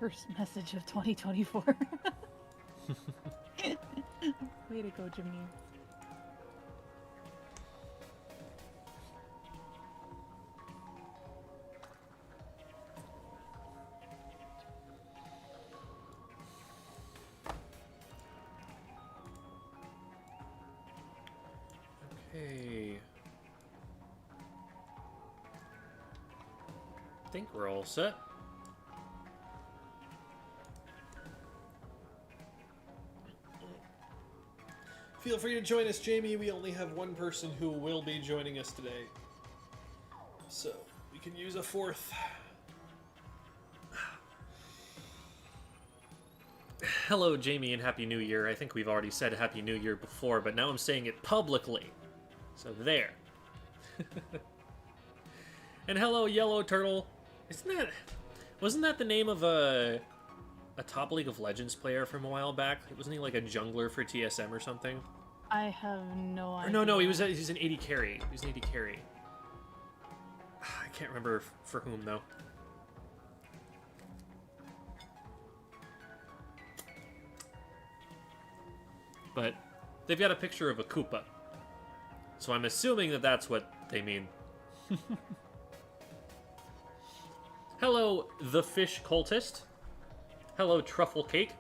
First message of 2024. Way to go, Jimmy. Okay. I think we're all set. Feel free to join us, Jamie. We only have one person who will be joining us today, so we can use a fourth. Hello, Jamie, and Happy New Year. I think we've already said Happy New Year before, but now I'm saying it publicly. So there. And hello, Yellow Turtle. Wasn't that the name of a top League of Legends player from a while back? Wasn't he like a jungler for TSM or something? I have no idea. Or no, he was an AD carry. He was an AD carry. I can't remember for whom though. But they've got a picture of a Koopa. So I'm assuming that that's what they mean. Hello, the Fish Cultist. Hello, Truffle Cake.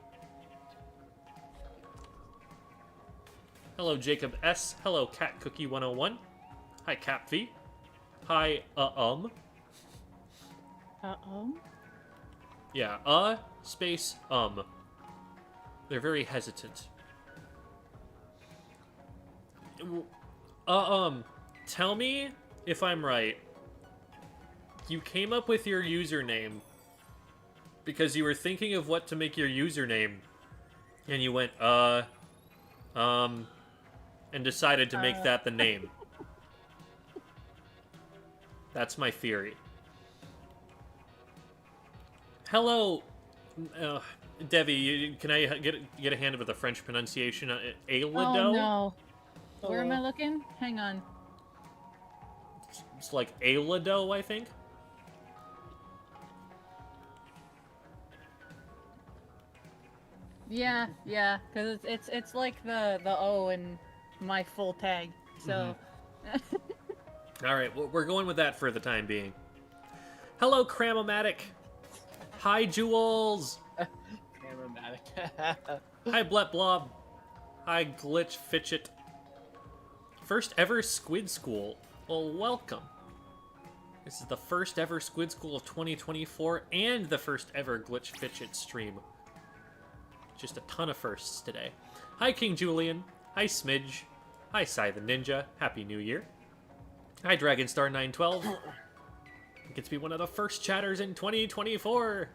Hello, Jacob S. Hello, Cat Cookie 101. Hi, Cap V. Hi, Yeah, space, They're very hesitant. Tell me if I'm right. You came up with your username because you were thinking of what to make your username, and you went, and decided to make that the name. That's my theory. Hello, Devi, can I get a hand with the French pronunciation? Ailado? Oh, no. Where am I looking? Hang on. It's like Ailado, I think. Yeah, because it's like the O in my full tag. So. Mm-hmm. All right, well, we're going with that for the time being. Hello, Cramomatic. Hi, Jules. Cramomatic. Hi, Blet Blob. Hi, Glitch Fitchit. First ever Squid School. Well, welcome. This is the first ever Squid School of 2024 and the first ever Glitch Fitchit stream. Just a ton of firsts today. Hi, King Julian. Hi, Smidge. Hi, Sai the Ninja. Happy New Year. Hi, Dragonstar912. Gets to be one of the first chatters in 2024.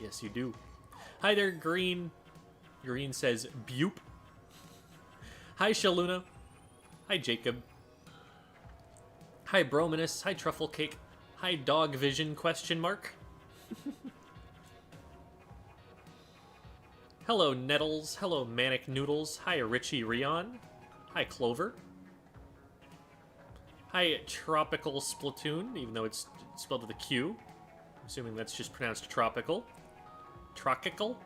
Yes, you do. Hi there, Green. Green says, Bupe. Hi, Shaluna. Hi, Jacob. Hi, Brominus. Hi, Truffle Cake. Hi, Dog Vision, question mark. Hello, Nettles. Hello, Manic Noodles. Hi, Richie Rion. Hi, Clover. Hi, Tropical Splatoon, even though it's spelled with a Q. I'm assuming that's just pronounced tropical. Tropical?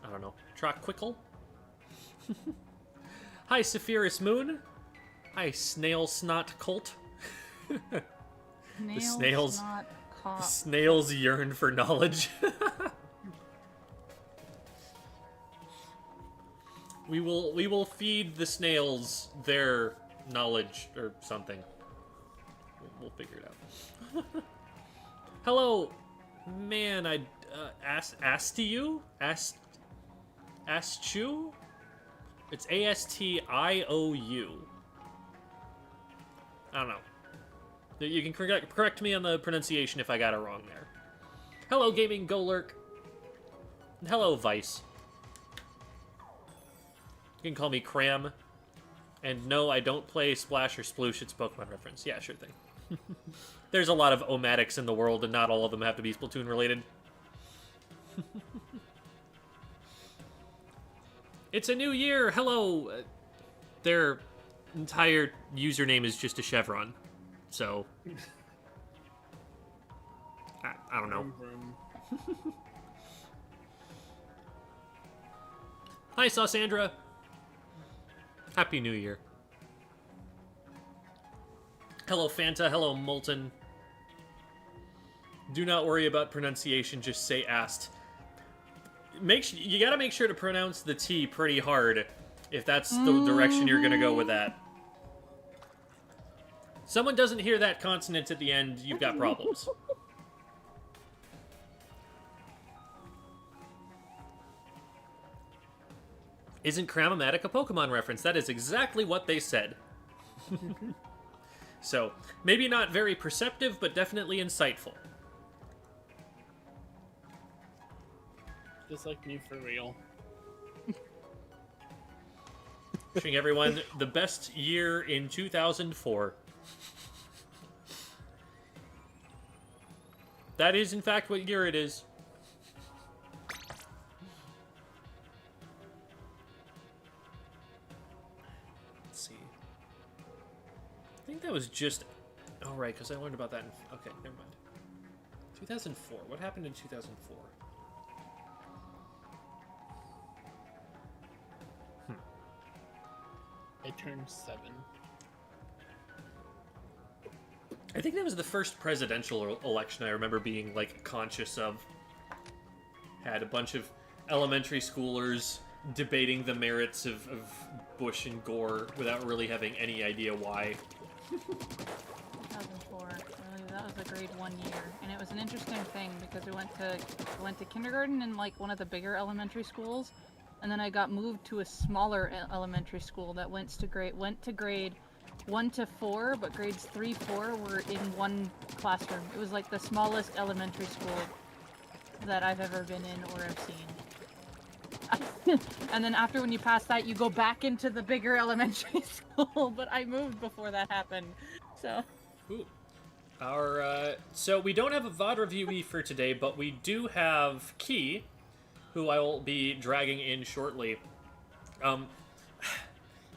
I don't know. Troquickle? Hi, Sephiroth Moon. Hi, Snail Snot Cult. The snails yearn for knowledge. We will feed the snails their knowledge or something. We'll figure it out. Hello, man. I asked to you. Asked you. It's ASTIOU. I don't know. You can correct me on the pronunciation if I got it wrong there. Hello, Gaming Golurk. Hello, Vice. You can call me Cram. And no, I don't play Splash or Sploosh. It's Pokemon reference. Yeah, sure thing. There's a lot of Omatics in the world, and not all of them have to be Splatoon related. It's a new year. Hello. Their entire username is just a chevron. So, I don't know. Hi, Sandra. Happy New Year. Hello, Fanta. Hello, Molten. Do not worry about pronunciation. Just say asked. You gotta make sure to pronounce the T pretty hard if that's the direction you're gonna go with that. Someone doesn't hear that consonant at the end, you've got problems. Isn't Cram-O-Matic a Pokemon reference? That is exactly what they said. So, maybe not very perceptive, but definitely insightful. Just like me for real. Wishing everyone the best year in 2004. That is, in fact, what year it is. Let's see. I think that was just... Oh, right, because I learned about that in... Okay, never mind. 2004. What happened in 2004? I turned 7. I think that was the first presidential election I remember being, like, conscious of. Had a bunch of elementary schoolers debating the merits of Bush and Gore without really having any idea why. 2004. That was a grade 1 year, and it was an interesting thing because we went to kindergarten in like one of the bigger elementary schools, and then I got moved to a smaller elementary school that went to grade 1 to 4, but grades 3, 4 were in one classroom. It was like the smallest elementary school that I've ever been in or have seen. And then after, when you pass that, you go back into the bigger elementary school, but I moved before that happened, so. Ooh. So we don't have a VOD reviewee for today, but we do have Key, who I will be dragging in shortly.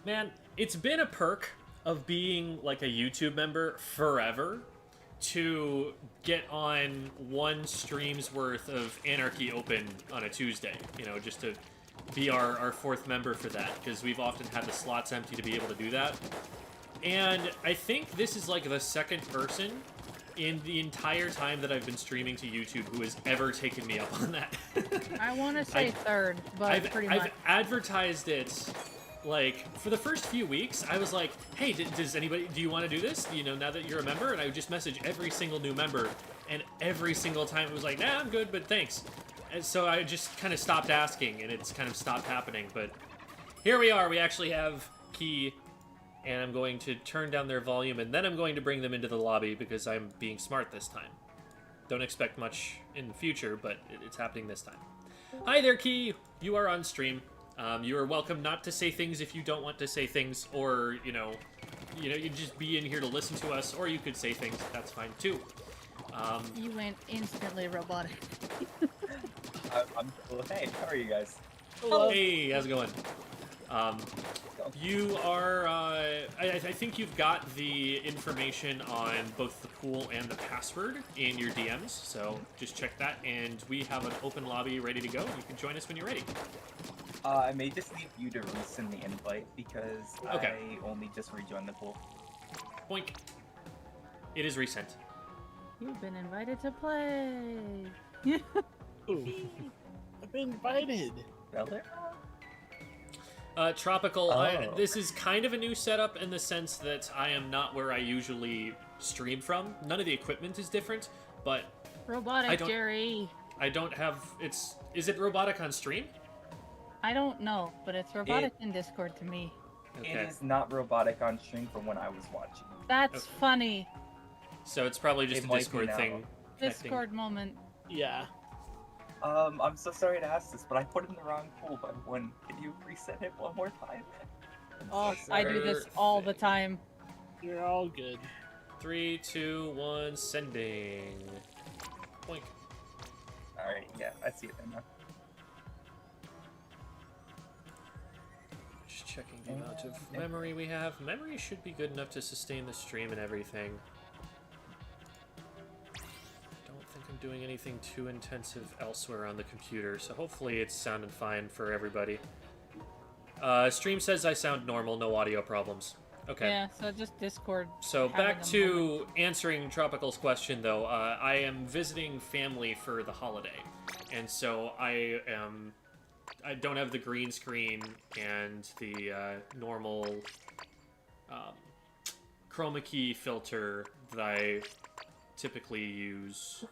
Man, it's been a perk of being like a YouTube member forever to get on one stream's worth of Anarchy Open on a Tuesday, you know, just to be our fourth member for that, because we've often had the slots empty to be able to do that. And I think this is like the second person in the entire time that I've been streaming to YouTube who has ever taken me up on that. I want to say third, but pretty much. I've advertised it, like, for the first few weeks. I was like, hey, does anybody, do you want to do this? You know, now that you're a member? And I would just message every single new member, and every single time it was like, nah, I'm good, but thanks. And so I just kind of stopped asking, and it's kind of stopped happening. But here we are. We actually have Key, and I'm going to turn down their volume, and then I'm going to bring them into the lobby because I'm being smart this time. Don't expect much in the future, but it's happening this time. Hi there, Key. You are on stream. You are welcome not to say things if you don't want to say things, or, you just be in here to listen to us, or you could say things. That's fine, too. You went instantly robotic. I'm cool. Hey, how are you guys? Hello. Hey, how's it going? You are, I think you've got the information on both the pool and the password in your DMs, so just check that, and we have an open lobby ready to go. You can join us when you're ready. I may just need you to resend the invite because Okay. I only just rejoined the pool. Boink. It is resent. You've been invited to play. Ooh. I've been invited. Really? Tropical, Oh. this is kind of a new setup in the sense that I am not where I usually stream from. None of the equipment is different, but Robotic, Jerry. I don't have, is it robotic on stream? I don't know, but it's robotic in Discord to me. Okay. It is not robotic on stream from when I was watching. That's funny. So it's probably just It a might be Discord now. thing. Discord moment. Yeah. I'm so sorry to ask this, but I put in the wrong pool by one. Can you reset it one more time? I'm so Oh, I do this all the time. You're all good. 3, 2, 1, sending. Boink. Alright, yeah, I see it now. Just checking the amount of memory we have. Memory should be good enough to sustain the stream and everything. Don't think I'm doing anything too intensive elsewhere on the computer, so hopefully it's sounding fine for everybody. Stream says I sound normal, no audio problems. Okay. Yeah, so just Discord. So having back a moment. to answering Tropical's question, though. I am visiting family for the holiday, and so I don't have the green screen and the normal chroma key filter that I typically use.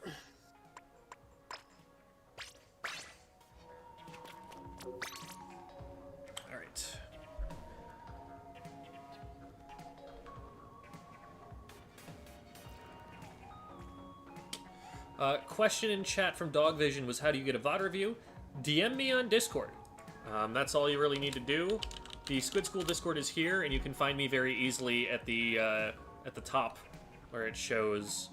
All right. Question in chat from Dog Vision was, how do you get a VOD review? DM me on Discord. That's all you really need to do. The Squid School Discord is here, and you can find me very easily at the top, where it shows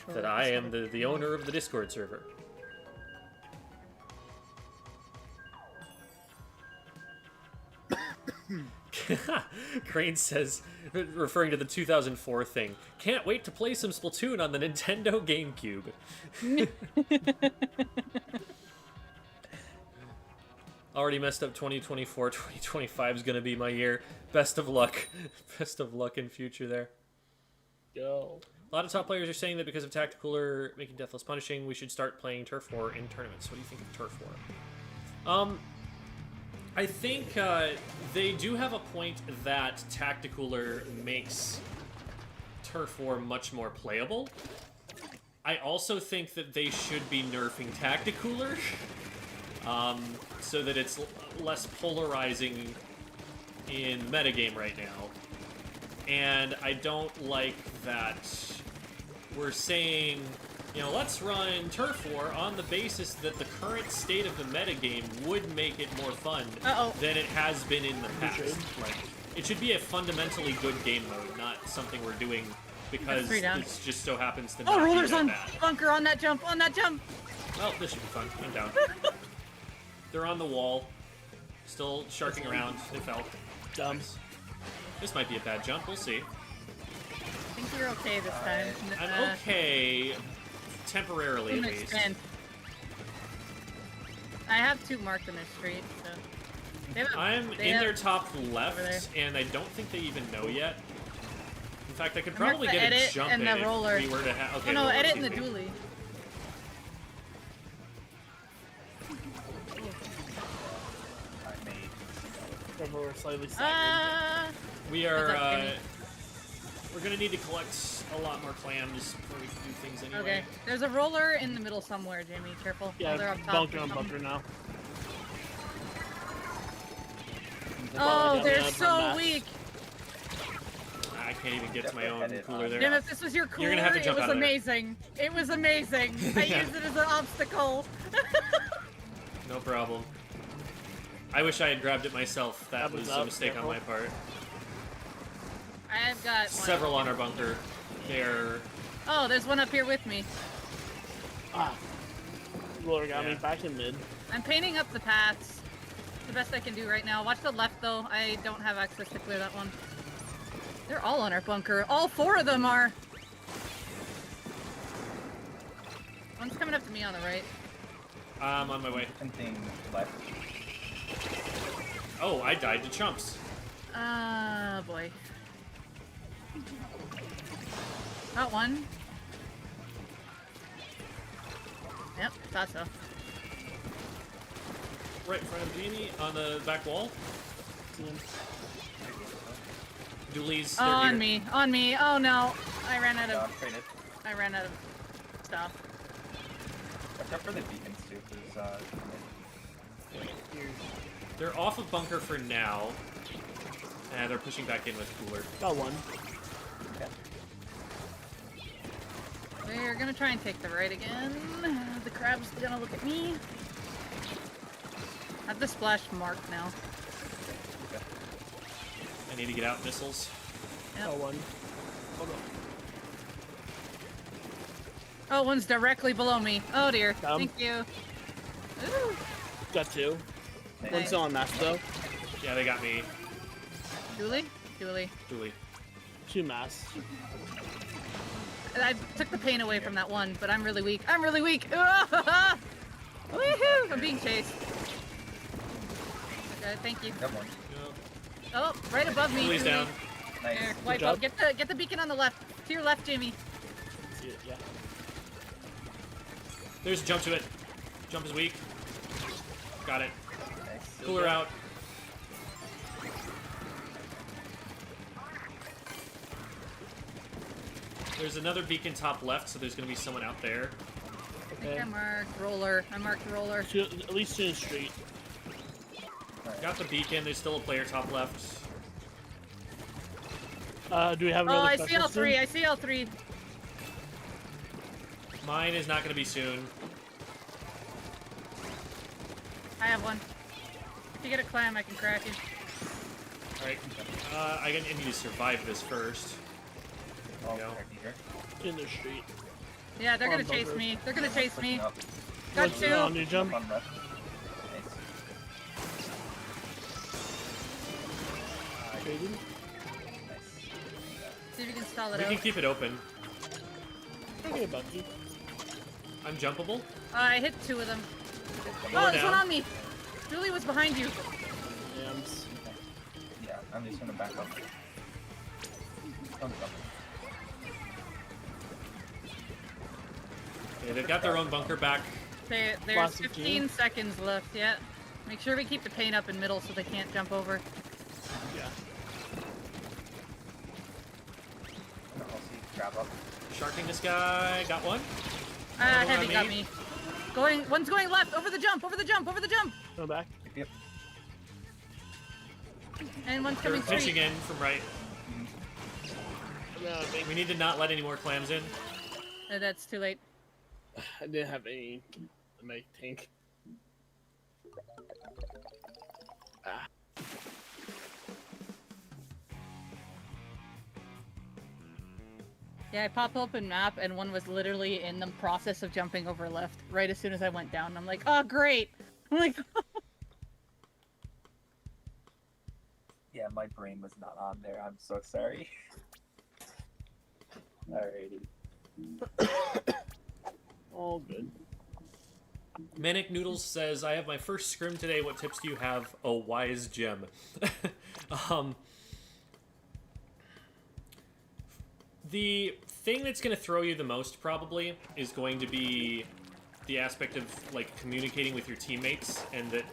that I am the owner of the Discord server. Crane says, referring to the 2004 thing, can't wait to play some Splatoon on the Nintendo GameCube. Already messed up 2024. 2025 is going to be my year. Best of luck. Best of luck in future there. Go. A lot of top players are saying that because of Tacticooler making death less punishing, we should start playing Turf War in tournaments. What do you think of Turf War? I think they do have a point that Tacticooler makes Turf War much more playable. I also think that they should be nerfing Tacticooler so that it's less polarizing in metagame right now. And I don't like that we're saying, you know, let's run Turf War on the basis that the current state of the metagame would make it more fun than it has been in the past. Like, it should be a fundamentally good game mode, not something we're doing because it just so happens to not be rollers that on bad. bunker on that jump, on that jump. Well, this should be fun. I'm down. They're on the wall, still sharking around. They fell. Dumps. This might be a bad jump. We'll see. I think you're okay this time. I'm okay, temporarily to at an least. extent. I have two marked in their street, so. I'm in their top left, and I don't think they even know yet. In fact, I could probably get a jump in if we were to have. Okay, oh no, roller edit in the team. dually. We're slightly staggered. We are. We're gonna need to collect a lot more clams before we can do things anyway. Okay, there's a roller in the middle somewhere, Jamie. Careful. Yeah, they're up top. bunker on bunker now. Oh, they're so weak. I can't even get to my own cooler there. Damn, if this was your cooler, You're gonna have to jump it was out of there. amazing. It was amazing. I used it as an obstacle. No problem. I wish I had grabbed it myself. That was a mistake on my part. I've got one. Several on our bunker. They're... Oh, there's one up here with me. Ah. Roller got me back in mid. I'm painting up the paths. The best I can do right now. Watch the left, though. I don't have access to clear that one. They're all on our bunker. All four of them are. One's coming up to me on the right. I'm on my way. Something left. Oh, I died to chumps. Ah, boy. Got one. Yep, thought so. Right in front of Jamie on the back wall. Doolies. Oh, on me, on me. Oh no, I ran out No, of. I'm traded. I ran out of stuff. Watch out for the beacons too, because They're off of bunker for now. And they're pushing back in with cooler. Got one. We're gonna try and take the right again. The crab's gonna look at me. I have the splash mark now. I need to get out missiles. Yep. Got one. Hold on. Oh, one's directly below me. Oh dear. Dumb. Thank you. Ooh. Got two. Nice. One's still on mass though. Yeah, they got me. Dooley? Dooley. Dooley. Two mass. I took the pain away from that one, but I'm really weak. I'm really weak. Woohoo! I'm being chased. Thank you. Got one. Oh, right above me. Julie's Julie. down. Nice. There, wipe job. out. Get the beacon on the left. To your left, Jamie. See it, yeah. There's a jump to it. Jump is weak. Got it. Nice. Cooler out. There's another beacon top left, so there's gonna be someone out there. I think Okay. I marked roller. I marked roller. At least to the street. Got the beacon. There's still a player top left. Do we have Oh, another I see specialist L3. in? I see L3. Mine is not gonna be soon. I have one. If you get a clam, I can crack it. All right. I need to survive this first. Oh, There we go. right here. In the street. Yeah, they're gonna Come on, chase bunkers. me. They're gonna chase me. Pushing up. Got On two. your jump. Up on left. Nice. Fading. Nice. See if you can stall it We out. can keep it open. Okay, Bucky. I'm jumpable. I hit two of them. Lower Oh, there's down. one on me. Julie was behind you. Yams. Yeah, I'm just gonna back up. Thumbs up. Okay, they've got their own bunker back. There's Classic 15 seconds left. Yeah. Make sure we keep the paint up in middle so they can't jump over. Yeah. I'll see. Grab up. Sharking this guy. Got one. Ah, Another heavy on got me. me. One's going left. Over the jump. Over the jump. Over the jump. Go back. Yep. And one's They're coming straight. pitching in from right. No, I think We need to not let any more clams in. That's too late. I didn't have any in my tank. Yeah, I pop open map and one was literally in the process of jumping over left right as soon as I went down. I'm like, oh great. I'm like, Yeah, my brain was not on there. I'm so sorry. Alrighty. All good. Manic Noodles says, I have my first scrim today. What tips do you have? A wise gem. The thing that's going to throw you the most, probably, is going to be the aspect of, like, communicating with your teammates, and that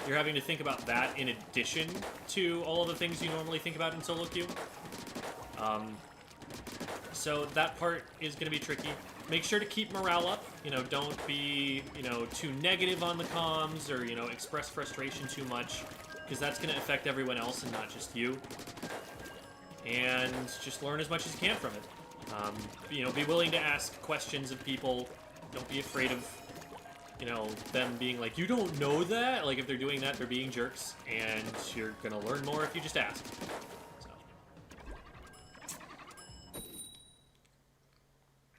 you're having to think about that in addition to all of the things you normally think about in solo queue. So that part is going to be tricky. Make sure to keep morale up. You know, don't be, you know, too negative on the comms or, you know, express frustration too much, because that's going to affect everyone else and not just you. And just learn as much as you can from it. You know, be willing to ask questions of people. Don't be afraid of, you know, them being like, you don't know that? Like, if they're doing that, they're being jerks, and you're going to learn more if you just ask. So.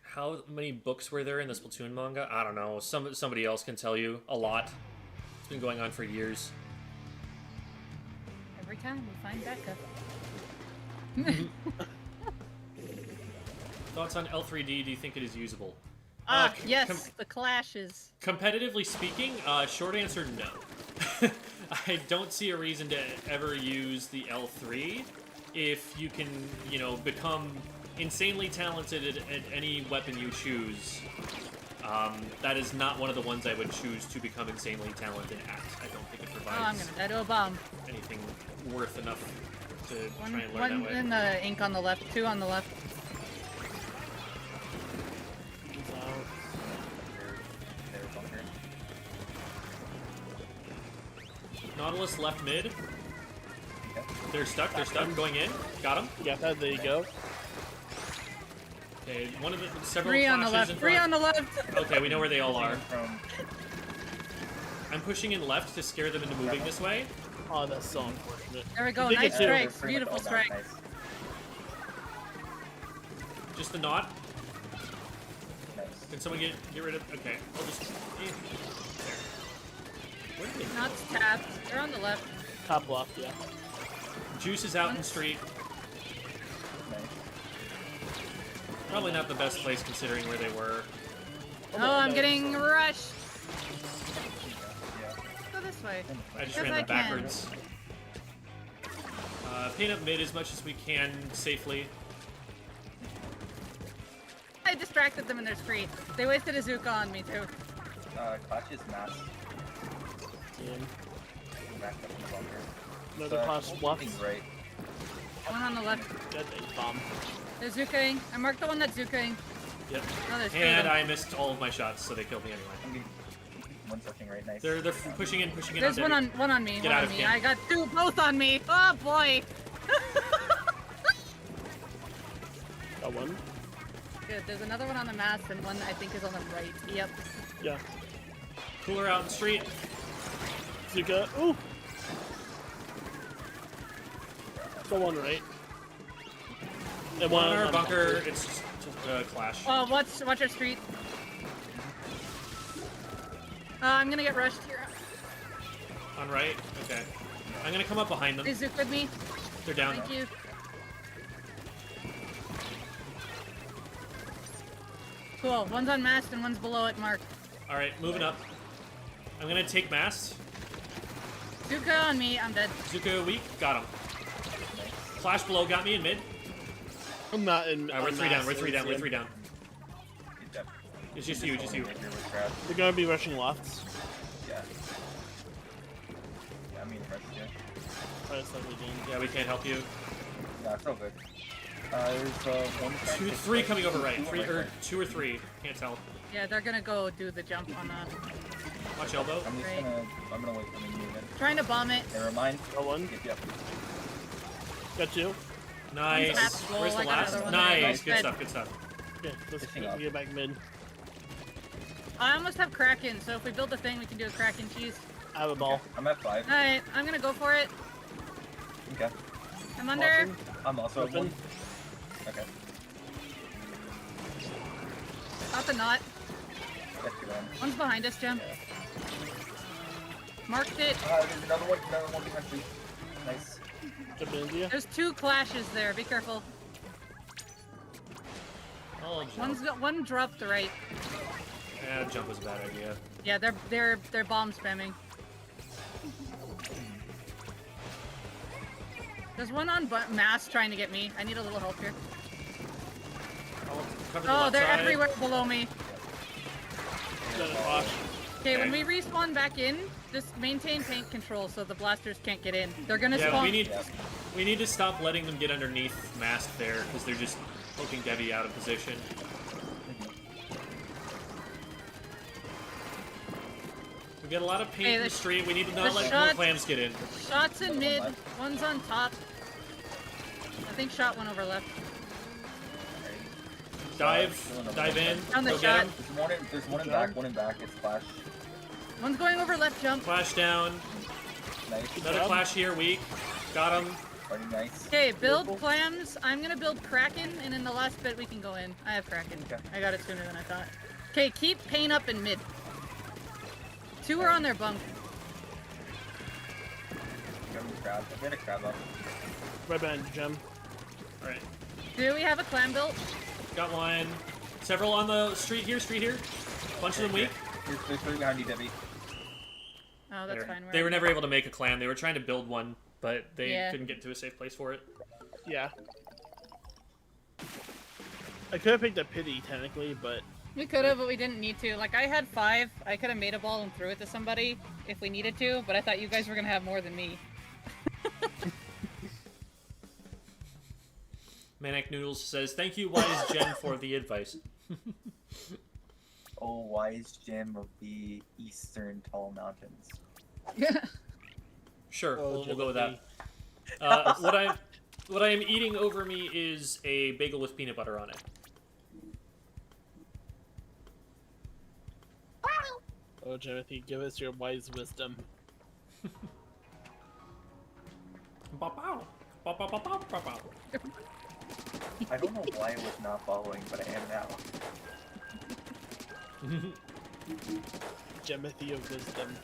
How many books were there in the Splatoon manga? I don't know. Somebody else can tell you. A lot. It's been going on for years. every time we find Becca. Thoughts on L3D? Do you think it is usable? Ah, c- yes, the clashes. Competitively speaking, short answer, no. I don't see a reason to ever use the L3 if you can, you know, become insanely talented at any weapon you choose. That is not one of the ones I would choose to become insanely talented at. I don't think it Oh, I'm provides gonna die to a bomb. anything worth enough to One, try and learn one that way. in the ink on the left, two on the left. Their bunker. Nautilus left mid. Okay. They're stuck, going in. Got him. Yeah, there you go. Okay, one of the several Three on the flashes left, in three front. on the left. Okay, we know where they all are. From I'm pushing in left to scare them into moving this way. Oh, that's so unfortunate. There we go, They nice get two. they're strikes, pretty much beautiful all back. strike. Nice. Just the knot. Nice. Can someone get rid of? Okay, I'll just. There. Where did they? Knots tapped. They're on the left. Top left, yeah. Juice is out in street. Nice. Probably not the best place considering where they were. Oh, I'm getting rushed. Yeah. Go this way. I just Yes, ran I them can. backwards. Paint up mid as much as we can safely. I distracted them in their screen. They wasted a Zuka on me too. Clash is mass. Damn. Back up in the bunker. Another clash left. Moving right. One on the left. Get a bomb. They're Zukaing. I marked the one that's Zukaing. Yep. Oh, there's three of And them. I missed all of my shots, so they killed me anyway. I'm getting one touching right. Nice. They're pushing in. There's one on me. Get One out on of me. game. I got two, both on me. Oh boy. Got one. Good. There's another one on the mast and one I think is on the right. Yep. Yeah. Cooler out in the street. Zuka. Ooh. Got one right. And One in our on bunker. It's just a clash. Oh, watch our street. I'm gonna get rushed here. On right. Okay. I'm gonna come up behind them. They Zuka me. They're down. Thank you. Cool. One's on mast and one's below it, Mark. All right, moving up. I'm gonna take mast. Zuka on me. I'm dead. Zuko weak. Got him. Clash below got me in mid. I'm not in. We're three down. We're three down. We're three down. Good job. It's just you. Just you. Right here with grab. They're gonna be rushing lefts. Yeah. Yeah, I mean, rush here. Try to slightly gain. Yeah, we can't help you. Yeah, it's all good. There's one. Two, three coming over right. Three or two or three. Can't tell. Yeah, they're gonna go do the jump on that. Watch elbow. I'm just Great. gonna wait for them to move in. Trying to bomb it. Never mind. Got one. Get you up. Got two. Nice. One's half goal, Where's the I got last? another one Nice. there. Good Good. stuff. Good stuff. Okay, let's Fishing up. get back mid. I almost have Kraken, so if we build the thing, we can do a Kraken cheese. I have a ball. I'm at 5. Alright, I'm gonna go for it. Okay. I'm under. Watching. I'm also at Open. 1. Okay. Got the knot. Get you in. One's behind us, Jim. Marked it. There's another one behind you. Nice. Jump into you. There's two clashes there. Be careful. Oh, jump. One dropped the right. Yeah, jump was a bad idea. Yeah, they're bomb spamming. There's one on mass trying to get me. I need a little help here. I'll cover the Oh, left they're side. everywhere below me. Got a flash. Okay, when Okay. we respawn back in, just maintain tank control so the blasters can't get in. They're gonna Yeah, spawn. we need to stop letting them get underneath mast there because they're just poking Debbie out of position. We get a lot of paint Hey, in the the street. We need to not let more shots- clams get in. Shots in Another mid. one left. One's on top. I think shot went over left. Dive in. On the Go shot. get him. There's one in back, one in back. It's flash. One's going over left jump. Flash down. Nice. Another job. flash here. Weak. Got him. Pretty nice. Okay, build clams. I'm gonna build Kraken, and in the last bit we can go in. I have Kraken. Okay. I got it sooner than I thought. Okay, keep paint up in mid. Two are on their bunk. Get him crab. Get a crab up. Right behind you, Gem. All right. Do we have a clam built? Got one. Several on the street here. Bunch of them weak. There's 3 behind you, Debbie. Oh, that's There. fine. They were never able to make a clan. They were trying to build one, but they Yeah. couldn't get to a safe place for it. Yeah. I could have picked a pity technically, but We could have, but we didn't need to. Like, I had 5. I could have made a ball and threw it to somebody if we needed to, but I thought you guys were gonna have more than me. Manic Noodles says, "Thank you, Wise Jen, for the advice." Oh, wise gem of the eastern tall mountains. Sure, Oh, we'll go with that. Timothy. What I am eating over me is a bagel with peanut butter on it. Oh, Timothy, give us your wise wisdom. Ba-pow. Ba-ba-ba-ba, ba-pow. I don't know why I was not following, but I am now. Timothy of wisdom.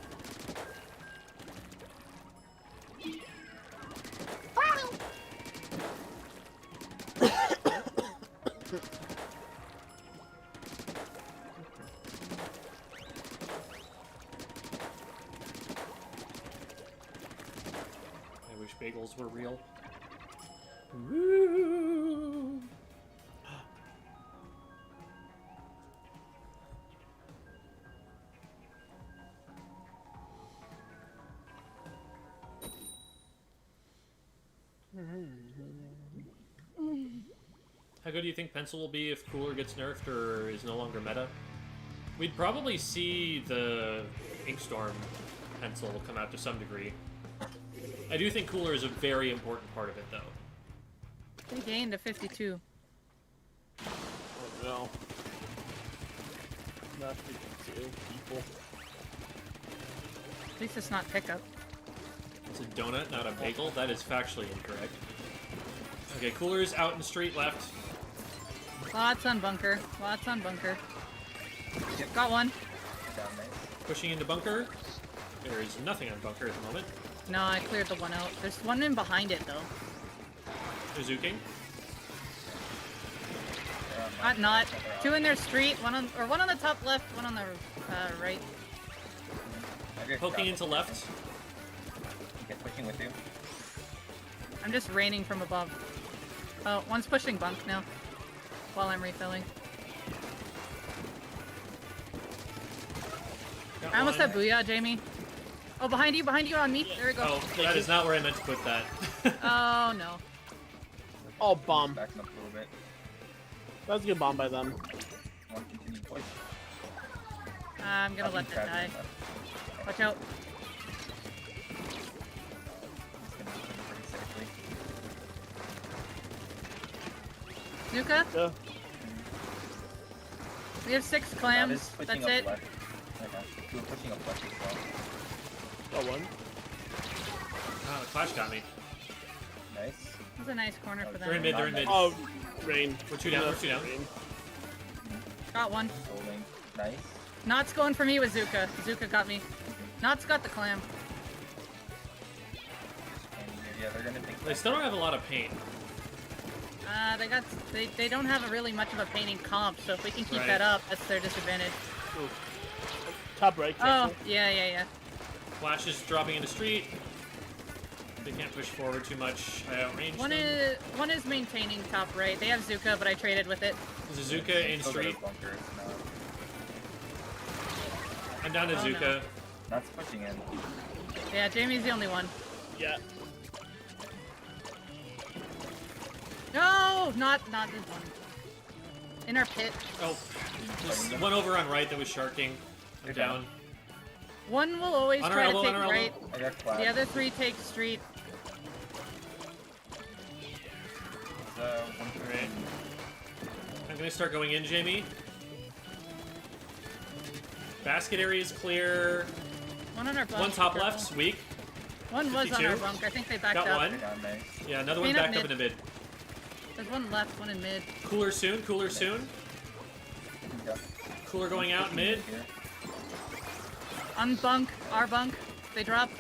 bagels were real. Woo! How good do you think Pencil will be if Cooler gets nerfed or is no longer meta? We'd probably see the Inkstorm Pencil come out to some degree. I do think Cooler is a very important part of it, though. They gained a 52. Oh no. Not 52 people. At least it's not pickup. It's a donut, not a bagel. That is factually incorrect. Okay, Cooler's out in the street left. Lots on bunker. Lots on bunker. Got one. Down nice. Pushing into bunker. There is nothing on bunker at the moment. No, I cleared the one out. There's one in behind it though. Uzuking. Not. Two in their street. One on the top left. One on the right. Poking into left. Okay, pushing with you. I'm just raining from above. Oh, one's pushing bunk now. While I'm refilling. Got I almost one. had booyah, Jamie. Oh, behind you on me. There we go. Oh, that is not where I meant to put that. Oh no. Oh, bomb. Backing up a little bit. That was a good bomb by them. One continue push. I'm gonna let that die. Watch out. It's gonna be pretty safely. Nuka, Yeah. we have 6 That is clams. pushing That's up it. left. Okay. We're pushing up left as well. Got one. Oh, the clash got me. Nice. That's a nice corner for They're in them. mid, they're in mid. Oh, rain. We're two down, we're two down. Rain. Got one. Holding. Nice. Knott's going for me with Zuka. Zuka got me. Knott's got the clam. And yeah, they're gonna think. They still don't have a lot of paint. They don't have a really much of a painting comp, so if we can keep Right. that up, that's their disadvantage. Ooh. Top right, Oh, careful. yeah. Flash is dropping into street. They can't push forward too much. I outranged One them. is maintaining top right. They have Zuka, but I traded with it. Zuzuka in Still got street. a bunker, no. I'm down to Oh, no. Zuka. Not pushing in. Yeah, Jamie's the only one. Yeah. No, not this one. In our pit. Oh, there's one over on right that was sharking. I'm You're down. One will always On our try elbow, to take on our right. elbow. I got flat. The other 3 take street. One Alright. I'm gonna start going in, Jamie. Basket area is clear. One on our bunk. One top careful. left's weak. One was on our 52. bunk. I think they backed Got up. one. Down nice. Yeah, another one Clean up backed up mid. into mid. There's one left, one in mid. Cooler soon, cooler soon. Yeah. Cooler going out mid. Here. On bunk, our bunk. They dropped.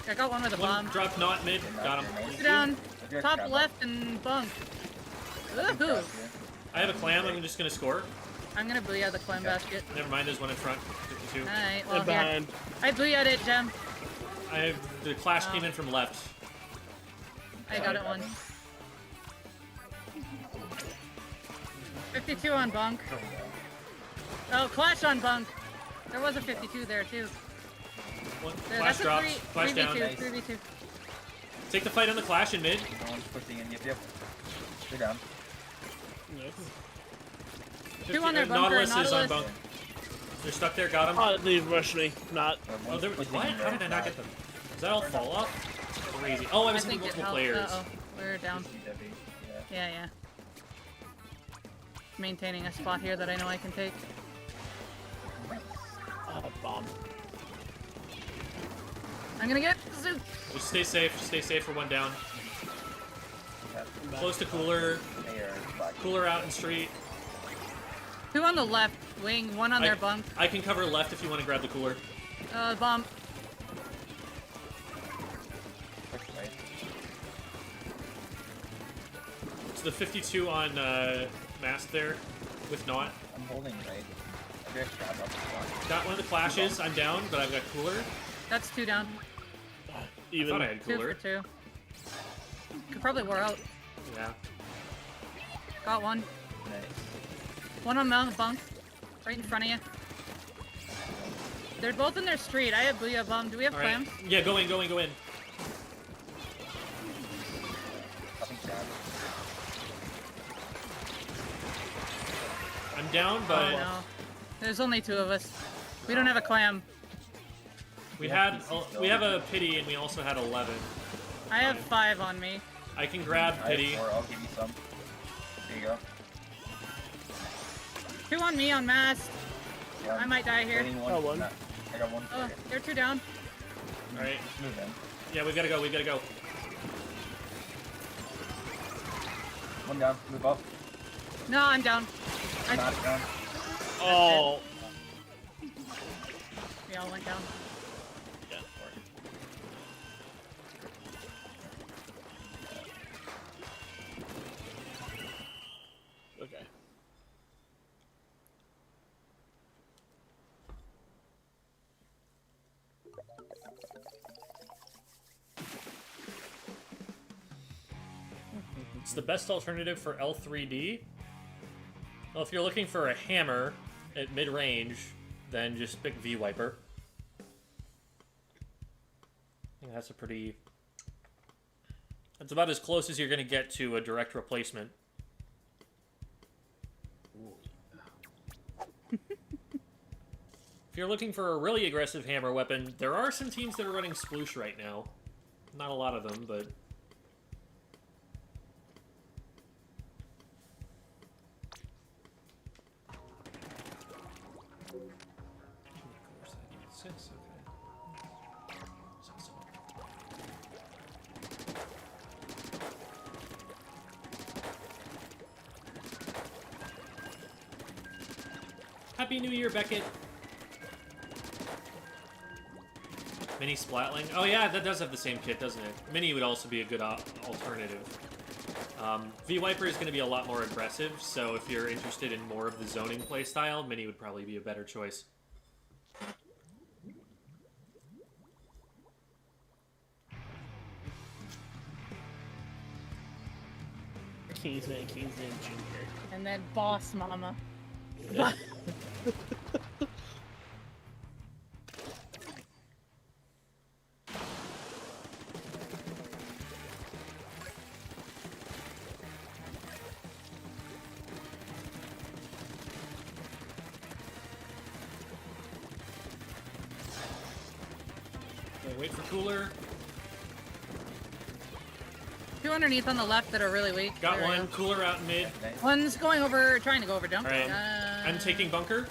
I got one with a One bomb. dropped not mid. Got him. Two down. I got Top crab left and bunk. up. Woohoo! Crab here. I have a clam. I'm just gonna score. I'm gonna booyah the clam basket. Never mind. There's one in front. 52. Alright, And well, yeah. behind. I booyah'd it, Gem. I have the clash came in from left. I got it one. 52 on bunk. Oh, clash on bunk. There was a 52 there too. One There, flash that's a drops. Flash down. 3v2, 3v2. Take the fight on the clash in mid. No one's pushing in. Yep. They're down. Nice. Two on their bunker, Nautilus is on Nautilus. bunk. They're stuck there. Got him. Oh, they rushed me. Not. Oh, One's there, pushing what? in How red did I not side. get them? Does that all fall off? Crazy. Oh, I was hitting multiple helped. players. Uh-oh, we're down. Yeah. Yeah. Maintaining a spot here that I know I can take. Bomb. I'm gonna get Zoot. Just stay safe. Stay safe for one down. Yeah. Close to cooler. They are black. Cooler out in street. Two on the left wing, one on their bunk. I can cover left if you want to grab the cooler. Bomb. Push right. It's the 52 on mast there with not. I'm holding right. I got crab up as well. Got one of the clashes. I'm down, but I've got cooler. That's 2 down. I Even. thought I had 2 cooler. for 2. Could probably wear out. Yeah. Got one. Nice. One on Mount Bunk. Right in front of you. They're both in their street. I have Booyah Bomb. Do we have All right. clams? Yeah, go in. Nothing bad. I'm down, Oh but no. There's only 2 of us. We don't have a clam. we Yeah, had PC we have a pity, and we also had 11. I have 5 on me. I can grab I pity. have 4, I'll give you some. There you go. 2 on me on mast. Yeah, I might die here. getting one. Oh, one. Nah, I got one for Oh, you. they're 2 down. All right. Just move in. Yeah, we gotta go. We gotta go. One down, move up. No, I'm down. Not down. Oh. We all went down. Yeah. Okay. It's the best alternative for L3D. Well, if you're looking for a hammer at mid-range, then just pick V-Wiper. I think that's a pretty... That's about as close as you're going to get to a direct replacement. If you're looking for a really aggressive hammer weapon, there are some teams that are running Sploosh right now. Not a lot of them, but... Six, okay. Happy New Year, Beckett. Mini Splatling. Oh yeah, that does have the same kit, doesn't it? Mini would also be a good alternative. V-Wiper is going to be a lot more aggressive, so if you're interested in more of the zoning playstyle, Mini would probably be a better choice. Kingsman Jr. And then Boss Mama. Okay, wait for cooler. 2 underneath on the left that are really weak. Got There we one. go. Cooler out in mid. Nice. One's going over, trying to go over jump. Alright. I'm taking bunker.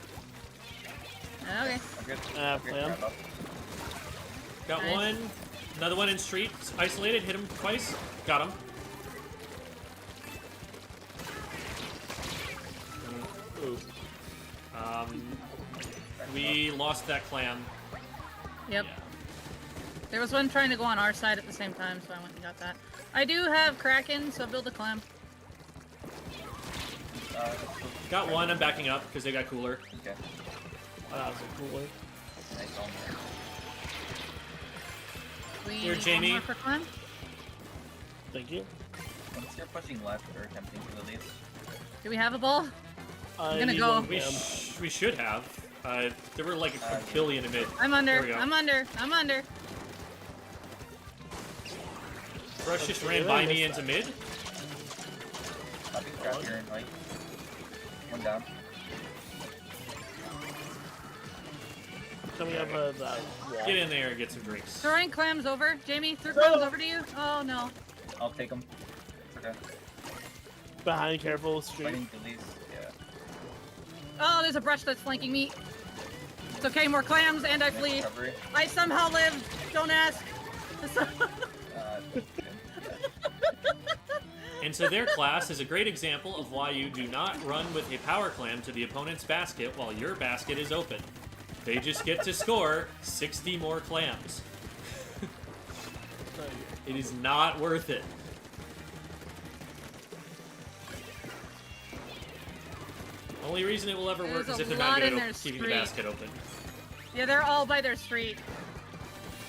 Okay. I'm good. Plan. Grab up. Got Nice. one. Another one in street. Isolated. Hit him twice. Got him. Ooh. We lost that clam. Yep. Yeah. There was one trying to go on our side at the same time, so I went and got that. I do have Kraken, so build a clam. Got one. I'm backing up because they got cooler. Okay. Oh, that was a cooler. Nice on there. We Here, need Jamie. one more for clam. Thank you. Once you're pushing left or attempting to release, Do we have a ball? I'm gonna go. We should have. There were like a billion in mid. I'm There under. we go. I'm under. I'm under. Brush just Okay, ran by really me missed into that. mid. nothing grab here and right. One down. Coming up that wall. Get in there and get some drinks. Throwing clams over. Jamie, threw clams over to you. Oh no. I'll take them. Okay. Behind, careful, street. Fighting release. Yeah. Oh, there's a brush that's flanking me. It's okay, more clams, and I Nice flee. recovery. I somehow lived. Don't ask. Good. And so their class is a great example of why you do not run with a power clam to the opponent's basket while your basket is open. They just get to score 60 more clams. It is not worth it. Only reason it will ever work There's is if a they're not lot good in at their keeping the street. basket open. Yeah, they're all by their street.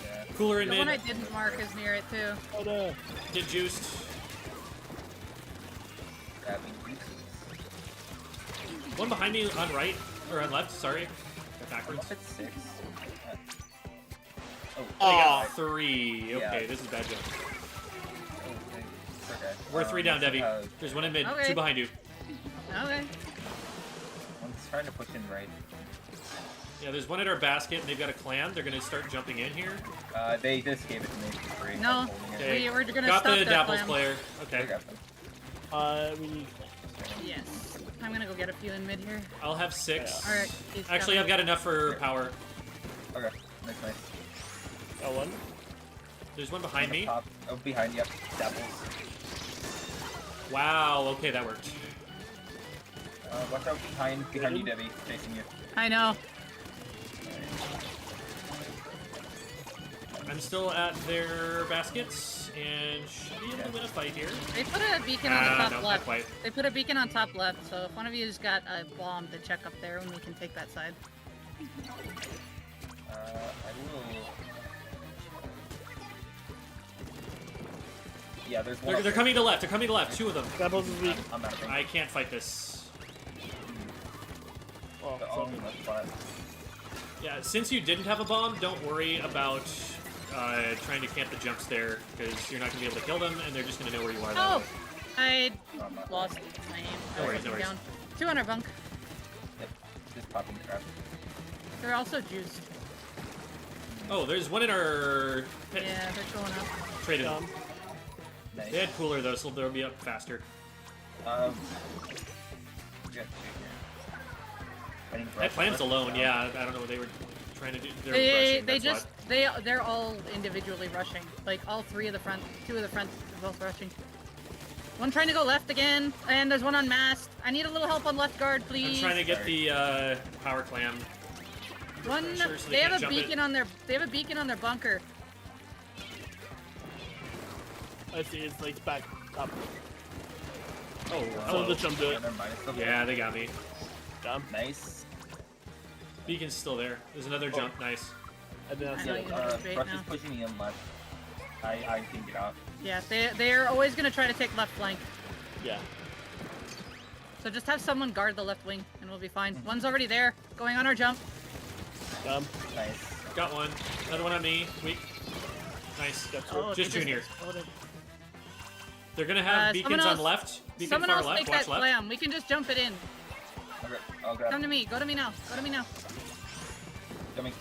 Yeah. Cooler in The one I mid. didn't mark is near it too. Oh no. Get juiced. Grabbing pieces. One behind me on right, or on left, sorry. Got backwards. Up at 6. Oh, They got Aw. 3. Yeah. Okay, this is bad jump. okay. Okay. We're 3 down, so, Debbie. There's one in mid, Okay. 2 behind you. Okay. One's trying to push in right. Yeah, there's one at our basket, and they've got a clam. They're gonna start jumping in here. They just gave it to me for free. No. I'm holding it. Okay. We're gonna Got stop the that Dapples Clam. player. I Okay. got them. We need. Yes. I'm gonna go get a few in mid here. I'll have 6. Alright. he's Actually, I've coming. got enough for power. Okay. Nice. Got one. There's one behind me. Top. Oh, behind. Yep. Dapples. Wow, okay, that worked. Watch out behind you, Debbie. Chasing you. I know. I'm still at their baskets, and should be able to win a fight here. They put a beacon on the top no, not left. quite. They put a beacon on top left, so if one of you's got a bomb to check up there, and we can take that side. I will. Yeah, there's one. They're coming to left. They're coming to left. 2 of them. Dapples is weak. I'm out of I can't fight this. Oh, The only so- left spot. Yeah, since you didn't have a bomb, don't worry about trying to camp the jumps there, because you're not going to be able to kill them, and they're just going to know where you are. Oh! I Oh, I'm not. lost my aim. No worries, no worries. Down. 2 on our bunk. Yep. Just popping the trap. They're also juiced. Oh, there's one in our pit. Yeah, they're going up. Traded. Nice. They had cooler, though, so they'll be up faster. We got 2 here. I think That Clam's Rush- alone, yeah. I don't know what they were trying to do. They're They rushing, that's just why. they're all individually rushing. Like all 3 of the front, 2 of the front are both rushing. One trying to go left again, and there's one on mast. I need a little help on left guard, I'm please. trying to get the power clam. One, pressure so they they have can't a jump it. beacon on their bunker. I see. It's like back up. Oh, So hello. let's jump to Yeah, it. never mind. It's still Yeah, they got me. Jump. Nice. Beacon's still there. There's another jump. Nice. I didn't I see know it. you have a bait Rush now. is pushing me in left. I can get out. Yeah, they're always gonna try to take left flank. Yeah. So just have someone guard the left wing, and we'll be fine. One's already there, going on our jump. Nice. Got one. Another one on me. Weak. Nice. Oh, Just they Junior. exploded. They're gonna have someone beacons on else- left. Beacon Someone far else left. take Watch that left. Clam. We can just jump it in. Okay, I'll grab. Come to me. Go to me now. Go to me now. Coming.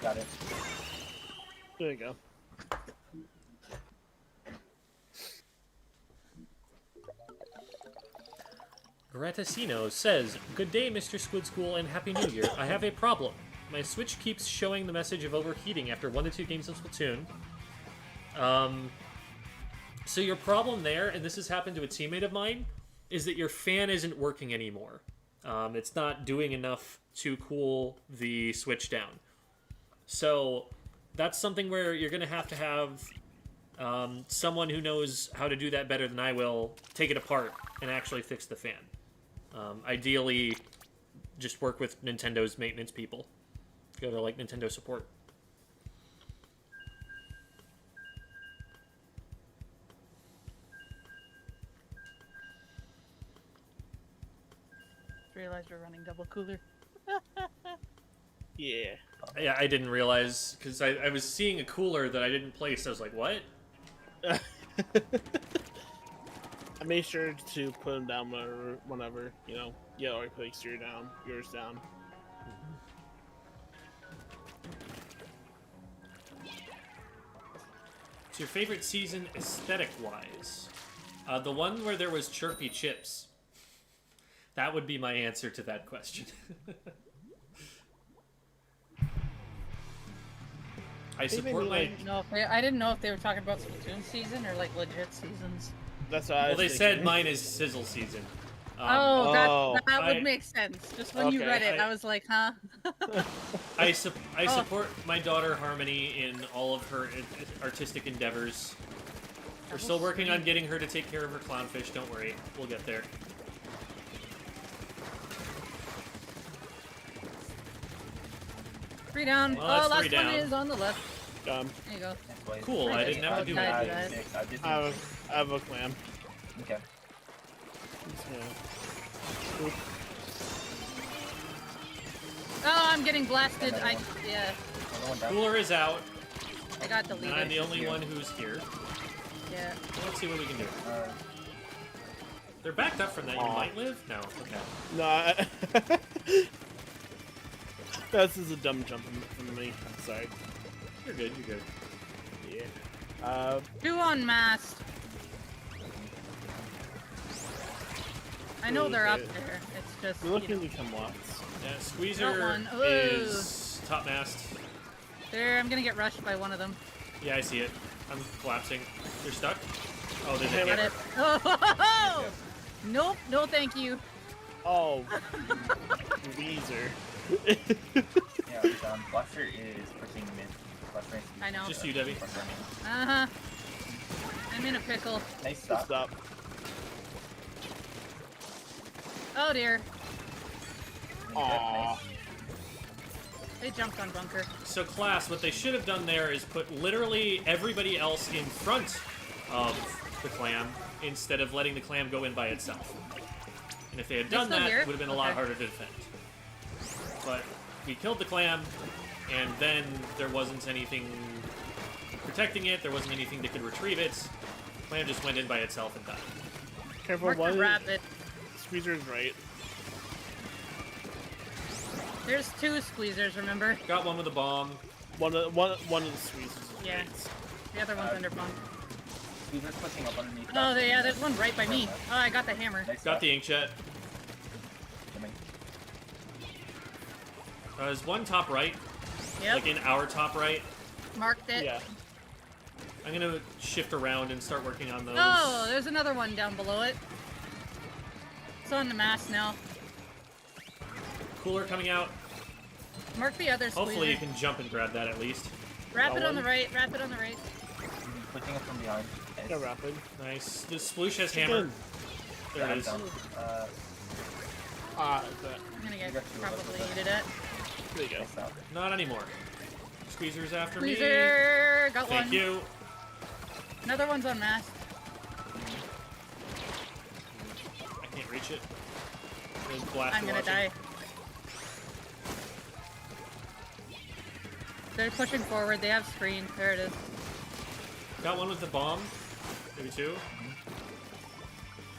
Got it. There you go. Gratasino says, "Good day, Mr. Squid School, and Happy New Year. I have a problem. My Switch keeps showing the message of overheating after 1 to 2 games of Splatoon. So your problem there, and this has happened to a teammate of mine, is that your fan isn't working anymore. It's not doing enough to cool the Switch down. So that's something where you're going to have someone who knows how to do that better than I will take it apart and actually fix the fan. Ideally, just work with Nintendo's maintenance people. Go to like Nintendo support. Realized we're running double cooler. Yeah. Yeah, I didn't realize because I was seeing a cooler that I didn't place. I was like, what? I made sure to put them down whenever, you know, yeah, or place yours down. What's your favorite season aesthetic-wise? The one where there was chirpy chips. That would be my answer to that question. I support my... No, I didn't know if they were talking about Splatoon season or like legit seasons. That's what I Well, was they said thinking. mine is sizzle season. Oh, that I- would make sense. Just when you Okay, read it, I- I was like, huh? I support my daughter Harmony in all of her artistic endeavors. We're still working on getting her to take care of her clownfish. Don't worry, we'll get there. 3 down. Well, that's oh, last 3 down. one is on the left. Got him. There you go. Next wave. Cool, I didn't have to do Yeah, that. yeah. Six. I did I six. have a clam. Okay. Yeah. Oh, I'm getting blasted. Another one. Yeah, Another one down. Cooler is out, I got deleted. and I'm the only Here. one who's here. Yeah. Let's see what we can do. Uh, They're backed up from that. You Aw. might live? No. Okay. No, this is a dumb jump from me. I'm sorry. You're good. You're good. Yeah. 2 on mast. I know they're up Okay. there. It's just. We're You looking know. to come lots. Yeah, Got Squeezer one. Ooh. is top mast. There, I'm gonna get rushed by one of them. Yeah, I see it. I'm collapsing. They're stuck. Oh, they're Got hammer. it. Oh, nope, no thank you. Oh, Weezer. yeah, I'm down. Blaster is pushing mid. Blaster is I know. Just you, Debbie. Blaster main. Uh-huh. I'm in a pickle. Nice stop. Stop. Oh dear. Aww. They jumped on bunker. So class, what they should have done there is put literally everybody else in front of the clam instead of letting the clam go in by itself. And if they had done still that, here? it would have been a lot Okay. harder to defend. But we killed the clam, and then there wasn't anything protecting it, there wasn't anything that could retrieve it. Clam just went in by itself and died. Careful, Mark the one. rapid. Squeezer's right. There's 2 squeezers, remember? Got one with a bomb. One of the squeezers. is Yeah. right. The other one's under bunk. Squeezer's pushing up underneath. Oh, yeah, there's one right by me. Oh, I got the hammer. Nice Got stop. the inkjet. Coming. There's one top right, Yep, like in our top right. marked it. Yeah. I'm gonna shift around and start working on those. Oh, there's another one down below it. It's on the mast now. Cooler coming out. Mark the other squeezer. Hopefully you can jump and grab that at least. Rapid Got on the one. right, rapid on the right. Pushing up from behind. Nice. Got rapid. Nice. The sploosh has Chicken. hammer. There Yeah, it I'm is. down. Ah, I'm gonna You get got 2 of us probably with eated at. there you go. nice stop. Not anymore. Squeezer's after me. Squeezer! Got Thank one. you. Another one's on mast. I can't reach it. There's blast I'm gonna watching. die. They're pushing forward. They have screen. There it is. Got one with the bomb. Maybe 2.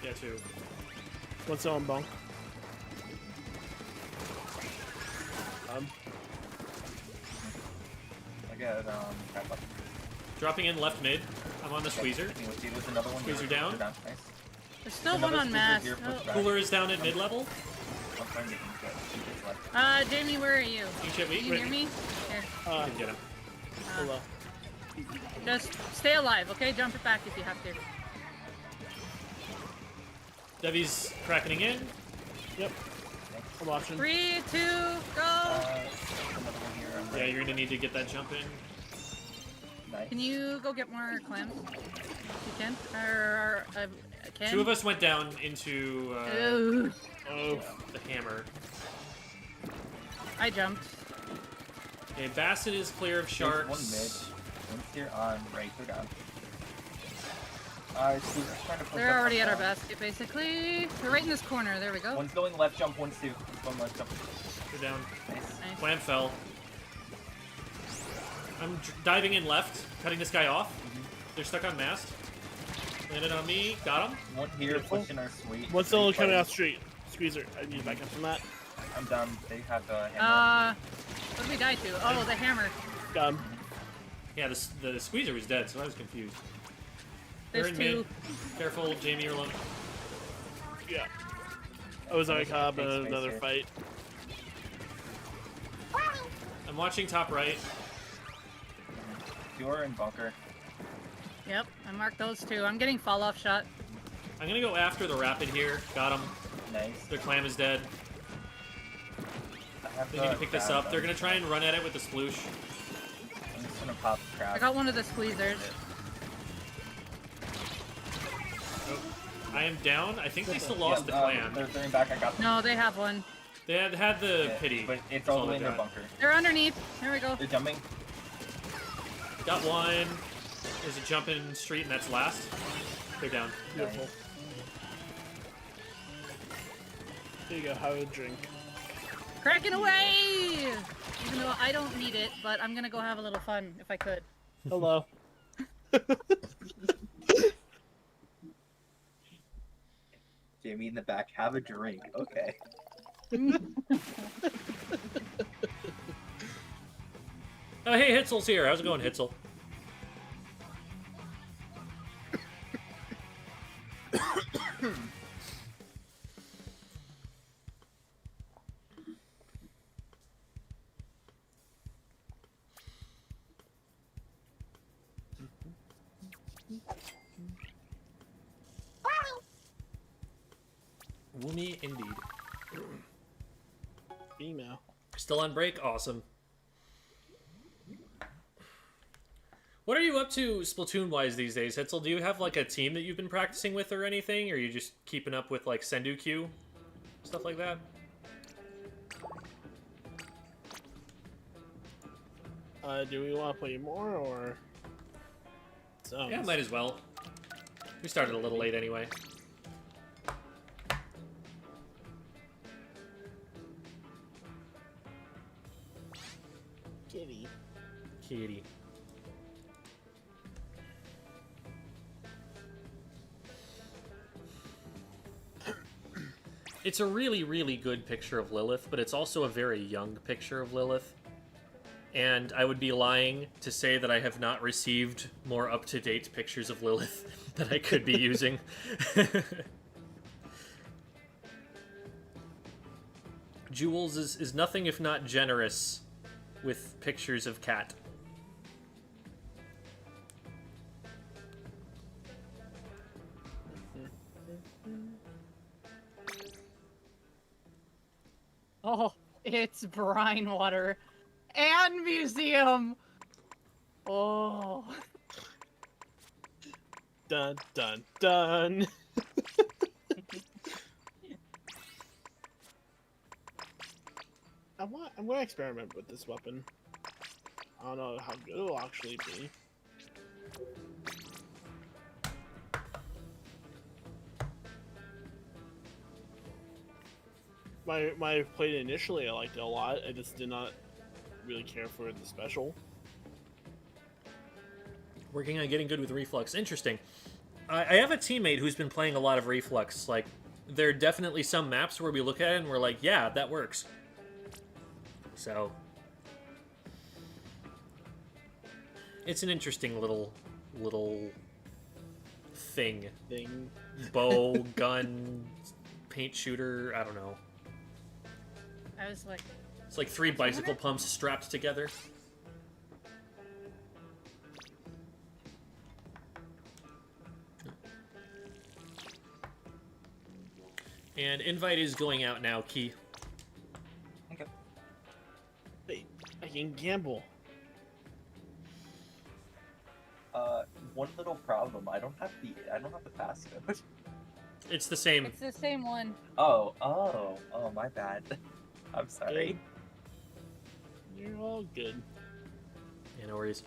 Yeah, 2. What's on bunk? I got crap up. Dropping in left mid. I'm on the squeezer. There's another one. Squeezer here. down. Nice. There's still Another one on squeezer mast. here, push Oh. back. Cooler is down at mid level. I'm trying to get him good. He gets left. Jamie, where are you? Inkjet Can weak. you hear me? Here. You can get him. Hello. Just stay alive, okay? Jump it back if you have to. Debbie's cracking in. Yep. I'm watching. 3, 2, go! Another one here. I'm Yeah, right. you're gonna need to get that jump in. Nice. Can you go get more clams? You can? Or can? 2 of us went down into Ooh, Oh, the hammer. I jumped. Okay, Bassett is clear of There's sharks. one mid. One's here on right. Go down. Squeezer's trying to push They're up, already up at our down. basket, basically. They're right in this corner. There we go. One's going left jump, one's 2. One's going left jump. Go down. Nice. Nice. Clam fell. I'm diving in left, cutting this guy off. They're stuck on mast. Landed on me. Got him. One here Beautiful. pushing our sweet. one's still Sweet coming fight. out street. Squeezer. I need to back up from that. I'm done. They have the hammer. What did we die to? Oh, the hammer. Got him. Yeah, the squeezer was dead, so I was confused. They're There's in 2. mid. Careful, Jamie, you're alone. Yeah. I was already caught up in Take space another here. fight. I'm watching top right. You're in bunker. Yep, I marked those 2. I'm getting fall off shot. I'm gonna go after the rapid here. Got him. Nice. Their clam is dead. I have They need to pick this grab up. them. They're gonna try and run at it with the sploosh. I'm just gonna pop crab. I got one of the squeezers. I am down. I think they still lost the clam. They're in back. I got them. No, they have one. They had the Yeah, pity. but it's all the way in their got. bunker. They're underneath. There we go. They're jumping. Got one. There's a jump in street, and that's last. They're down. Beautiful. Here you go, have a drink. Cracking away! Even though I don't need it, but I'm gonna go have a little fun if I could. Hello. Jamie in the back, have a drink. Okay. Oh, hey, Hitzel's here. How's it going, Hitzel? Woomy indeed. Female. Still on break? Awesome. What are you up to Splatoon-wise these days, Hitzel? Do you have, like, a team that you've been practicing with or anything? Or are you just keeping up with, like, Sendu Q? Stuff like that? Do we want to play more, or... Yeah, might as well. We started a little late anyway. Kitty. Kitty. It's a really, really good picture of Lilith, but it's also a very young picture of Lilith. And I would be lying to say that I have not received more up-to-date pictures of Lilith that I could be using. Jules is nothing if not generous with pictures of Cat. Oh, it's brine water and museum. Oh. Dun, dun, dun. I'm gonna experiment with this weapon. I don't know how good it'll actually be. My played initially, I liked it a lot. I just did not really care for the special. Working on getting good with Reflux. Interesting. I have a teammate who's been playing a lot of Reflux. Like, there are definitely some maps where we look at it and we're like, yeah, that works. So, it's an interesting little thing. Bow, gun, paint shooter, I don't know. I was like... It's like 3 bicycle pumps strapped together. And invite is going out now, Key. Okay. Wait, I can gamble. One little problem. I don't have the passcode. It's the same. It's the same one. Oh, my bad. I'm sorry. You're all good. Yeah, no worries.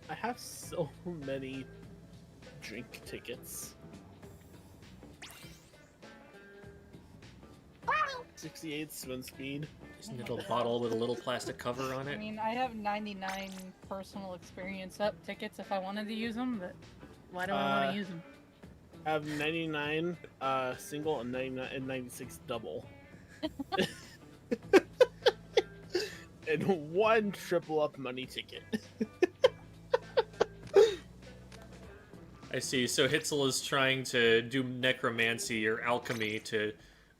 I have so many drink tickets. 68 spin speed. Just a little bottle with a little plastic cover on I it. mean, I have 99 personal experience up tickets if I wanted to use them, but why do I want to use them? I have 99 single and 99 and 96 double. And 1 triple up money ticket. I see. So Hitzel is trying to do necromancy or alchemy to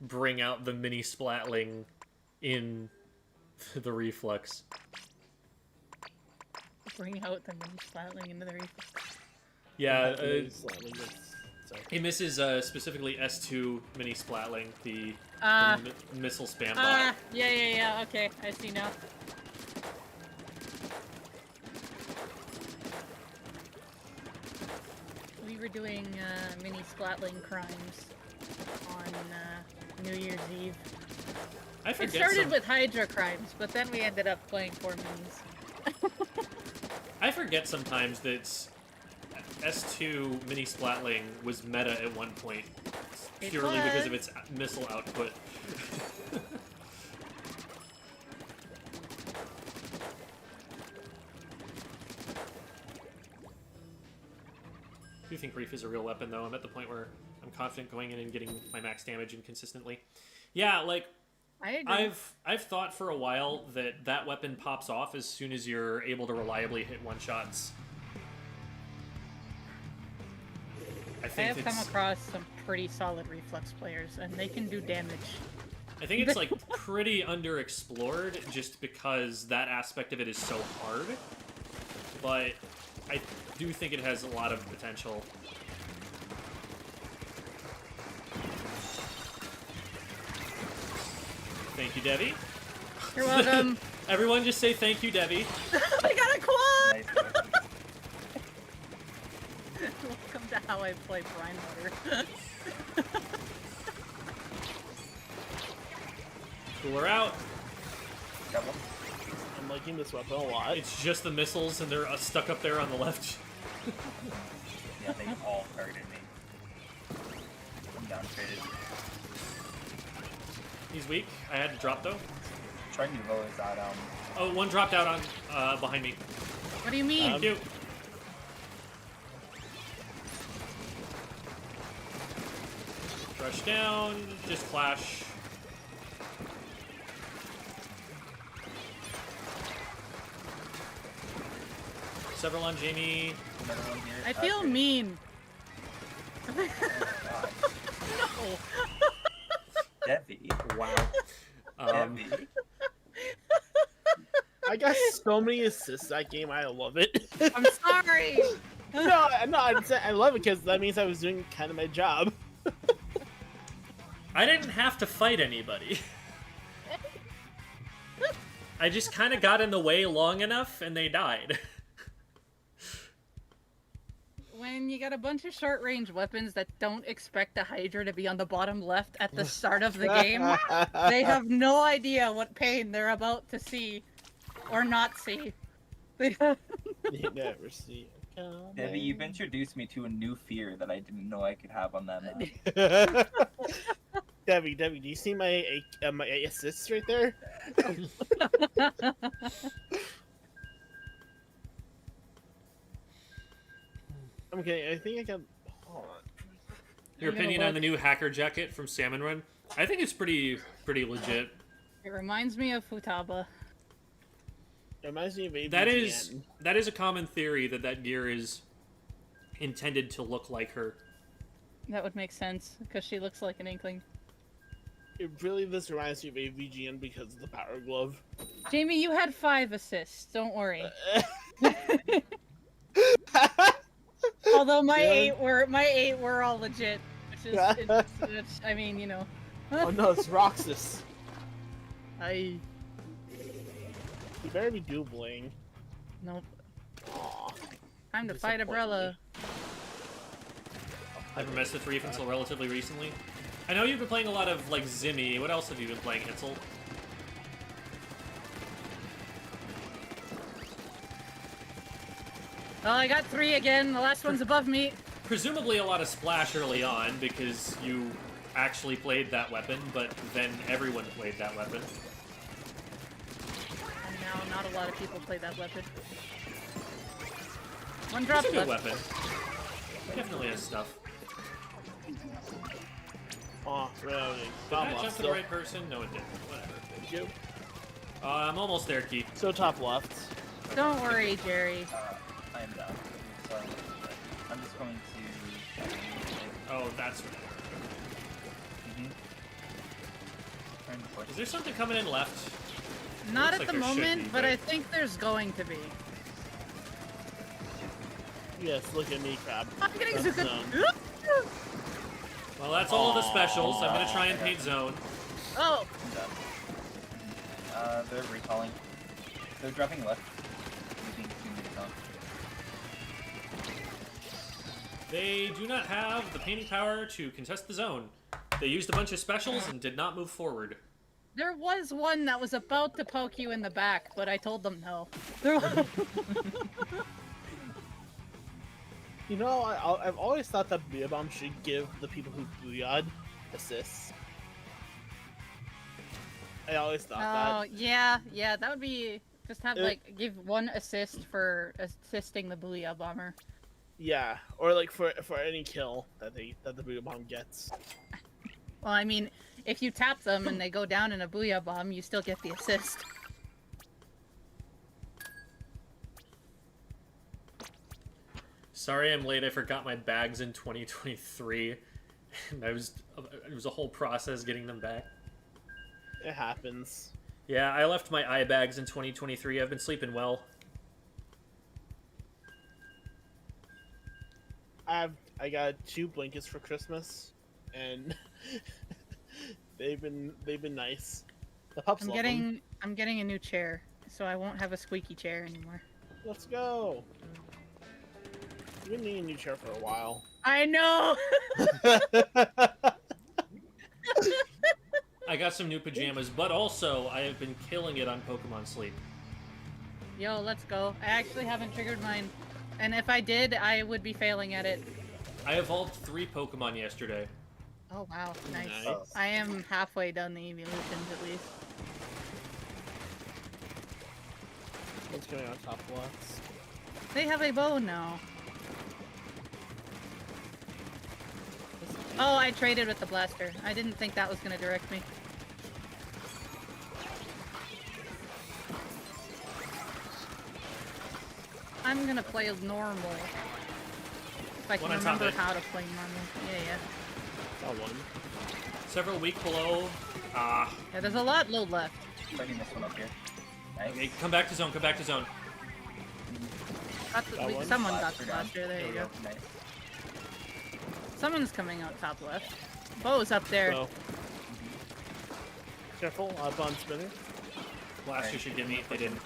bring out the mini splatling in the Reflux. Bring out the mini splatling into the reflex. Yeah, Sorry. he misses specifically S2 mini splatling, the missile spam bot. Yeah, okay, I see now. We were doing mini splatling crimes on New Year's Eve. I It forget started with Hydra crimes, but then we ended up playing for memes. I forget sometimes that S2 Mini Splatling was meta at one point, It purely because of was. its missile output. I do think Reef is a real weapon, though. I'm at the point where I'm confident going in and getting my max damage inconsistently. Yeah, like, I agree. I've thought for a while that that weapon pops off as soon as you're able to reliably hit one-shots. I I have come across some pretty solid reflex players, and they can do damage. I think it's like pretty underexplored just because that aspect of it is so hard. But I do think it has a lot of potential. Thank you, Debbie. You're welcome. Everyone just say thank you, Debbie. I got a quad! Nice weapon. Welcome to how I play Brine Butter. Cooler out. Got one. I'm liking this weapon a lot. It's just the missiles and they're stuck up there on the left. Yeah, they all targeted me. I'm down traded. He's weak. I had to drop though. Trying to roll his out. Oh, one dropped out on behind me. What do you mean? Thank you. Rush down, just flash. Several on Jamie. Another one here. I feel Okay. mean. God. No. Debbie. Wow. Debbie. I got so many assists that game. I love it. I'm sorry. no, I love it because that means I was doing kind of my job. I didn't have to fight anybody. I just kind of got in the way long enough and they died. When you got a bunch of short-range weapons that don't expect a Hydra to be on the bottom left at the start of the game, they have no idea what pain they're about to see or not see. You never see it coming. Debbie, you've introduced me to a new fear that I didn't know I could have on that map. Debbie, do you see my assists right there? Okay, I think I got. Hold on. Your You know opinion what? on the new hacker jacket from Salmon Run? I think it's pretty legit. It reminds me of Futaba. It reminds me of ABGN. That is a common theory that gear is intended to look like her. That would make sense, because she looks like an Inkling. It really just reminds me of AVGN because of the power glove. Jamie, you had 5 assists, don't worry. Although my Yeah. 8 were all legit, which is, it's, I mean, you know. Oh no, it's Roxas. I You better be doubling. nope. Aw. Time to fight Umbrella. Never messed with Reef until relatively recently. I know you've been playing a lot of, like, Zimmy. What else have you been playing, Hitzel? Oh, I got 3 again. The last one's above me. Presumably a lot of Splash early on, because you actually played that weapon, but then everyone played that weapon. And now not a lot of people play that weapon. One drop It's a good left. weapon. Definitely has stuff. Aw, really. Did I jump to the right person? No, it didn't. Whatever. Thank you. I'm almost there, Keith. So top left. Don't worry, Jerry. I am down. So I'm just going to. Oh, that's right. Trying to push. Is there something coming in left? Not Looks at like the there should moment, be, but but- I think there's going to be. Yes, look at me, crab. I'm getting That's so good. zone. Well, that's all of the specials. I'm gonna try and paint zone. Oh, I'm done. They're recalling. They're dropping left. Leaving 2 minutes on. They do not have the painting power to contest the zone. They used a bunch of specials and did not move forward. There was one that was about to poke you in the back, but I told them no. There was... You know, I've always thought that Booyah Bomb should give the people who booyah'd assists. I always thought Oh, that. yeah, that would be... Just have, like, give one assist for assisting the Booyah Bomber. Yeah, or like for any kill that the Booyah Bomb gets. Well, I mean, if you tap them and they go down in a Booyah Bomb, you still get the assist. Sorry I'm late, I forgot my bags in 2023. And it was a whole process getting them back. It happens. Yeah, I left my eye bags in 2023. I've been sleeping well. I got 2 blankets for Christmas, and they've been nice. The pups love them. I'm getting a new chair, so I won't have a squeaky chair anymore. Let's go. You've been needing a new chair for a while. I know. I got some new pajamas, but also I have been killing it on Pokemon Sleep. Yo, let's go. I actually haven't triggered mine, and if I did, I would be failing at it. I evolved 3 Pokemon yesterday. Oh wow, nice. Nice. I am halfway done the evolutions at least. What's going on top left? They have a bow now. Oh, I traded with the blaster. I didn't think that was gonna direct me. I'm gonna play as normal. If I can One on top remember mid. how to play normal. Yeah. Got one. Several weak below. Yeah, there's a lot low left. Fighting this one up here. Nice. Okay, come back to zone, come back to zone. Got one. Someone got the Blaster down. blaster, there you go. Nice. Someone's coming out top left. Bo's up there. So, careful, on spinner. Blaster should get me. They didn't.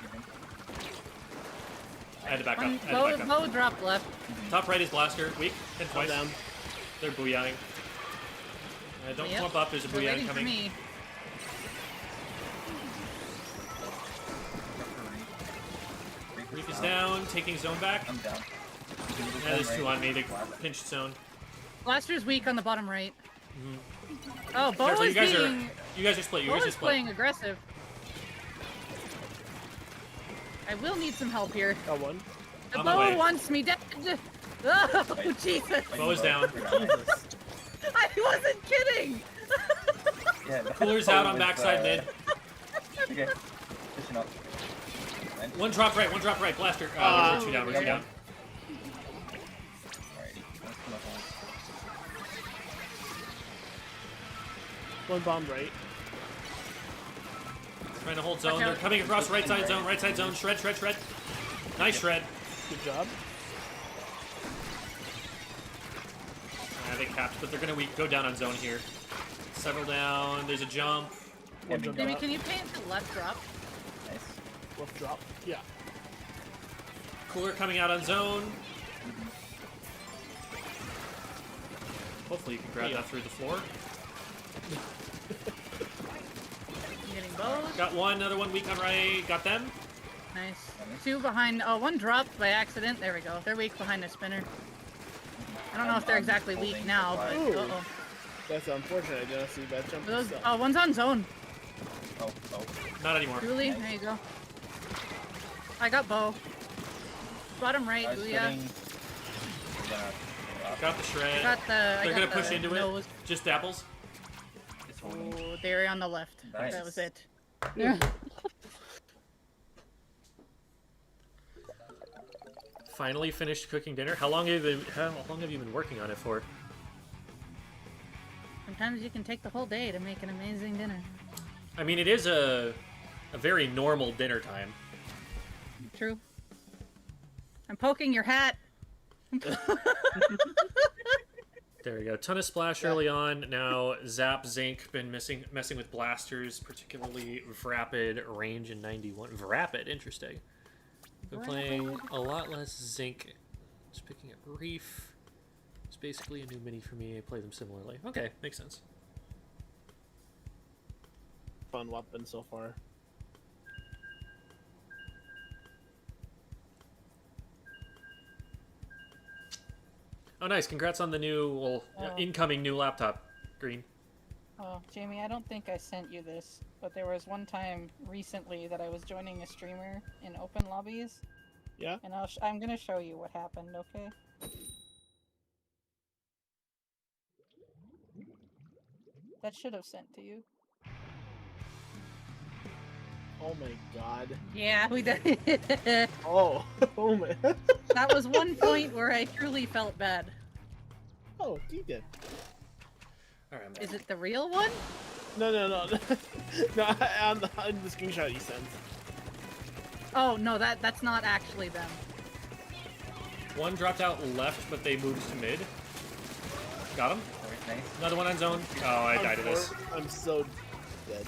I had to back up. I One, had to back up. Bo dropped left. Top right is Blaster. Weak. Hit One twice. down. They're booyahing. Don't Yep. clump up. There's a They're booyah waiting for coming. me. Reef is down. Taking zone back. I'm down. Yeah, there's 2 on me. They pinched zone. Blaster's weak on the bottom right. Oh, Bo Careful, is you guys are being... split. You Bo guys are is split. playing aggressive. I will need some help here. Got one. The On my way. Bo wants me dead. Oh, Jesus. Bo is down. Jesus. I wasn't kidding. Yeah, Cooler's out on backside mid. Okay. Pushing up. Nice. One drop right. Blaster. We're 2 down. We're 2 down. Alrighty. Let's come up on. One bomb right. Trying to hold zone. Watch out. They're coming across right side zone. Right side zone. Shred. Nice shred. Good job. They capped, but they're gonna go down on zone here. Several down. There's a jump. One jump Jimmy, out. can you paint the left drop? Nice. Left drop. Yeah. Cooler coming out on zone. Hopefully you can grab that through the floor. I'm getting Bo. Got one. Another one weak on right. Got them. Nice. 2 behind. Oh, one dropped by accident. There we go. They're weak behind the spinner. I don't know if they're exactly weak now, but Ooh. uh-oh. That's unfortunate. I didn't see that jump. Those, stuff. oh, one's on zone. Oh. Not anymore. Julie, there you go. I got Bo. Bottom right, I was Julia. sitting. Yeah. Got the shred. I They're got gonna the push into nose. it. Just apples. It's holding. Oh, they're on the left. Nice. That was it. Finally finished cooking dinner. How long have you been working on it for? Sometimes you can take the whole day to make an amazing dinner. I mean, it is a very normal dinner time. True. I'm poking your hat. There we go. Ton of splash early on. Now Zap, Zinc been messing with blasters, particularly Vrapid, range in 91. Vrapid, interesting. Been playing a lot less Zinc. Just picking up Reef. It's basically a new mini for me. I play them similarly. Okay, makes sense. fun weapon so far. Oh, nice. Congrats on the new, well, incoming new laptop, Green. Oh, Jamie, I don't think I sent you this, but there was one time recently that I was joining a streamer in open lobbies. Yeah? And I'm gonna show you what happened, okay? That should have sent to you. Oh my god. Yeah, we did. Oh, oh my. That was one point where I truly felt bad. Oh, you did. Alright, Is it the real one? No. No, on the screenshot you sent. Oh, no, that's not actually them. one dropped out left, but they moved to mid. Got him. Nice. Another one on zone. Oh, I died to this. I'm so dead.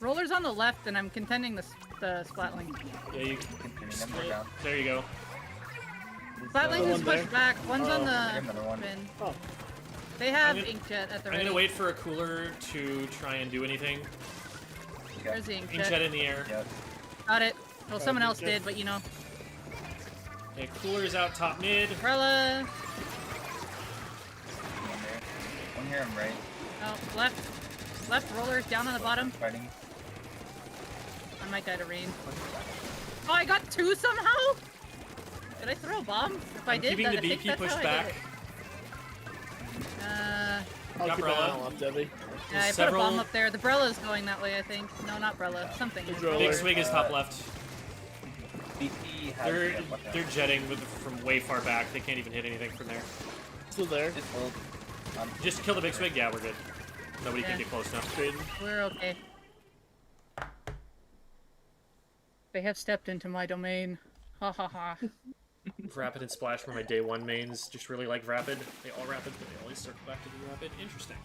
Roller's on the left, and I'm contending the Splatling. Yeah, you Continue them, they're down. There you go. Splatling one is pushed there. back. One's on another one. the bin. Oh, They have I'm gonna- Inkjet at the I'm ready. gonna wait for a cooler to try and do anything. There's the Inkjet. Inkjet in the air. Yep. Got it. Well, someone else Inkjet. did, but you know. Yeah, cooler's out top mid. Umbrella. One here, I'm right. Oh, left. Left roller's down on the bottom. Fighting. I might die to rain. Oh, I got two somehow? Did I throw a bomb? If I I'm did, keeping then the I think BP that's pushed how I back. did it. I'll Got keep an eye Brella. on left, Debbie. Yeah, I put a bomb up there. The Brella's going that way, I think. No, not Brella. Something. Big is roller. Big there. swig is top left. BP has They're yeah, watch out. they're jetting from way far back. They can't even hit anything from there. Still there. Just hold. Just kill the big swig. Yeah, we're good. Nobody Yeah. can get close enough. Good. We're okay. They have stepped into my domain. Ha ha ha. Rapid and Splash were my day one mains. Just really like Rapid. They all Rapid, but they always circle back to the Rapid. Interesting.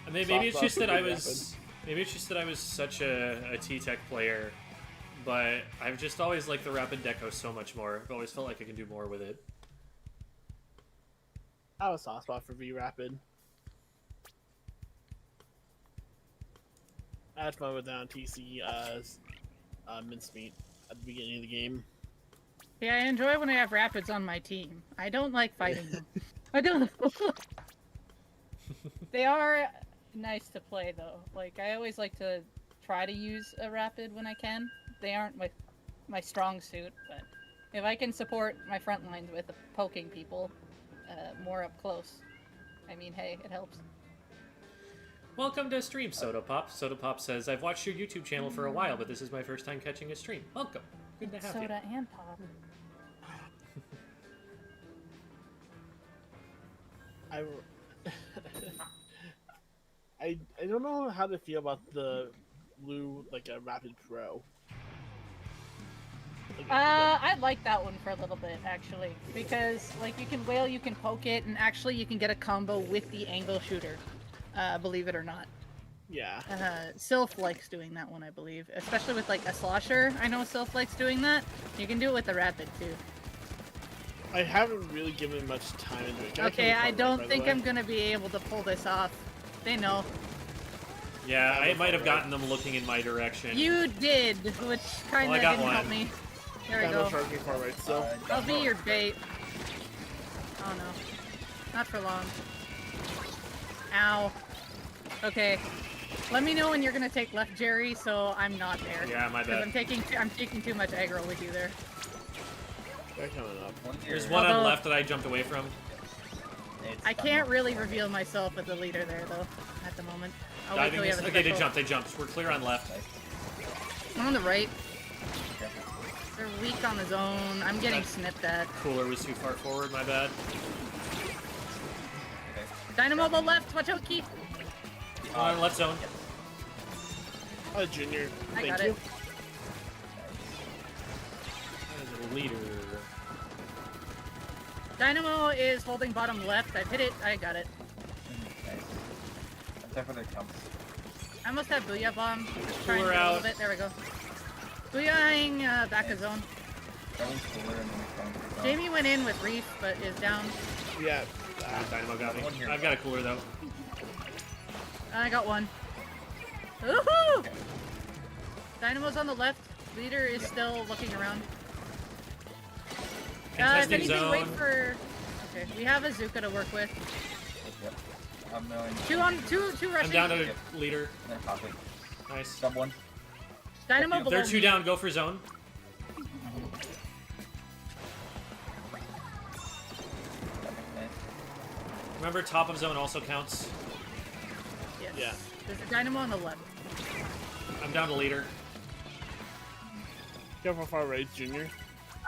And maybe it's just that I was such a T-Tech player, but I've just always liked the Rapid Deco so much more. I've always felt like I can do more with it. I have a soft spot for V Rapid. I had fun with that on TC mincemeat at the beginning of the game. Yeah, I enjoy when I have rapids on my team. I don't like fighting them. I don't. They are nice to play though. Like I always like to try to use a rapid when I can. They aren't my strong suit, but if I can support my front lines with poking people more up close, I mean, hey, it helps. Welcome to stream, Soda Pop. Soda Pop says, I've watched your YouTube channel for a while, but this is my first time catching a stream. Welcome. Good to have you. Soda and pop. I don't know how to feel about the blue Rapid Pro. I like that one for a little bit actually, because like you can wail, you can poke it, and actually you can get a combo with the angle shooter. Believe it or not. Yeah. Sylph likes doing that one, I believe, especially with like a slosher. I know Sylph likes doing that. You can do it with the rapid too. I haven't really given much time into it. Okay, I don't think I'm gonna be able to pull this off. They know. Yeah, I might have gotten them looking in my direction. You did, which kind of Well, I got didn't help one. me. There we Yeah, go. no charging far right, so. I'll be your bait. Oh no. Not for long. Ow. Okay. Let me know when you're gonna take left, Jerry, so I'm not there. Yeah, my 'Cause bad. I'm taking too much aggro with you there. They're coming up. There's one on Although- left that I jumped away from. I can't really reveal myself as the leader there, though, at the moment. I'll wait Diving till we is, have a okay, they special. jumped, they jumped. We're clear on left. I'm on the right. They're weak on the zone. I'm getting snipped at. Cooler was too far forward, my bad. Dynamo left. Watch out, Keith. On left zone. Junior. I Thank got you. it. That is a leader. Dynamo is holding bottom left. I've hit it. I got it. Nice. Except for their jumps. I almost have Booyah Bomb. Just trying to Cooler get a out. little bit. There we go. Booyahing back of zone. That one's cooler and then it's going for Jamie went in with Reef, but is down. Yeah. Dynamo got me. One here. I've got a cooler though. I got one. Woohoo! Dynamo's on the left. Leader is still looking around. If Contesting anything, zone. wait for... Okay, we have a Zuka to work with. Yep. I'm going. Two rushing. I'm down to leader. Then pop it. Nice. Someone. Dynamo below They're 2 me. down. Go for zone. Remember, top of zone also counts. Yes. Yeah. There's a Dynamo on the left. I'm down to leader. Careful far right, Junior.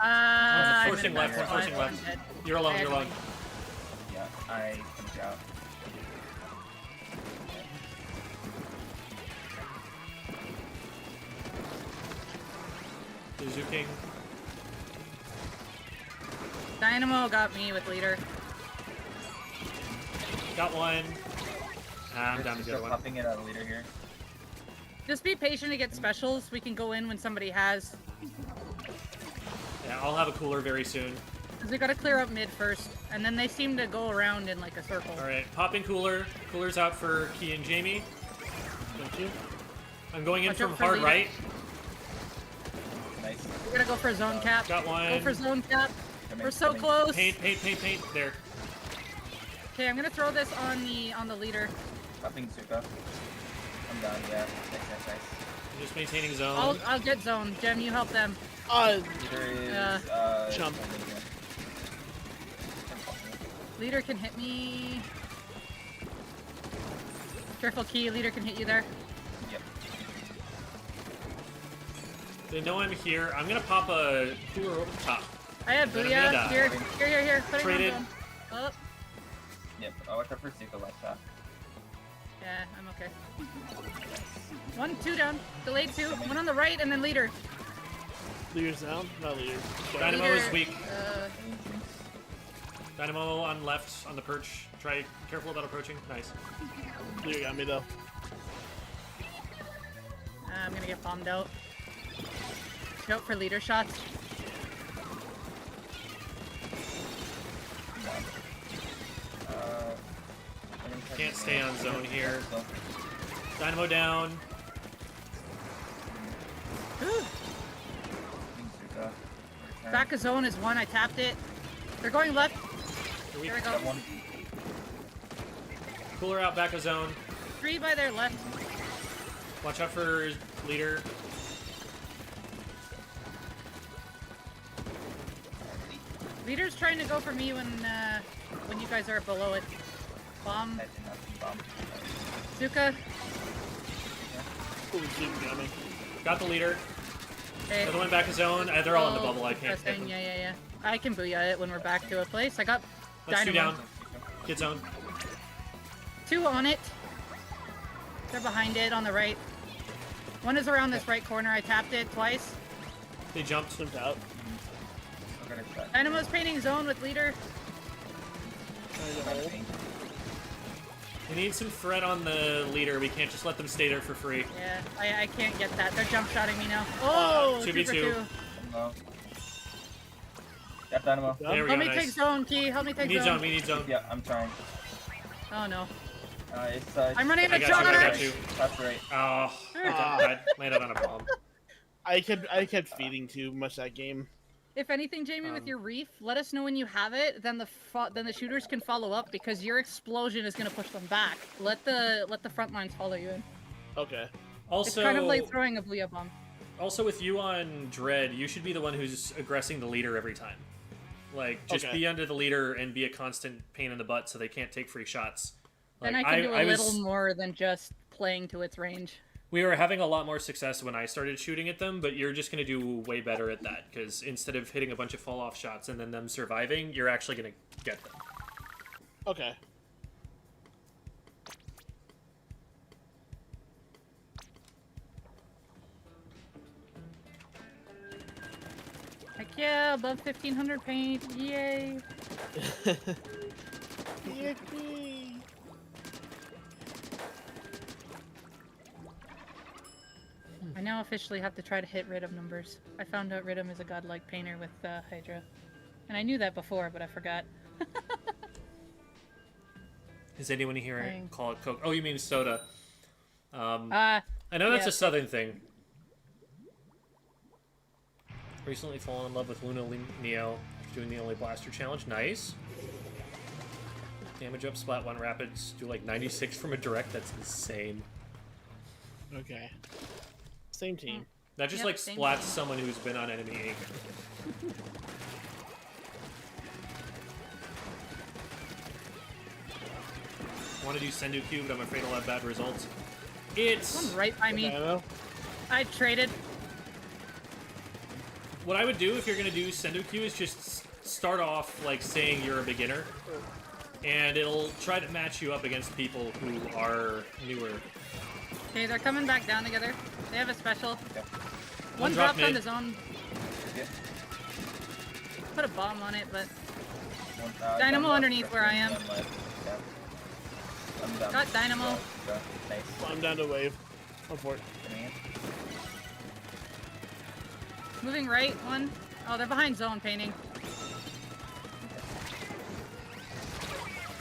I'm forcing in left, that I'm forcing spot. left. I'm dead. You're alone. You're alone. Yeah, I finished out. Zuking. Dynamo got me with leader. Got one. I'm down to Just the other one. popping it out of leader here. Just be patient to get specials. We can go in when somebody has. Yeah, I'll have a cooler very soon. Because we gotta clear up mid first. And then they seem to go around in like a circle. Alright, popping cooler. Cooler's out for Key and Jamie. Thank you. I'm going in Watch from out for hard leader. right. Nice. We gotta go for zone cap. Got one. Go for zone cap. Coming, We're so coming. close. Paint. There. Okay, I'm gonna throw this on the leader. Popping Zuka. I'm down, yeah. Nice. I'm just maintaining zone. I'll get zone. Jem, you help them. Leader is, Yeah. Jump. Leader can hit me. Careful, Key. Leader can hit you there. Yep. They know I'm here. I'm gonna pop a cooler over the top. I have Then I'm gonna Booyah. die. Here. Putting Traded. on zone. Oh, Yep. Oh, watch out for Zuka left top. yeah, I'm okay. 1, 2 down. Delayed 2. One on the right, and then leader. Leader's down. Not leader. Dynamo Leader, is weak. Uh, Dynamo on left on the perch. Try careful about approaching. Nice. Leader got me though. I'm gonna get bombed out. Go for leader shots. Can't stay on zone here. So, Dynamo down. Zuka. Return. Back of zone is 1. I tapped it. They're going left. You're weak. There we go. Got one. Cooler out back of zone. 3 by their left. Watch out for leader. Leader's trying to go for me when you guys are below it. Bomb. That did not bomb. Zuka. Oh, Zuka got me. Got the leader. Okay. Another one back of zone. They're all in the Oh, bubble. I can't get interesting. them. Yeah. I can booyah it when we're back to a place. I got Let's 2 Dynamo. down. Get zone. 2 on it. They're behind it on the right. 1 is around this right corner. I tapped it twice. They jumped. Slipped out. Still got a shot. Dynamo's painting zone with leader. Trying to Got a hold. paint. We need some threat on the leader. We can't just let them stay there for free. Yeah, I can't get that. They're jump shotting me now. Oh, 2v2. 2 for 2. Dynamo. Got Dynamo. Yeah. There we Help go. me take Nice. zone, Key. Help me We take need zone. zone. We need zone. Yeah, I'm trying. Oh no. It's I'm running I a got you. I charge. got you. That's right. Oh, I landed on a bomb. I kept feeding too much that game. If anything, Jamie, with your reef, let us know when you have it. Then the shooters can follow up because your explosion is gonna push them back. Let the front lines follow you in. Okay. Also, It's kind of like throwing a booyah bomb. also with you on Dread, you should be the one who's aggressing the leader every time. Like, just Okay. be under the leader and be a constant pain in the butt so they can't take free shots. Then Like, I can do a I was- little more than just playing to its range. We were having a lot more success when I started shooting at them, but you're just going to do way better at that, because instead of hitting a bunch of fall-off shots and then them surviving, you're actually going to get them. Okay. Heck yeah, above 1500 paint, yay! Yippee. I now officially have to try to hit Rhythm numbers. I found out Rhythm is a godlike painter with Hydra. And I knew that before, but I forgot. Is anyone here Dang. call it Coke? Oh, you mean soda. I know that's Yeah. a southern thing. Recently fallen in love with Luna Neo after doing the only blaster challenge. Nice. Damage up, splat 1 rapids, do like 96 from a direct. That's insane. Okay. Same team. That just Yep, like same splats thing. someone who's been on enemy ink. Want to do Sendu Q, but I'm afraid I'll have bad results. It's One right by me. Dynamo. I traded. what I would do if you're gonna do Sendu Q is just start off like saying you're a beginner, and it'll try to match you up against people who are newer. Okay, they're coming back down together. They have a special. Okay. One drop dropped on mid. his own. Yeah. Put a bomb on it, but One, Dynamo down underneath left, where I am. one left. Yeah. I'm down. Got Dynamo. Go. Nice. I'm down to wave. Go for it. Coming in. moving right. One. Oh, they're behind zone painting.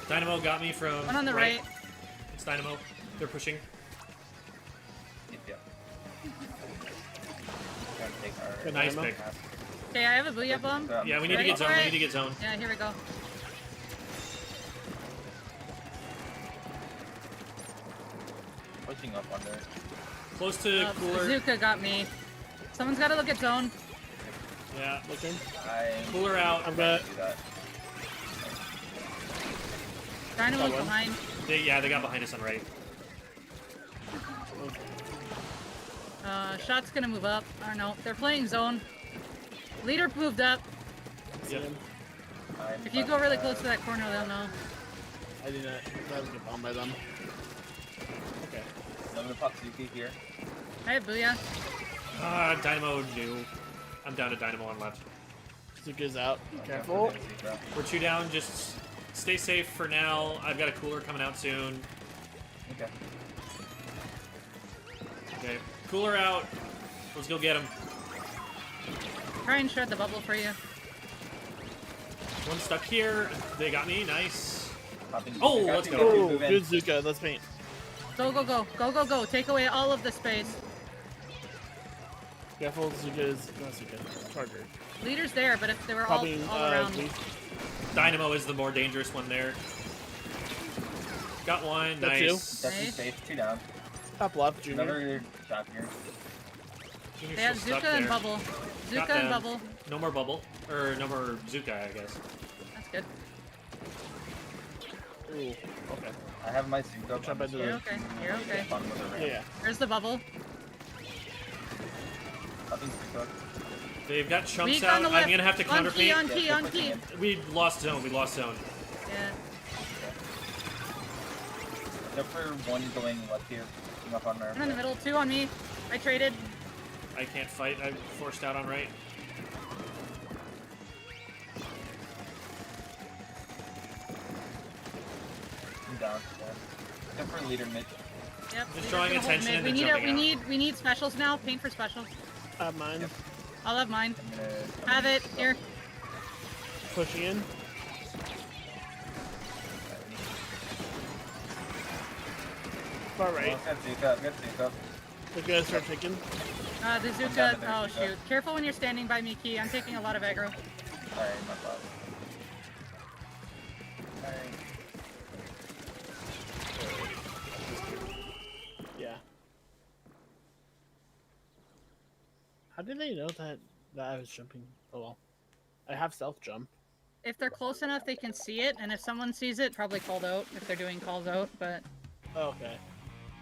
Dynamo got me from One on the right. It's Dynamo. They're pushing. Yeah. Trying to take our Good Nice Dynamo. pick. Okay, I have a booyah bomb. Yeah, we need to Ready get zone. for We it? need to get zone. Yeah, here we go. Pushing up under. Close to cooler. Zuka got me. Someone's got to look at zone. Yeah. Looking. Cooler out. I'm gonna. Do that. Dynamo's Got one. behind. They got behind us on right. Shot's gonna move up. I don't know. They're playing zone. Leader moved up. See him. If you go really close to that corner, they'll know. I did not. That was a good bomb by them. Okay. I'm gonna pop Suki here. I have booyah. Dynamo new. I'm down to Dynamo on left. Zuka's out. Okay, Careful. Zika. We're 2 down. Just stay safe for now. I've got a cooler coming out soon. Okay. Okay. Cooler out. Let's go get him. Try and shred the bubble for you. One stuck here. They got me. Nice. Popping Oh, Zika. let's Got go. you, Oh, move in. good Zuka. Let's paint. Go, go, go. Go, go, go. Take away all of the space. Careful, Zuka's. Not Zuka. Charger. Leader's there, but if they were all Popping. around. Dynamo is the more dangerous one there. Got one. Got Nice. Definitely Nice. safe. 2 down. Top left, Junior. Another shot here. Junior's They have still Zuka stuck and there. bubble. Got Zuka and them. bubble. No more bubble. Or no more Zuka, I guess. That's good. Ooh. Okay. I have my Zuka. Jump into You're the. okay. You're okay. Bottom of the ramp. Yeah. There's the bubble. Popping Zuka. They've got chumps Weak out. on the I'm left. gonna have to On key, counterfeit. on key, on key. We lost zone. We lost zone. Yeah. Look for one going left here. Picking up on our. One in the middle. Two on me. I traded. I can't fight. I'm forced out on right. I'm down. Yeah. Look for leader mid. Yep. Just leader's drawing gonna hold attention mid. and We then need jumping out. we need specials now. Paint for specials. Mine. Yep. I'll have mine. I'm gonna. Have it. Here. Pushing in. Far right. I've got Zuka. I've got Zuka. We're gonna start taking. The I'm Zuka. down to their Oh Zuka. shoot. Careful when you're standing by me, Key. I'm taking a lot of aggro. Alright, my fault. Alright. Yeah. How did they know that I was jumping? Oh well. I have stealth jump. If they're close enough, they can see it, and if someone sees it, probably called out if they're doing calls out. Oh, okay.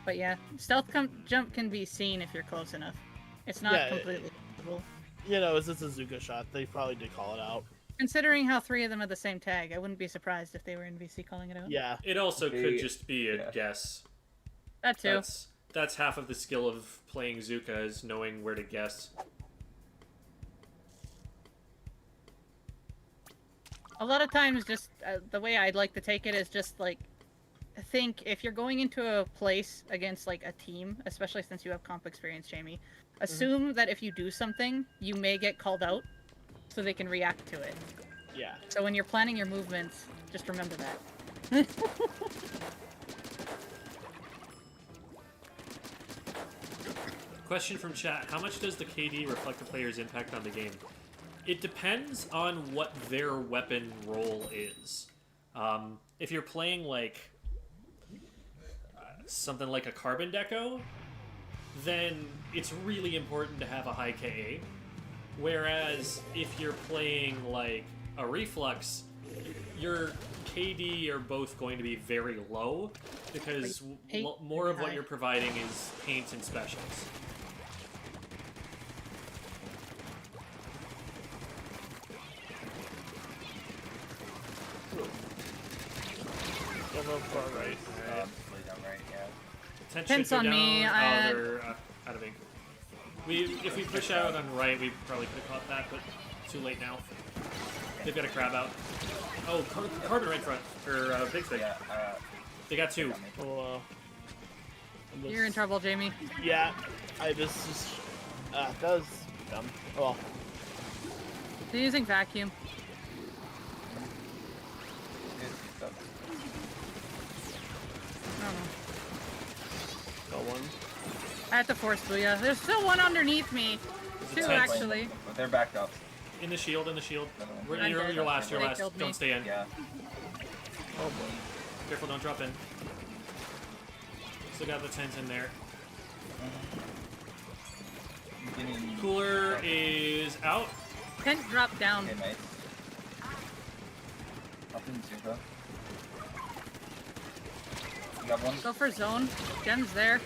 But yeah, stealth jump can be seen if you're close enough. It's not Yeah, completely visible. You know, is this a Zuka shot? They probably did call it out. Considering how 3 of them have the same tag, I wouldn't be surprised if they were in VC calling it out. Yeah. It also could They- just be a yeah. guess. That too. That's half of the skill of playing Zuka is knowing where to guess. A lot of times, just the way I'd like to take it is just like, think if you're going into a place against like a team, especially since you have comp experience, Jamie, assume that if you do something, you may get called out, so they can react to it. Yeah. So when you're planning your movements, just remember that. Question from chat: how much does the KD reflect the player's impact on the game? It depends on what their weapon role is. If you're playing like something like a carbon deco, then it's really important to have a high KA. Whereas if you're playing like a reflux, your KD are both going to be very low because more of what you're providing is paints and specials. Far right. Pints on me. They're out of ink. If we push out on right, we probably could have caught that, but too late now. They've got a crab out. Oh, carbon right front or big stick. Yeah, they got two. Oh, You're in trouble, Jamie. Yeah, I just that was dumb. Oh, well. They're using vacuum. I don't know. Got one. I have to force booyah. There's still one underneath me. Two, actually. But they're backed up. In the shield, in the shield. I'm You're dead. last, you're They last. killed me. Don't stay in. Yeah. Oh boy. Careful, don't drop in. Still got the tent in there. Cooler is out. Tent dropped down. Okay, nice. Up in Zuba. You got one? Go for zone. Gem's there.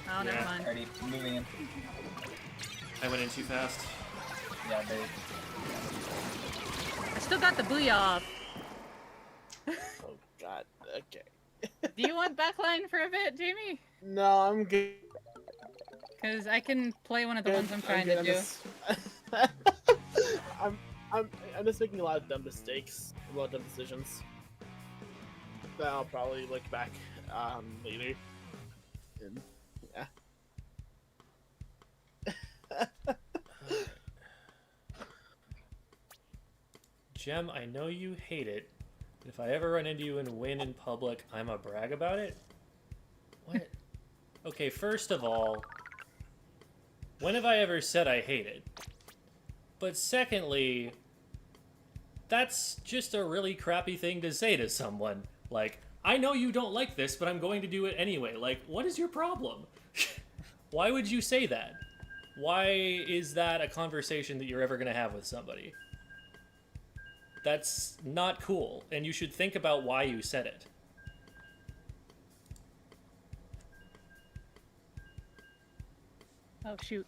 Oh, Yeah. never mind. Already moving in. I went in too fast. Yeah, they. I still got the booyah off. Oh god. Okay. Do you want backline for a bit, Jamie? No, I'm good. Because I can play one of the ones I'm trying good. to do. I'm just making a lot of dumb mistakes, a lot of dumb decisions that I'll probably look back later. And, yeah. Gem, I know you hate it. But if I ever run into you and win in public, I'm a brag about it? What? Okay, first of all, when have I ever said I hate it? But secondly, that's just a really crappy thing to say to someone. Like, I know you don't like this, but I'm going to do it anyway. Like, what is your problem? Why would you say that? Why is that a conversation that you're ever going to have with somebody? That's not cool, and you should think about why you said it. Oh, shoot.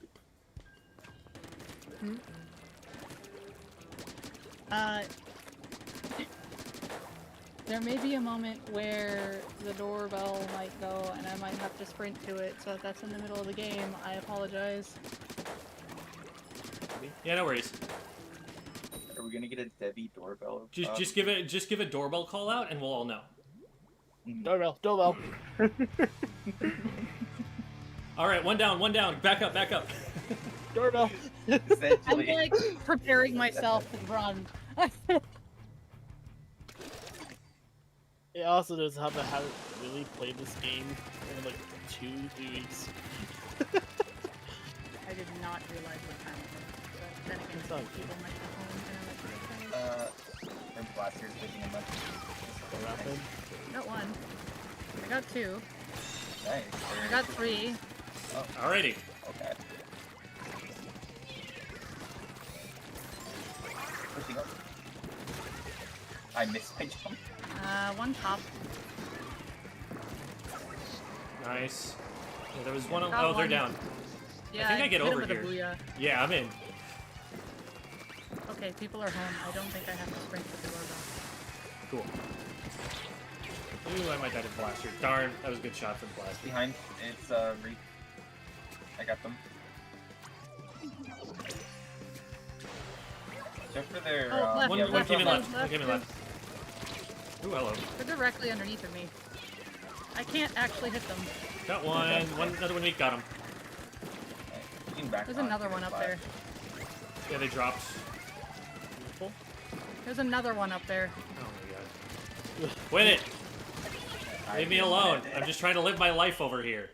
There may be a moment where the doorbell might go and I might have to sprint to it, so if that's in the middle of the game, I apologize. Yeah, no worries. Are we gonna get a Debbie doorbell? Just give a doorbell call out, and we'll all know. Doorbell, doorbell. All right, one down. Back up. Doorbell. I'm Essentially. like preparing myself to run. It also does have I haven't really played this game in like 2-3 weeks. I did not realize what time it was. But then again, It's all people might be home and I'm like, Their blasters taking a much. What happened? got one. I got two. Nice. I got three. Alrighty. Okay. Pushing up. I missed my jump. One top. Nice. Yeah, there was one. Got Oh, they're one. down. Yeah, think I get hit him over with a here. booyah. Yeah, I'm in. Okay, people are home. I don't think I have to sprint with the doorbell. Cool. Ooh, I might die to blaster. Darn, that was a good shot from blaster. Behind. It's Reek. I got them. Check for their. Oh, left, One left, came in left, left. One came in left. Ooh, hello. They're directly underneath of me. I can't actually hit them. Got one. Another one weak. Got him. There's another one up there. Yeah, they dropped. Beautiful. There's another one up there. Oh my god. Quit it! Leave me alone. I'm just trying to live my life over here.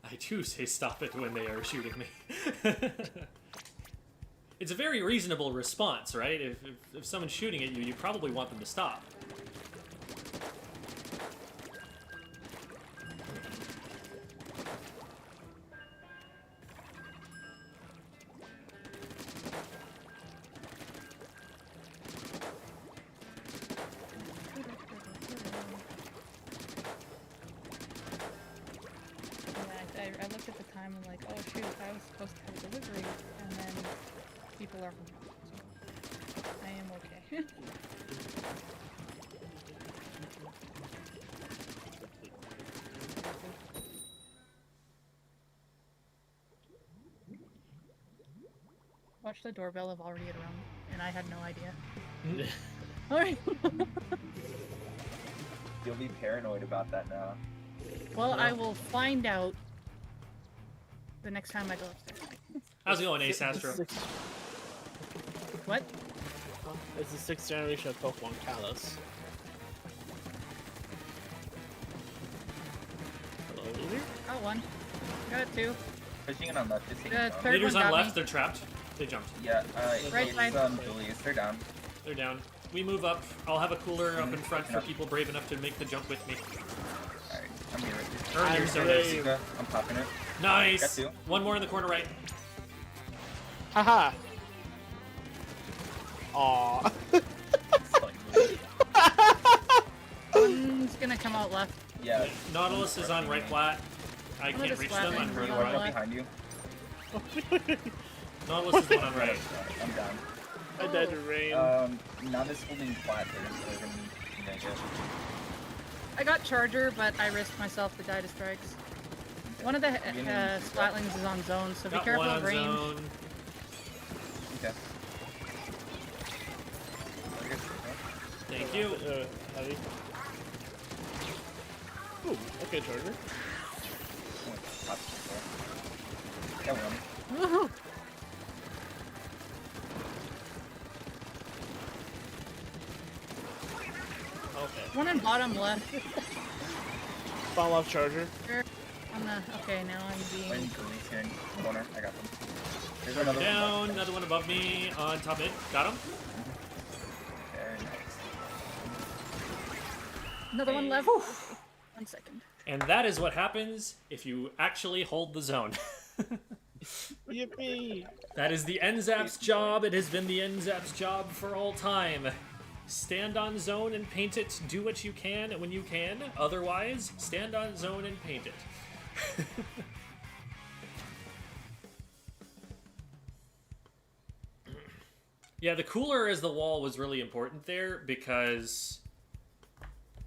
I do say stop it when they are shooting me. It's a very reasonable response, right? If someone's shooting at you, you probably want them to stop. I looked at the time and like, oh shoot, I was supposed to have a delivery, and then people are home. So I am okay. Watch the doorbell have already had rung, and I had no idea. Alright. You'll be paranoid about that now. Well, I will find out the next time I go upstairs. How's it going, Ace Astro? What? It's the 6th generation of Pokemon Kalos. Hello, leader? Got one. Got two. Pushing it on left, just taking The down. third Leaders one on got left, me. they're trapped. They jumped. Yeah, Right it's side. Julius, they're down. They're down. We move up. I'll have a cooler up in front for people brave enough to make the jump with me. Alright, I'm here with Earn I'm your service. brave. you. I'm popping it. Nice! Got two. One more in the corner right. Haha! Aww. It's like, One's gonna come out left. yeah. Nautilus is on right flat. I I'm gonna can't reach just them. flat I'm land really on Right wrong. left. behind you. Nautilus is the one on right. I'm down. I died to rain. Now this holding flat there, so they're gonna be negative. I got Charger, but I risked myself to die to strikes. One of the Splatlings is on zone, so be Got careful one of on range. zone. Okay. Thank you. Heavy. Ooh, okay, Charger. Got one. Woohoo! Okay. One in bottom left. Fall off Charger. Sure. On the okay, now I'm When being. Julius here in the corner, I got them. There's another Down, one. another one above me on top mid. Got him. Very nice. Another one left. 1 second. And that is what happens if you actually hold the zone. Yippee! That is the NZAP's job. It has been the NZAP's job for all time. Stand on zone and paint it. Do what you can when you can. Otherwise, stand on zone and paint it. Yeah, the cooler as the wall was really important there because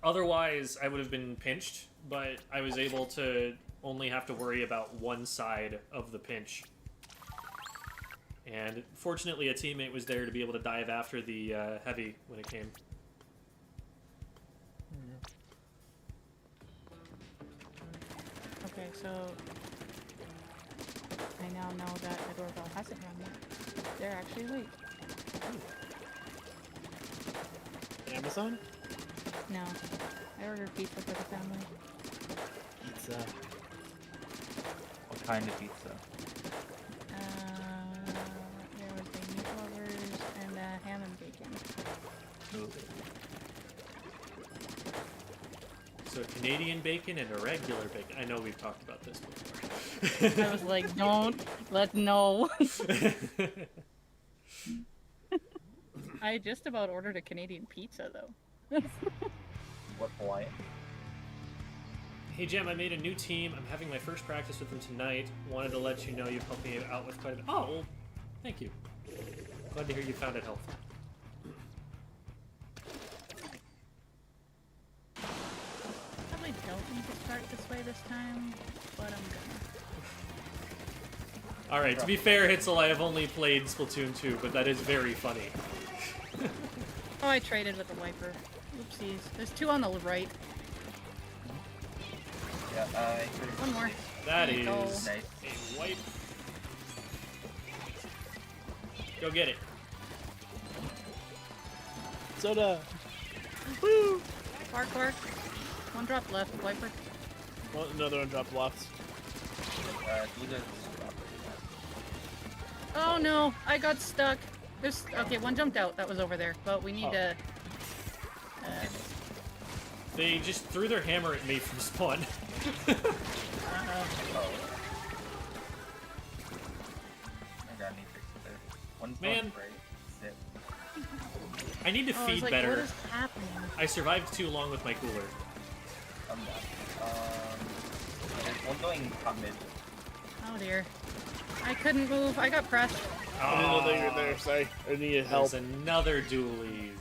otherwise I would have been pinched, but I was able to only have to worry about one side of the pinch. And fortunately, a teammate was there to be able to dive after the heavy when it came. Okay, so I now know that the doorbell hasn't rung yet. They're actually late. Amazon? No, I ordered pizza for the family. Pizza. What kind of pizza? There was a meat lovers and ham and bacon. Ooh. So Canadian bacon and a regular bacon. I know we've talked about this before. I was like, don't, no. I just about ordered a Canadian pizza though. What Hawaiian? Hey Jam, I made a new team. I'm having my first practice with them tonight. Wanted to let you know you've helped me out with quite a bit. Oh, well, thank you. Glad to hear you found it helpful. Probably don't need to start this way this time, but I'm gonna. Alright, to be fair, Hitzel, I have only played Splatoon 2, but that is very funny. Oh, I traded with the wiper. Oopsies. There's two on the right. Yeah, One more. That There you go. is Nice. a wipe. Go get it. Soda. Woo! Parkour. One drop left. Wiper. Well, another one dropped left. Duda's Oh no! I got stuck. There's okay. One jumped out. That was over there. But we need to. They just threw their hammer at me from spawn. Uh-oh. Oh. I got any fixes there. One's Man. going great. Zip. I need to Oh, I was feed like, better. what is happening? I survived too long with my cooler. I'm done. There's one going top mid. Oh dear. I couldn't move. I got pressed. I didn't know they were there, sorry. I needed help. There's another dualies.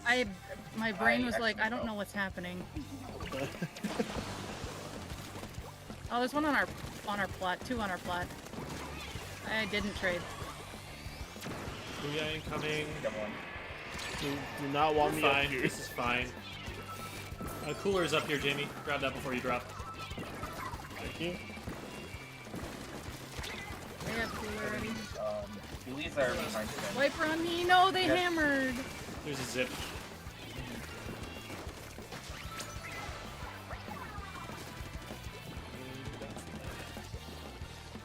My brain was I like, I don't actually know what's happening. Oh, there's one on our plot. Two on our plot. I didn't trade. Booyah incoming. Got one. Do not want me up Fine, here. this is fine. Cooler's up here, Jamie. Grab that before you drop. Thank you. They have cooler already. Dualies are behind them. Wiper on me. No, they Yes. hammered. There's a zip.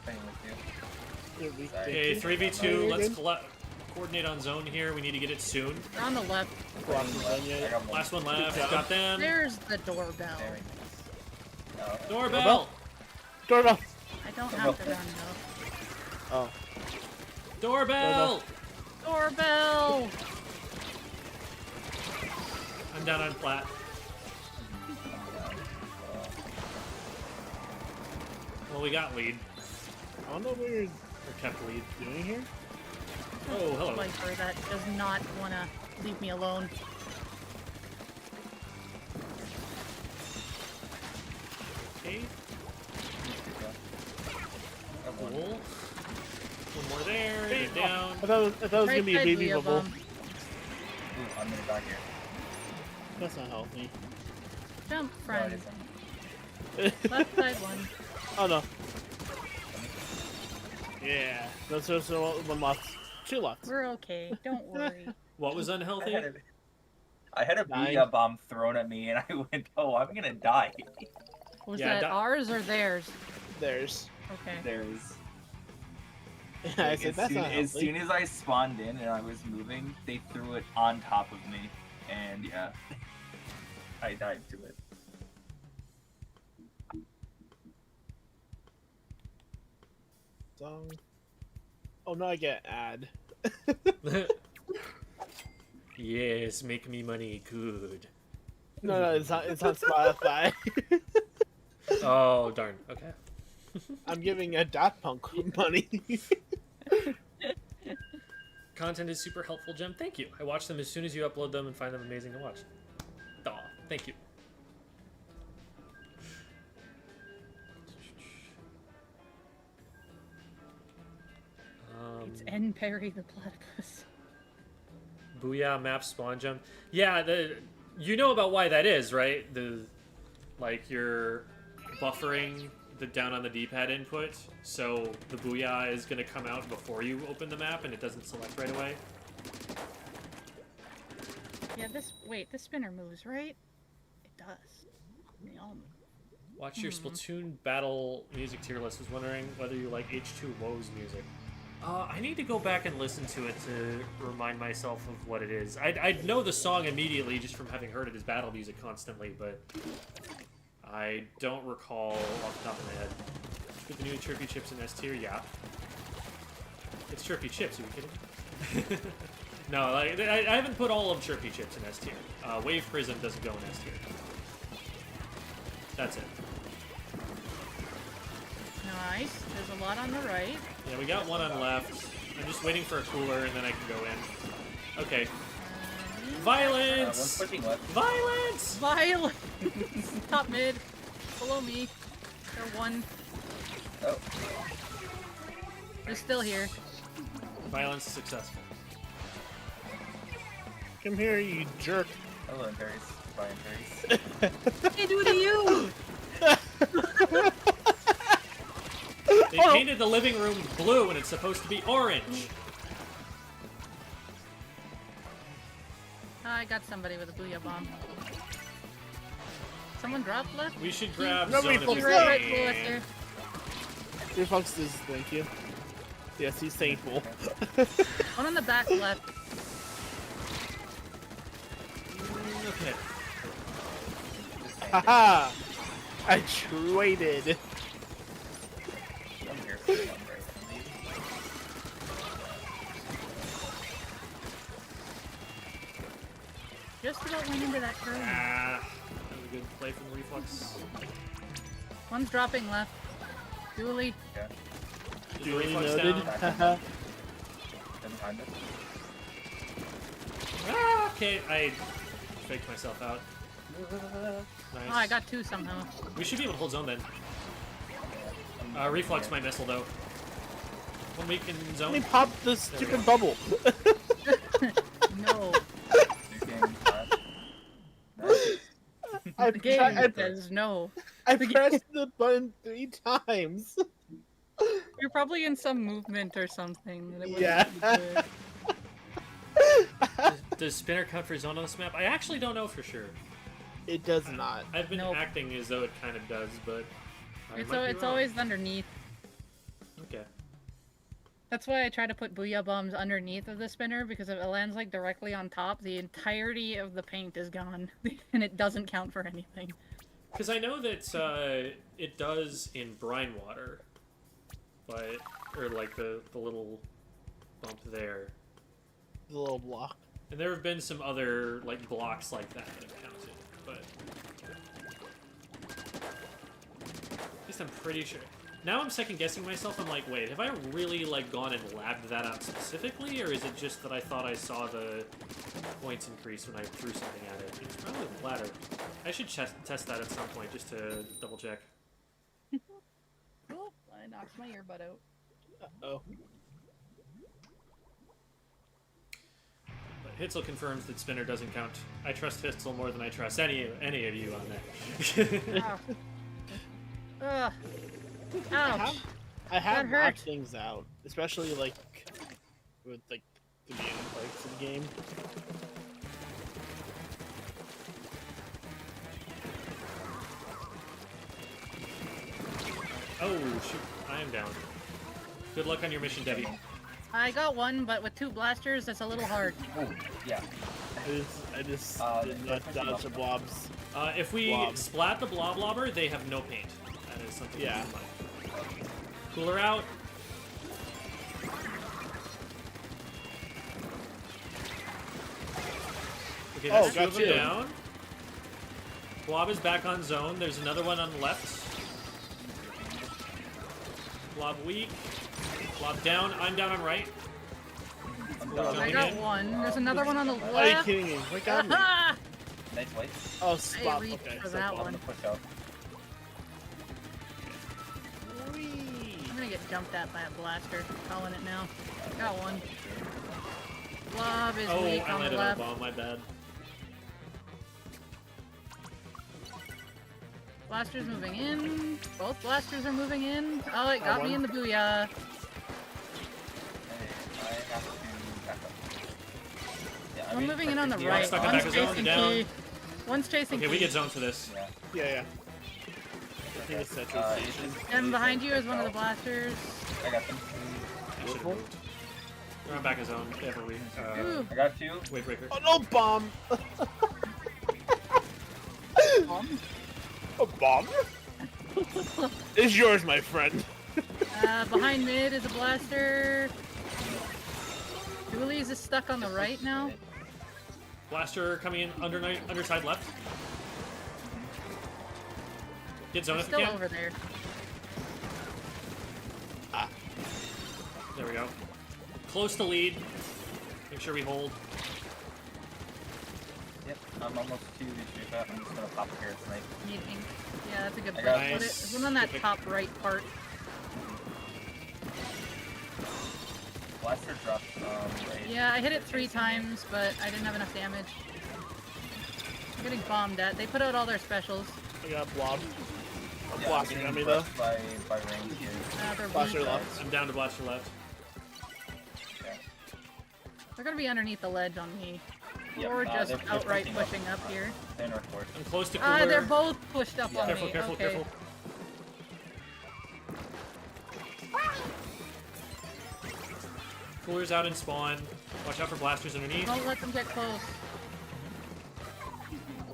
Playing with you. Here we Sorry. Okay, go. 3v2. Oh, Let's you're coordinate on zone here. We need to get it soon. They're on the left. Blocking the gun I yet. got one. Last one left. Good job. Got them. There's the doorbell. Very nice. Doorbell. Doorbell! I don't have the gun though. Oh. Doorbell. Doorbell! I'm down on plat. Well, we got lead. I don't know what you're Or kept lead. doing here. Oh, hello. Wiper that does not want to leave me alone. Okay. Got one. Cool. One more there. Get down. I thought it was gonna be a Right baby side bubble. Leah bomb. Ooh, I'm gonna die here. That's not healthy. Jump, No, friend. it isn't. Left side one. Oh no. Yeah. That's just one left. Two left. We're okay. Don't worry. What was unhealthy? I had a Nine. booyah bomb thrown at me, and I went, "Oh, I'm gonna die." Was Yeah, that ours or theirs? There's. Okay. There's. I Like, said that's not as healthy. soon as I spawned in and I was moving, they threw it on top of me, and yeah, I died to it. Song. Oh no, I get ad. Yes, make me money good. No, it's not. It's on Spotify. Oh, darn. Okay. I'm giving a Daft Punk money. Content is super helpful, Gem. Thank you. I watch them as soon as you upload them and find them amazing to watch. Aw, thank you. It's N. Perry the platypus. Booyah map spawn jump. Yeah, you know about why that is, right? You're buffering the down on the D-pad input, so the booyah is gonna come out before you open the map, and it doesn't select right away. Yeah, this spinner moves, right? It does. They all move. Watch your Splatoon battle music tier list. Was wondering whether you like H2O's music. I need to go back and listen to it to remind myself of what it is. I'd know the song immediately just from having heard it as battle music constantly, but I don't recall off the top of my head. With the new Chirpy Chips in S tier, yeah. It's Chirpy Chips, are you kidding? No, I haven't put all of Chirpy Chips in S tier. Wave Prism doesn't go in S tier. That's it. Nice. There's a lot on the right. Yeah, we got one on left. I'm just waiting for a cooler and then I can go in. Okay. One's Violence! pushing left. Violence! Violence! Top mid. Follow me. They're one. Oh, They're still here. Violence successful. Come here, you jerk. hello, Berries. Bye, Berries. Hey, do to you! They painted the living room blue and it's supposed to be orange. I got somebody with a booyah bomb. Someone dropped left? We should grab Nobody Zone of fucking- Right Pain. below us there. Your Fox is, thank you. Yes, he's thankful. One on the back left. Okay. Haha! I traded. I'm here for some right. Just about went into that curve. Ah, that was a good play from the Reflux. One's dropping left. Julie. Okay. Is the Duly Reflux noted. down? Haha. Then behind us. Ah, okay, I faked myself out. Nice. Oh, I got two somehow. We should be able to hold zone then. Reflux my missile though. 1 week in Let zone. me pop the stupid bubble. No. You can nice. I, The game I says no. pressed the button 3 times. You're probably in some movement or something. That it wouldn't Yeah. be good. Does spinner count for zone on this map? I actually don't know for sure. It does not. I've been Nope. acting as though it kind of does, but I It's, might be it's wrong. always underneath. Okay. That's why I try to put booyah bombs underneath of the spinner, because if it lands like directly on top, the entirety of the paint is gone, and it doesn't count for anything. Because I know that it does in brine water, but or like the little bump there, The little block. and there have been some other like blocks like that that have counted, but at least I'm pretty sure. Now I'm second guessing myself. I'm like, wait, have I really like gone and labbed that out specifically, or is it just that I thought I saw the points increase when I threw something at it? It's probably the latter. I should test that at some point just to double check. Oh, I knocked my earbud out. Oh. But Hitzel confirms that spinner doesn't count. I trust Hitzel more than I trust any of you on that. Ow. Ugh. I Ouch. have, I have That hurt. knocked things out, especially like with like the beginning parts of the game. Oh shoot, I am down. Good luck on your mission, Debbie. I got one, but with 2 blasters, that's a little hard. Oh, yeah. I just did that's not dodge the blobs. If we Blob. splat the blob lobber, they have no paint. That is something Yeah. to keep in mind. Cooler out. Okay, that's Oh, 2 of got them you. down. Blob is back on zone. There's another one on the left. Blob weak. Blob down. I'm down on right. I'm Cool, done. I jumping got in. one. There's another one on the Are you left. kidding me? What got me? Ah! Nice white. Oh, spot. reached Okay. for so that blob. one. On the push up. Whee! I'm gonna get jumped at by a blaster. Calling it now. Got one. Blob is Oh, weak I on the landed on a left. bomb. My bad. Blasters moving in. Both blasters are moving in. Oh, it got me one. in the booyah. Hey, I have to back up. Yeah, I One mean, moving in on the technically, right. stuck in One's back of zone, chasing down. key. One's chasing Okay, key. we get zone for this. Yeah. Yeah. I think it's central station. And behind you is one of the blasters. I got them. I should have moved. We're on back of zone. They have a Ooh. I got 2. wave breaker. Oh no, bomb! A bomb? It's yours, my friend. Behind mid is a blaster. Julie's is stuck on the right now. Blaster coming in underside left. Get zone He's if you still can. over there. There we go. Close to lead. Make sure we hold. Yep. I'm almost to shoot up. I'm just gonna pop here at snipe. Need ink. Yeah, that's a good I place got to put it. nice. It's one on that top right part. Blaster dropped right. Yeah, I hit it 3 times, but I didn't have enough damage. I'm getting bombed at. They put out all their specials. I got blob. Yeah, Blaster I'm got me getting though. brushed by range here. They're Blaster weak. left. I'm down to blaster left. Okay. They're gonna be underneath the ledge on me. Yep, Or just they're outright pushing pushing up here. They're northward. I'm close to cooler. They're both pushed up Yeah. on Careful, me. careful, Okay. careful. Cooler's out in spawn. Watch out for blasters underneath. Don't let them get close.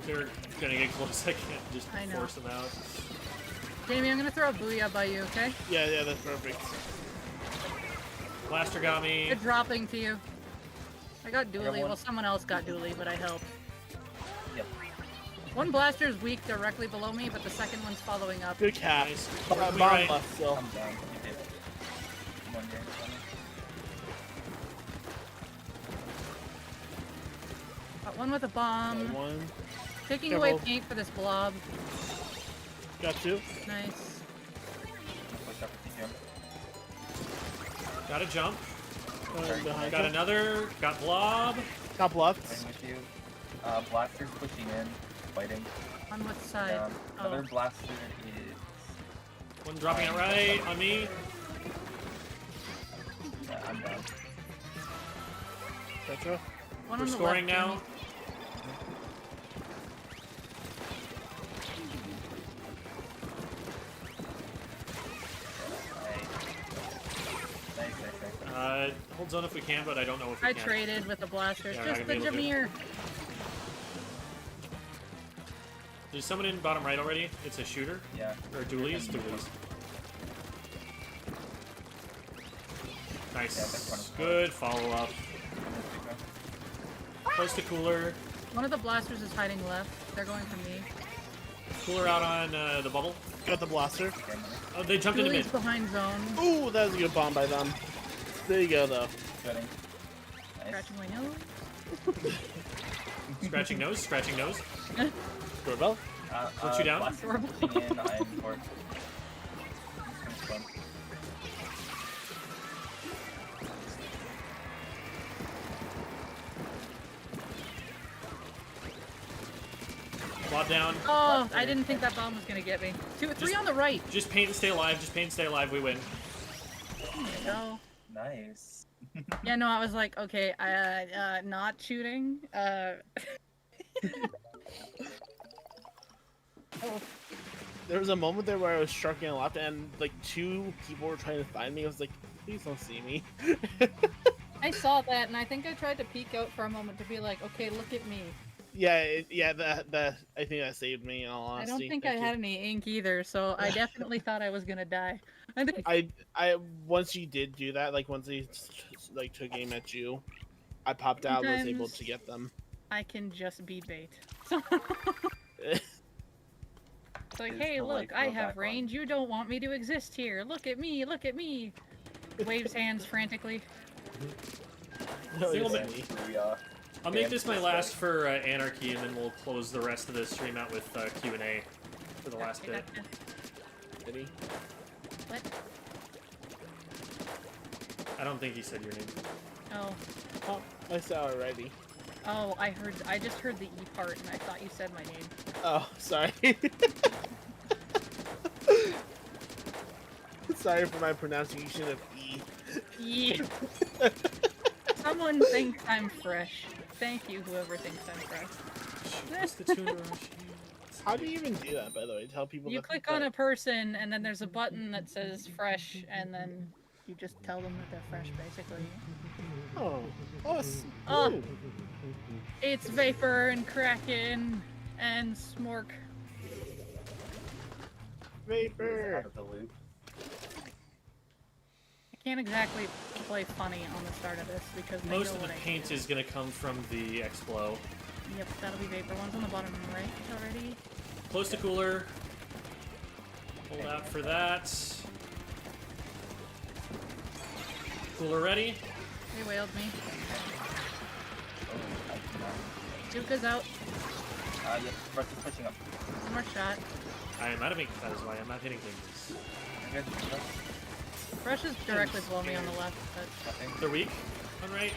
They're gonna get close. I can't just I know. force them out. Jamie, I'm gonna throw a booyah by you, okay? Yeah, that's perfect. Blaster got me. They're dropping to you. I got dually. one. Well, someone else got dually, but I helped. Yep. One blaster is weak directly below me, but the second one's following up. Good catch. Nice. Bomb Right. left still. I'm down. You did. One here. Got one with a bomb. One. Taking Careful. away paint for this blob. Got 2. Nice. Push up with you. Got a jump. Behind Got you. another. Got blob. Top left. Fighting with you. Blaster's pushing in, fighting. On what side? Down. Another Oh. blaster is. One dropping it right on me. Yeah, I'm down. Retro. One We're on the scoring left, now. Jamie. Nice. Hold zone if we can, but I don't know if we I can. traded with the blasters. Yeah, Just I'm the not gonna be able Jameer. There's someone in bottom right already. It's a shooter. Yeah. Or dualies. Dualies. Yeah, Nice. that's one. Good follow up. Close to cooler. One of the blasters is hiding left. They're going for me. Cooler out on the bubble. Got the blaster. Oh, they jumped into mid. Dualie's behind zone. Ooh, that was a good bomb by them. There you go, though. Shooting. Nice. Scratching my nose. Scratching nose. Scratching nose. Doorbell. Put you down? Blaster pushing in, I am north. Just gonna stun. Blob down. Oh, I didn't think that bomb was gonna get me. 2, 3 on the right. Just paint and stay alive. Just paint and stay alive. We win. There you go. Nice. Yeah, no, I was like, okay, not shooting. Oh, There was a moment there where I was striking a left, and like 2 people were trying to find me. I was like, please don't see me. I saw that, and I think I tried to peek out for a moment to be like, okay, look at me. Yeah, that I think that saved me. In all I honesty. don't think Thank I you. had any ink either, so I definitely thought I was gonna die. I think I once you did do that, like once they like took aim at you, I popped out, was able Sometimes- to get them. I can just be bait. So it's like, Is hey, the look, light I go have back on? range. You don't want me to exist here. Look at me. Look at me. Waves hands frantically. No, Single you man. see me. We, I'll make this my last for Anarchy, and then we'll close the rest of the stream out with Q&A for the last bit. Gotcha. Did he? What? I don't think he said your name. Oh. Oh, I saw already. Oh, I just heard the E part, and I thought you said my name. Oh, sorry. Sorry for my pronunciation of E. Yeah. Someone thinks I'm fresh. Thank you, whoever thinks I'm fresh. What's the tune rush? How do you even do that, by the way? Tell people You that- click on a person, and then there's a button that says fresh, and then you just tell them that they're fresh, basically. Oh, Oh. ooh. It's Vapor and Kraken and Smork. Vapor. out of the loop. I can't exactly play funny on the start of this because I Most know of the what I paint is going to come from the Explo. Yep, that'll be Vapor. One's on the bottom right already. Close to cooler. Hold out for that. Cooler ready. They wailed me. Zuka's out. Yes, Rush is pushing up. One more shot. I am out of ink. That is why I'm not hitting things. You're good. Rush is directly below me on the left, but Nothing. They're weak. On right.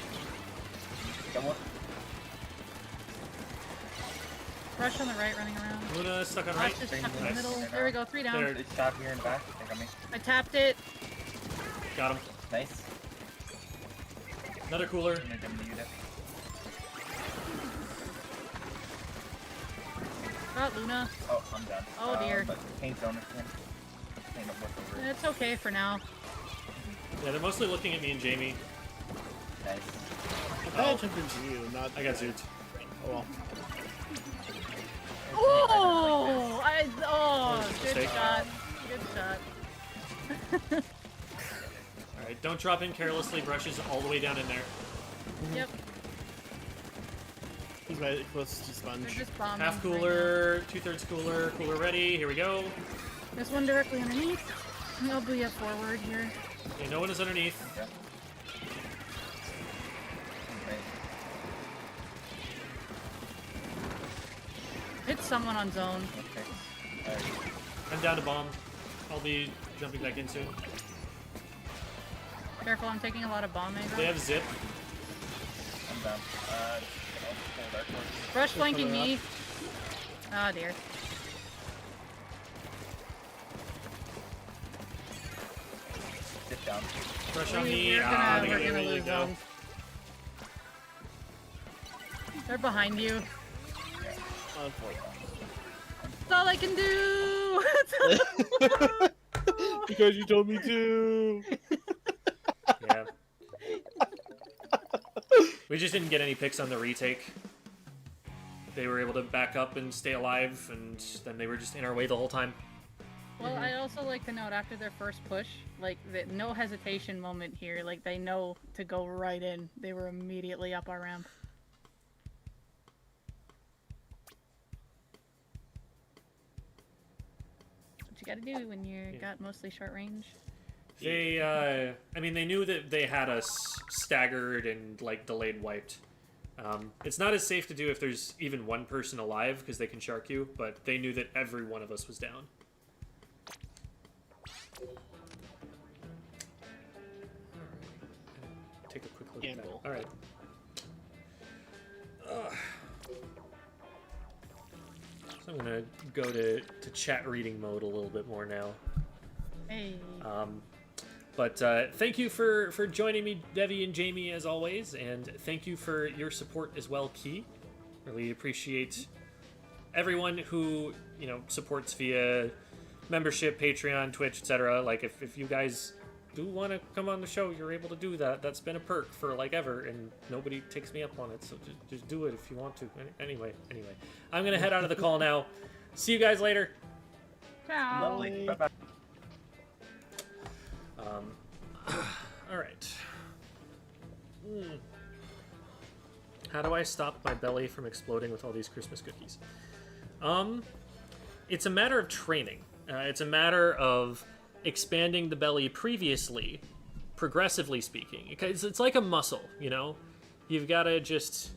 Got one. Rush on the right running around. Luna stuck on right. Rush is stuck in the Nice. middle. There we go, 3 down. There. It's shot here in the back. I think on me. I tapped it. Got him. Nice. Another cooler. I'm gonna dim the unit. Got Luna. Oh, I'm done. Oh, dear. But paint zone again. Paint up with over. It's okay for now. Yeah, they're mostly looking at me and Jamie. Nice. I thought I jumped into you, not. I got zooped. Oh well. Good Mistake. shot. Good shot. Alright, don't drop in carelessly. Brushes all the way down in there. Yep, He's right close to they're sponge. just bombing. Half right cooler, 2/3 cooler, cooler ready. Here we go. now. There's one directly underneath. I'll be a forward here. Okay, no one is underneath. Okay. Okay. Hit someone on zone. Okay. Alright. I'm down to bomb. I'll be jumping back in soon. Careful, I'm taking a lot of bomb They aggro. have zip. I'm down. I'll pull Dark Horse. Rush flanking me. Oh dear. Sit down. Brush on me. We're They gonna get me, lose go. zone. They're behind you. Unfortunately. That's all I can do. Because you told me to. Yeah. We just didn't get any picks on the retake. They were able to back up and stay alive, and then they were just in our way the whole time. Well, I'd also like to note after their first push, like no hesitation moment here. Like they know to go right in. They were immediately up our ramp. What you gotta do when you got mostly short range. They, I mean, they knew that they had us staggered and, like, delayed wiped. It's not as safe to do if there's even one person alive, because they can shark you, but they knew that every one of us was down. Take a quick look at that. Gamble. Alright. So I'm gonna go to chat reading mode a little bit more now. Hey. But thank you for joining me, Devi and Jamie, as always, and thank you for your support as well, Key. Really appreciate everyone who, you know, supports via membership, Patreon, Twitch, etc. Like, if you guys do want to come on the show, you're able to do that. That's been a perk for, like, ever, and nobody takes me up on it, so just do it if you want to. Anyway, I'm going to head out of the call now. See you guys later. Ciao. Lovely. Bye-bye. All right. How do I stop my belly from exploding with all these Christmas cookies? It's a matter of training. It's a matter of expanding the belly previously, progressively speaking. It's like a muscle, you know? You've got to just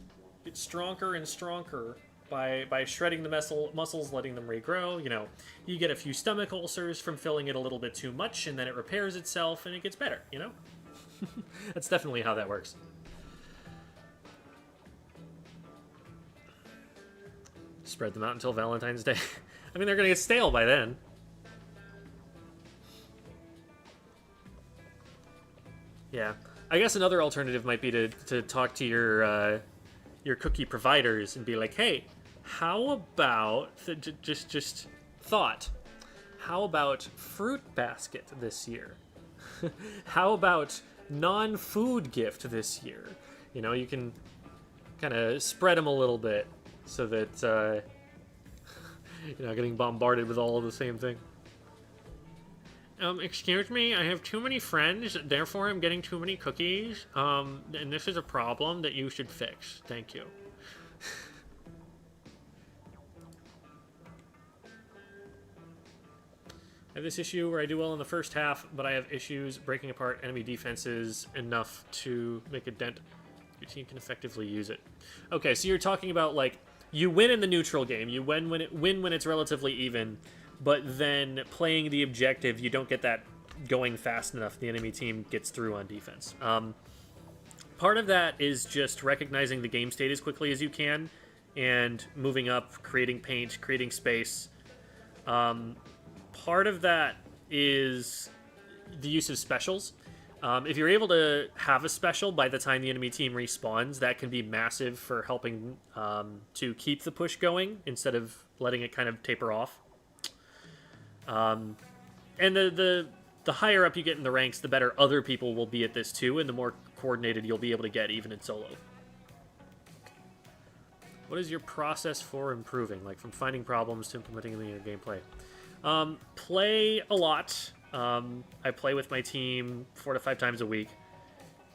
get stronger and stronger by shredding the muscles, letting them regrow. You know, you get a few stomach ulcers from filling it a little bit too much, and then it repairs itself, and it gets better, you know? That's definitely how that works. Spread them out until Valentine's Day. I mean, they're gonna get stale by then. Yeah. I guess another alternative might be to talk to your cookie providers and be like, hey, how about just thought? How about fruit basket this year? How about non-food gift this year? You know, you can kind of spread them a little bit so that you're not getting bombarded with all of the same thing. Excuse me, I have too many friends, therefore I'm getting too many cookies, and this is a problem that you should fix. Thank you. I have this issue where I do well in the first half, but I have issues breaking apart enemy defenses enough to make a dent Your team can effectively use it. Okay, so you're talking about, like, you win in the neutral game. You win when it's relatively even, but then playing the objective, you don't get that going fast enough. The enemy team gets through on defense. Part of that is just recognizing the game state as quickly as you can and moving up, creating paint, creating space. Part of that is the use of specials. If you're able to have a special by the time the enemy team respawns, that can be massive for helping to keep the push going instead of letting it kind of taper off. And the higher up you get in the ranks, the better other people will be at this too, and the more coordinated you'll be able to get even in solo. What is your process for improving, like from finding problems to implementing them in your gameplay? Play a lot. I play with my team 4 to 5 times a week.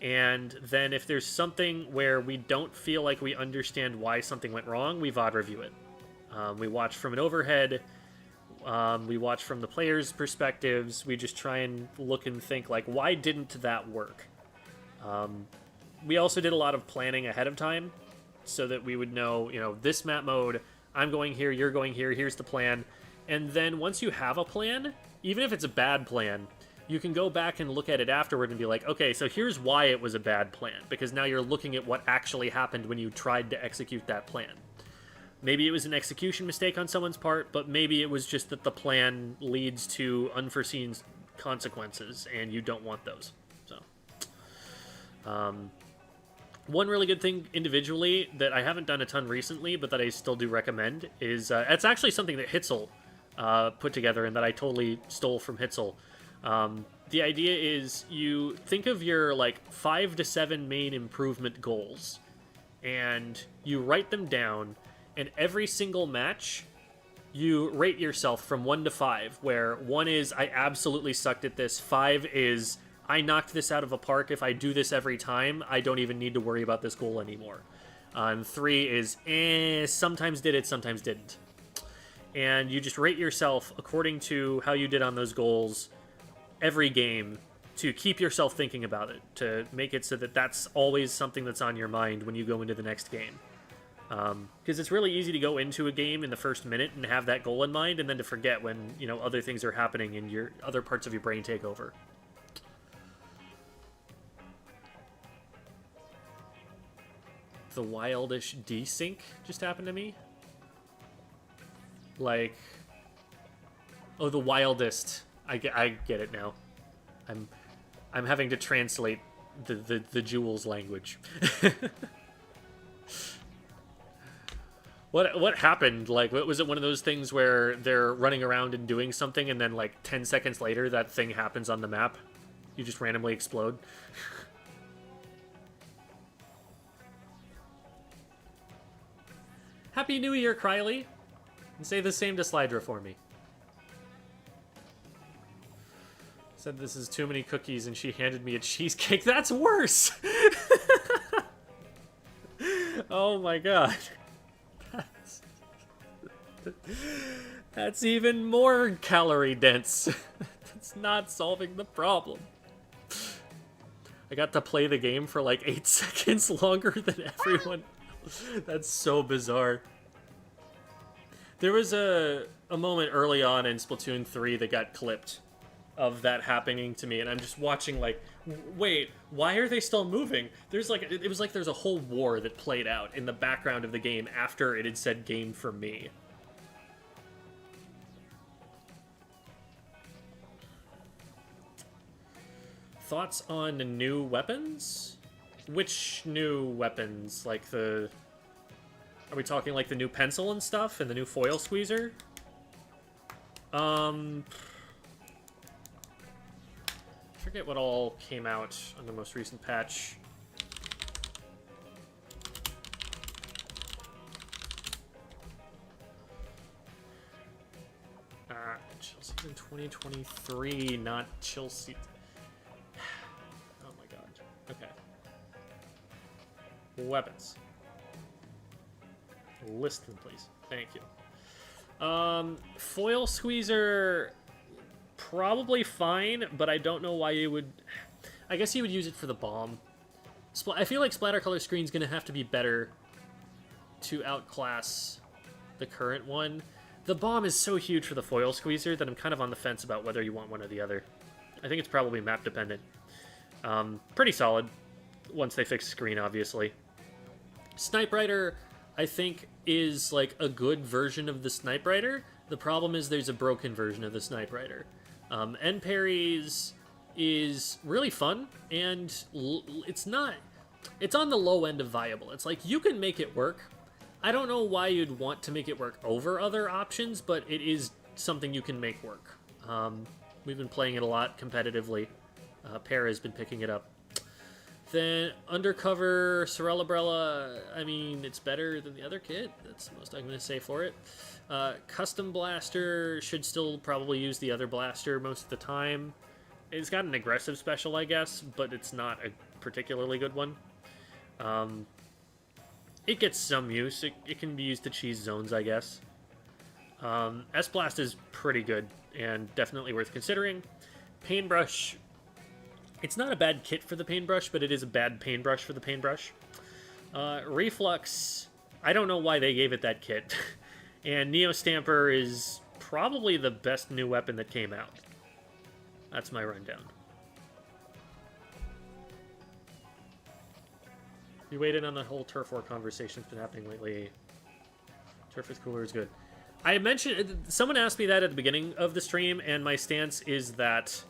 And then if there's something where we don't feel like we understand why something went wrong, we VOD review it. We watch from an overhead. We watch from the players' perspectives. We just try and look and think, like, why didn't that work? We also did a lot of planning ahead of time so that we would know, you know, this map mode, I'm going here, you're going here, here's the plan. And then once you have a plan, even if it's a bad plan, you can go back and look at it afterward and be like, okay, so here's why it was a bad plan, because now you're looking at what actually happened when you tried to execute that plan. Maybe it was an execution mistake on someone's part, but maybe it was just that the plan leads to unforeseen consequences, and you don't want those. So, one really good thing individually that I haven't done a ton recently, but that I still do recommend is, it's actually something that Hitzel put together and that I totally stole from Hitzel. The idea is you think of your, like, 5 to 7 main improvement goals, and you write them down, and every single match, you rate yourself from 1 to 5, where 1 is, I absolutely sucked at this, 5 is, I knocked this out of a park, if I do this every time, I don't even need to worry about this goal anymore. And 3 is, sometimes did it, sometimes didn't. And you just rate yourself according to how you did on those goals every game to keep yourself thinking about it, to make it so that that's always something that's on your mind when you go into the next game. Because it's really easy to go into a game in the first minute and have that goal in mind, and then to forget when, you know, other things are happening and your other parts of your brain take over. The wildish desync just happened to me. Like, oh, the wildest. I get it now. I'm having to translate the Jules language. What happened? Like, was it one of those things where they're running around and doing something, and then like 10 seconds later, that thing happens on the map? You just randomly explode. Happy New Year, Krylie. And say the same to Slydra for me. Said this is too many cookies and she handed me a cheesecake. That's worse! Oh my god. That's even more calorie dense. That's not solving the problem. I got to play the game for like 8 seconds longer than everyone. That's so bizarre. There was a moment early on in Splatoon 3 that got clipped of that happening to me, and I'm just watching like, wait, why are they still moving? There's like, it was like there's a whole war that played out in the background of the game after it had said game for me. Thoughts on new weapons? Which new weapons? Like the... Are we talking like the new pencil and stuff and the new foil squeezer? I forget what all came out on the most recent patch. Chill season 2023, not chill season. Oh my god. Okay. Weapons. List them, please. Thank you. Foil squeezer, probably fine, but I don't know why you would... I guess you would use it for the bomb. I feel like splatter color screen's going to have to be better to outclass the current one. The bomb is so huge for the foil squeezer that I'm kind of on the fence about whether you want one or the other. I think it's probably map dependent. Pretty solid once they fix screen, obviously. Snipe Rider, I think, is like a good version of the Snipe Rider. The problem is there's a broken version of the Snipe Rider. End parries is really fun, and it's on the low end of viable. It's like, you can make it work. I don't know why you'd want to make it work over other options, but it is something you can make work. We've been playing it a lot competitively. Pear has been picking it up. Then Undercover Sorella, I mean, it's better than the other kit. That's the most I'm going to say for it. Custom Blaster should still probably use the other blaster most of the time. It's got an aggressive special, I guess, but it's not a particularly good one. It gets some use. It can be used to cheese zones, I guess. S-Blast is pretty good and definitely worth considering. Paintbrush, it's not a bad kit for the paintbrush, but it is a bad paintbrush for the paintbrush. Reflux, I don't know why they gave it that kit. And Neo Stamper is probably the best new weapon that came out. That's my rundown. You weighed in on the whole Turf War conversation that's been happening lately. Turf is cooler is good. I mentioned, someone asked me that at the beginning of the stream, and my stance is that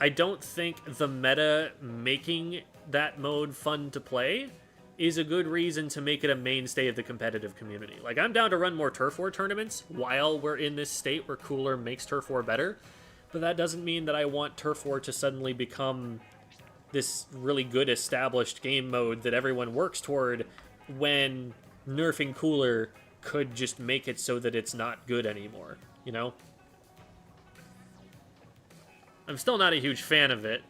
I don't think the meta making that mode fun to play is a good reason to make it a mainstay of the competitive community. Like, I'm down to run more Turf War tournaments while we're in this state where cooler makes Turf War better, but that doesn't mean that I want Turf War to suddenly become this really good established game mode that everyone works toward, when nerfing cooler could just make it so that it's not good anymore, you know? I'm still not a huge fan of it,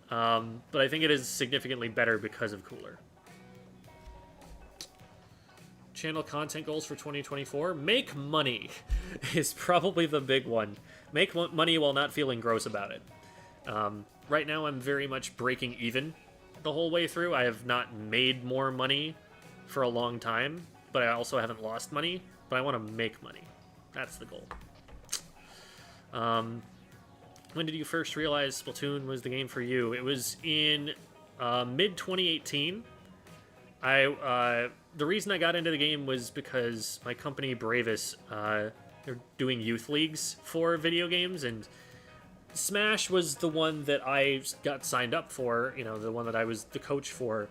but I think it is significantly better because of cooler. Channel content goals for 2024? Make money is probably the big one. Make money while not feeling gross about it. Right now, I'm very much breaking even the whole way through. I have not made more money for a long time, but I also haven't lost money. But I want to make money. That's the goal. When did you first realize Splatoon was the game for you? It was in mid-2018. The reason I got into the game was because my company, Bravis, they're doing youth leagues for video games, and Smash was the one that I got signed up for, you know, the one that I was the coach for,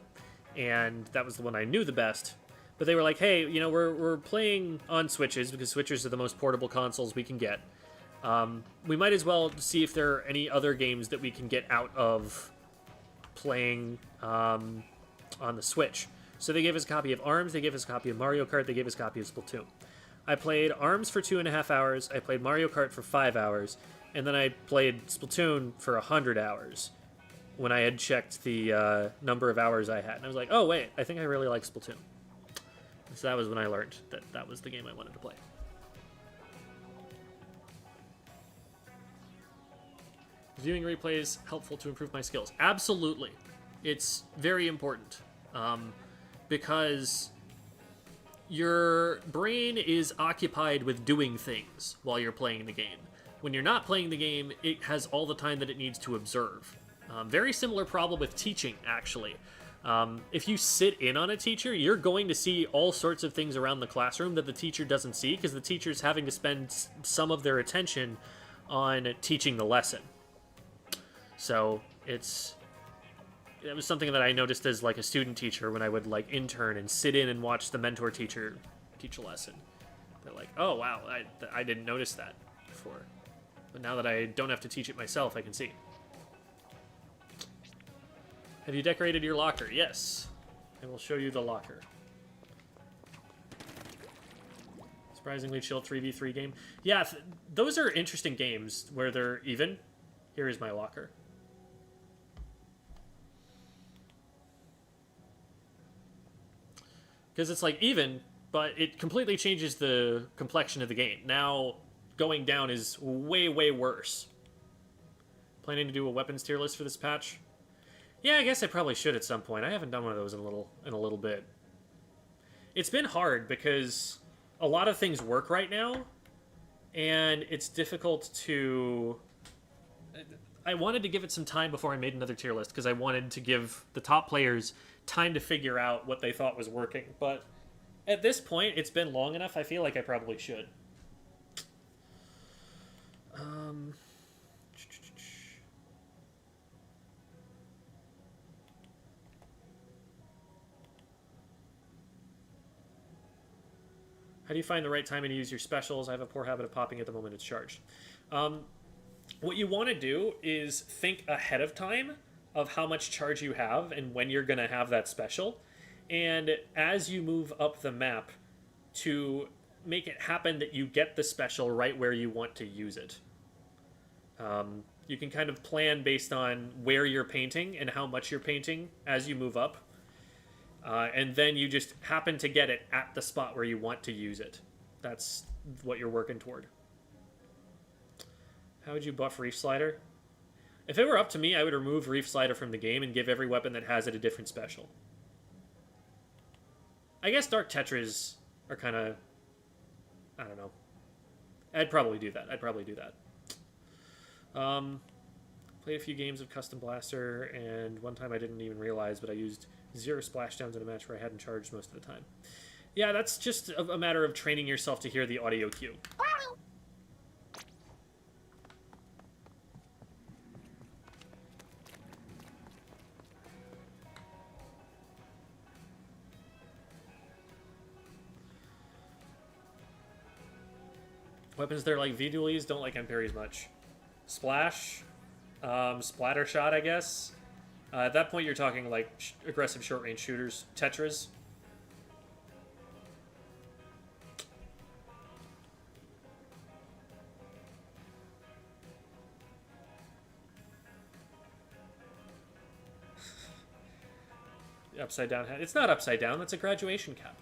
and that was the one I knew the best. But they were like, hey, you know, we're playing on Switches, because Switches are the most portable consoles we can get. We might as well see if there are any other games that we can get out of playing on the Switch. So they gave us a copy of ARMS, they gave us a copy of Mario Kart, they gave us a copy of Splatoon. I played ARMS for 2.5 hours, I played Mario Kart for 5 hours, and then I played Splatoon for 100 hours when I had checked the number of hours I had. And I was like, oh wait, I think I really like Splatoon. So that was when I learned that that was the game I wanted to play. Viewing replays helpful to improve my skills. Absolutely. It's very important. Because your brain is occupied with doing things while you're playing the game. When you're not playing the game, it has all the time that it needs to observe. Very similar problem with teaching, actually. If you sit in on a teacher, you're going to see all sorts of things around the classroom that the teacher doesn't see, because the teacher's having to spend some of their attention on teaching the lesson. So it was something that I noticed as like a student teacher when I would like intern and sit in and watch the mentor teacher teach a lesson. They're like, oh wow, I didn't notice that before. But now that I don't have to teach it myself, I can see. Have you decorated your locker? Yes. I will show you the locker. Surprisingly chill 3v3 game. Yeah, those are interesting games where they're even. Here is my locker. Because it's like even, but it completely changes the complexion of the game. Now, going down is way, way worse. Planning to do a weapons tier list for this patch? Yeah, I guess I probably should at some point. I haven't done one of those in a little bit. It's been hard because a lot of things work right now, and it's difficult to... I wanted to give it some time before I made another tier list because I wanted to give the top players time to figure out what they thought was working. But at this point, it's been long enough, I feel like I probably should. How do you find the right time to use your specials? I have a poor habit of popping at the moment it's charged. What you want to do is think ahead of time of how much charge you have and when you're going to have that special. And as you move up the map, to make it happen that you get the special right where you want to use it. You can kind of plan based on where you're painting and how much you're painting as you move up. And then you just happen to get it at the spot where you want to use it. That's what you're working toward. How would you buff Reef Slider? If it were up to me, I would remove Reef Slider from the game and give every weapon that has it a different special. I guess Dark Tetras are kind of... I don't know. I'd probably do that. Played a few games of Custom Blaster, and one time I didn't even realize, but I used 0 splashdowns in a match where I hadn't charged most of the time. Yeah, that's just a matter of training yourself to hear the audio cue. Weapons that are like V-Dualies don't like M-Parries much. Splash, Splatter Shot, I guess. At that point, you're talking like aggressive short-range shooters. Tetras. Upside down hat. It's not upside down. That's a graduation cap.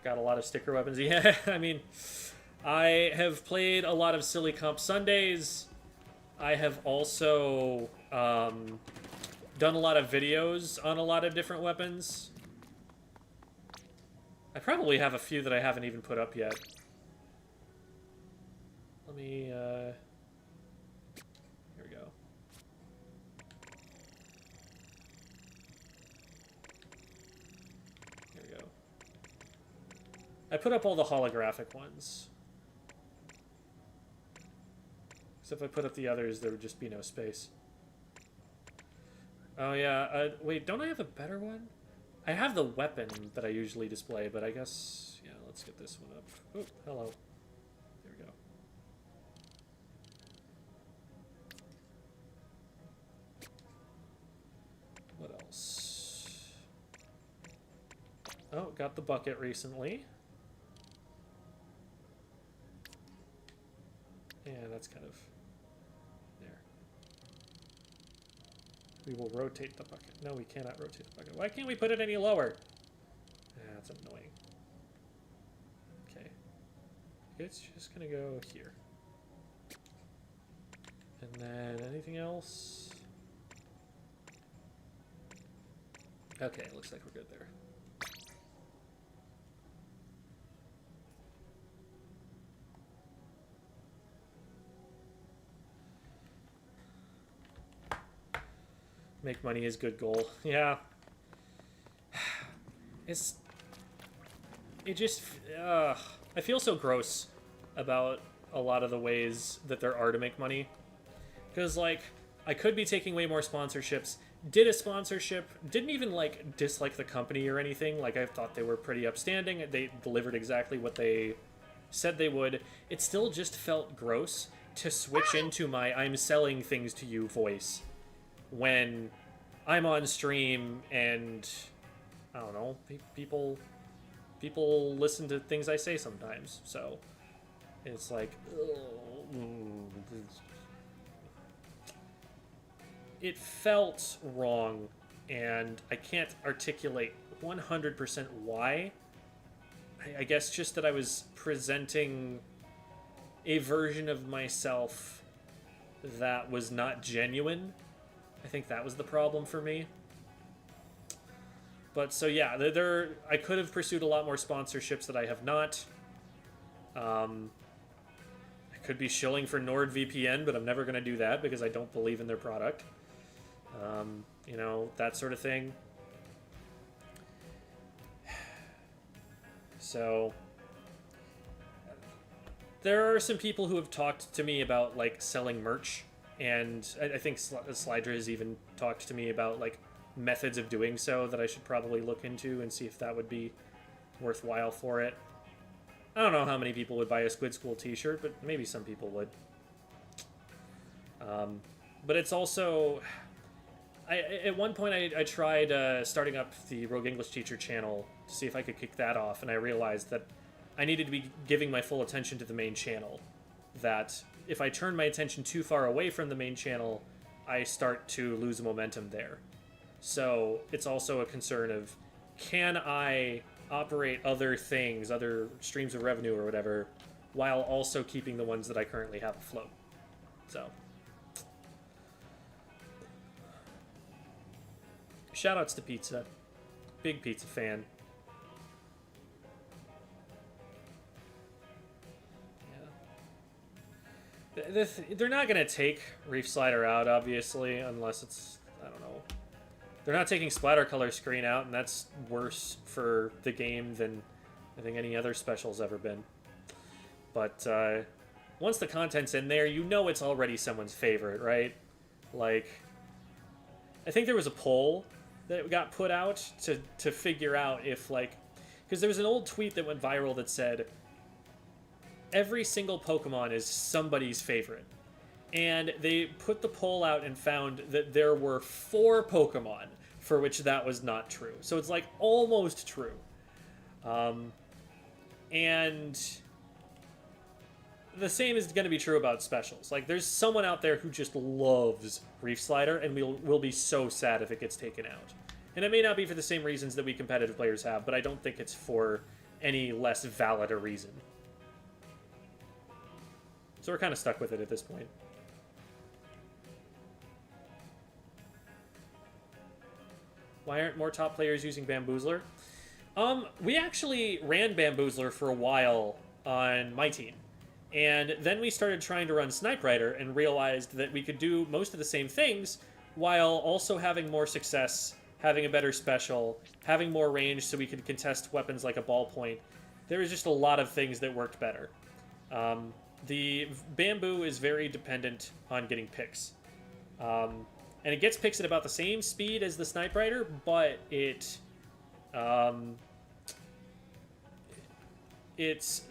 Got a lot of sticker weapons. Yeah, I mean, I have played a lot of Silly Comp Sundays. I have also done a lot of videos on a lot of different weapons. I probably have a few that I haven't even put up yet. Let me, here we go. Here we go. I put up all the holographic ones. So if I put up the others, there would just be no space. Oh yeah, wait, don't I have a better one? I have the weapon that I usually display, but I guess, yeah, let's get this one up. Oh, hello. There we go. What else? Oh, got the bucket recently. Yeah, that's kind of there. We will rotate the bucket. No, we cannot rotate the bucket. Why can't we put it any lower? That's annoying. Okay. It's just gonna go here. And then anything else? Okay, it looks like we're good there. Make money is good goal. Yeah. It just, I feel so gross about a lot of the ways that there are to make money. Because, like, I could be taking way more sponsorships. Did a sponsorship, didn't even, like, dislike the company or anything. Like, I thought they were pretty upstanding. They delivered exactly what they said they would. It still just felt gross to switch into my I'm selling things to you voice when I'm on stream and, I don't know, people listen to things I say sometimes, so it's like, it felt wrong, and I can't articulate 100% why. I guess just that I was presenting a version of myself that was not genuine. I think that was the problem for me. But so yeah, I could have pursued a lot more sponsorships that I have not. I could be shilling for NordVPN, but I'm never going to do that because I don't believe in their product. You know, that sort of thing. So there are some people who have talked to me about like selling merch, and I think Slydra has even talked to me about like methods of doing so that I should probably look into and see if that would be worthwhile for it. I don't know how many people would buy a Squid School t-shirt, but maybe some people would. But it's also... at one point I tried starting up the Rogue English Teacher channel to see if I could kick that off, and I realized that I needed to be giving my full attention to the main channel. That if I turn my attention too far away from the main channel, I start to lose momentum there. So it's also a concern of, can I operate other things, other streams of revenue or whatever, while also keeping the ones that I currently have afloat? So... shoutouts to pizza. Big pizza fan. Yeah. They're not going to take Reef Slider out, obviously, unless it's... I don't know. They're not taking Splatter Color Screen out, and that's worse for the game than I think any other special's ever been. But once the content's in there, you know it's already someone's favorite, right? Like, I think there was a poll that got put out to figure out if, like... because there was an old tweet that went viral that said, every single Pokemon is somebody's favorite. And they put the poll out and found that there were 4 Pokemon for which that was not true. So it's, like, almost true. And the same is going to be true about specials. Like, there's someone out there who just loves Reef Slider, and we'll be so sad if it gets taken out. And it may not be for the same reasons that we competitive players have, but I don't think it's for any less valid a reason. So we're kind of stuck with it at this point. Why aren't more top players using Bamboozler? We actually ran Bamboozler for a while on my team. And then we started trying to run Snipe Rider and realized that we could do most of the same things while also having more success, having a better special, having more range so we could contest weapons like a ballpoint. There was just a lot of things that worked better. The Bamboo is very dependent on getting picks. And it gets picks at about the same speed as the Snipe Rider, but it's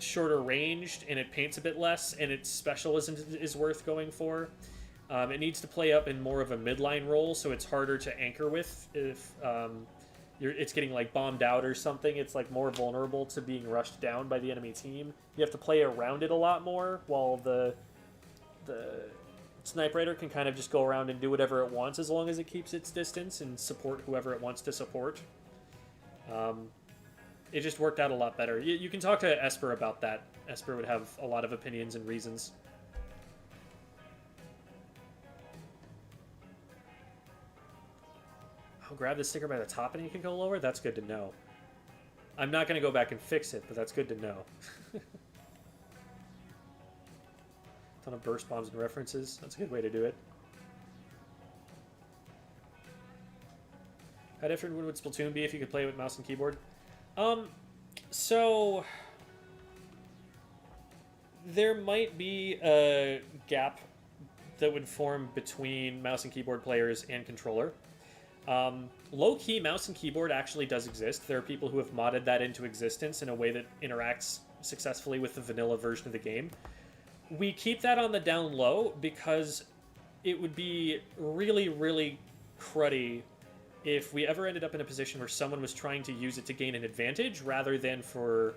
shorter ranged, and it paints a bit less, and its special is worth going for. It needs to play up in more of a midline role, so it's harder to anchor with if it's getting like bombed out or something. It's like more vulnerable to being rushed down by the enemy team. You have to play around it a lot more, while the Snipe Rider can kind of just go around and do whatever it wants as long as it keeps its distance and support whoever it wants to support. It just worked out a lot better. You can talk to Esper about that. Esper would have a lot of opinions and reasons. I'll grab the sticker by the top and you can go lower? That's good to know. I'm not going to go back and fix it, but that's good to know. Ton of burst bombs and references. That's a good way to do it. How different would Splatoon be if you could play with mouse and keyboard? So there might be a gap that would form between mouse and keyboard players and controller. Low-key, mouse and keyboard actually does exist. There are people who have modded that into existence in a way that interacts successfully with the vanilla version of the game. We keep that on the down low because it would be really, really cruddy if we ever ended up in a position where someone was trying to use it to gain an advantage rather than for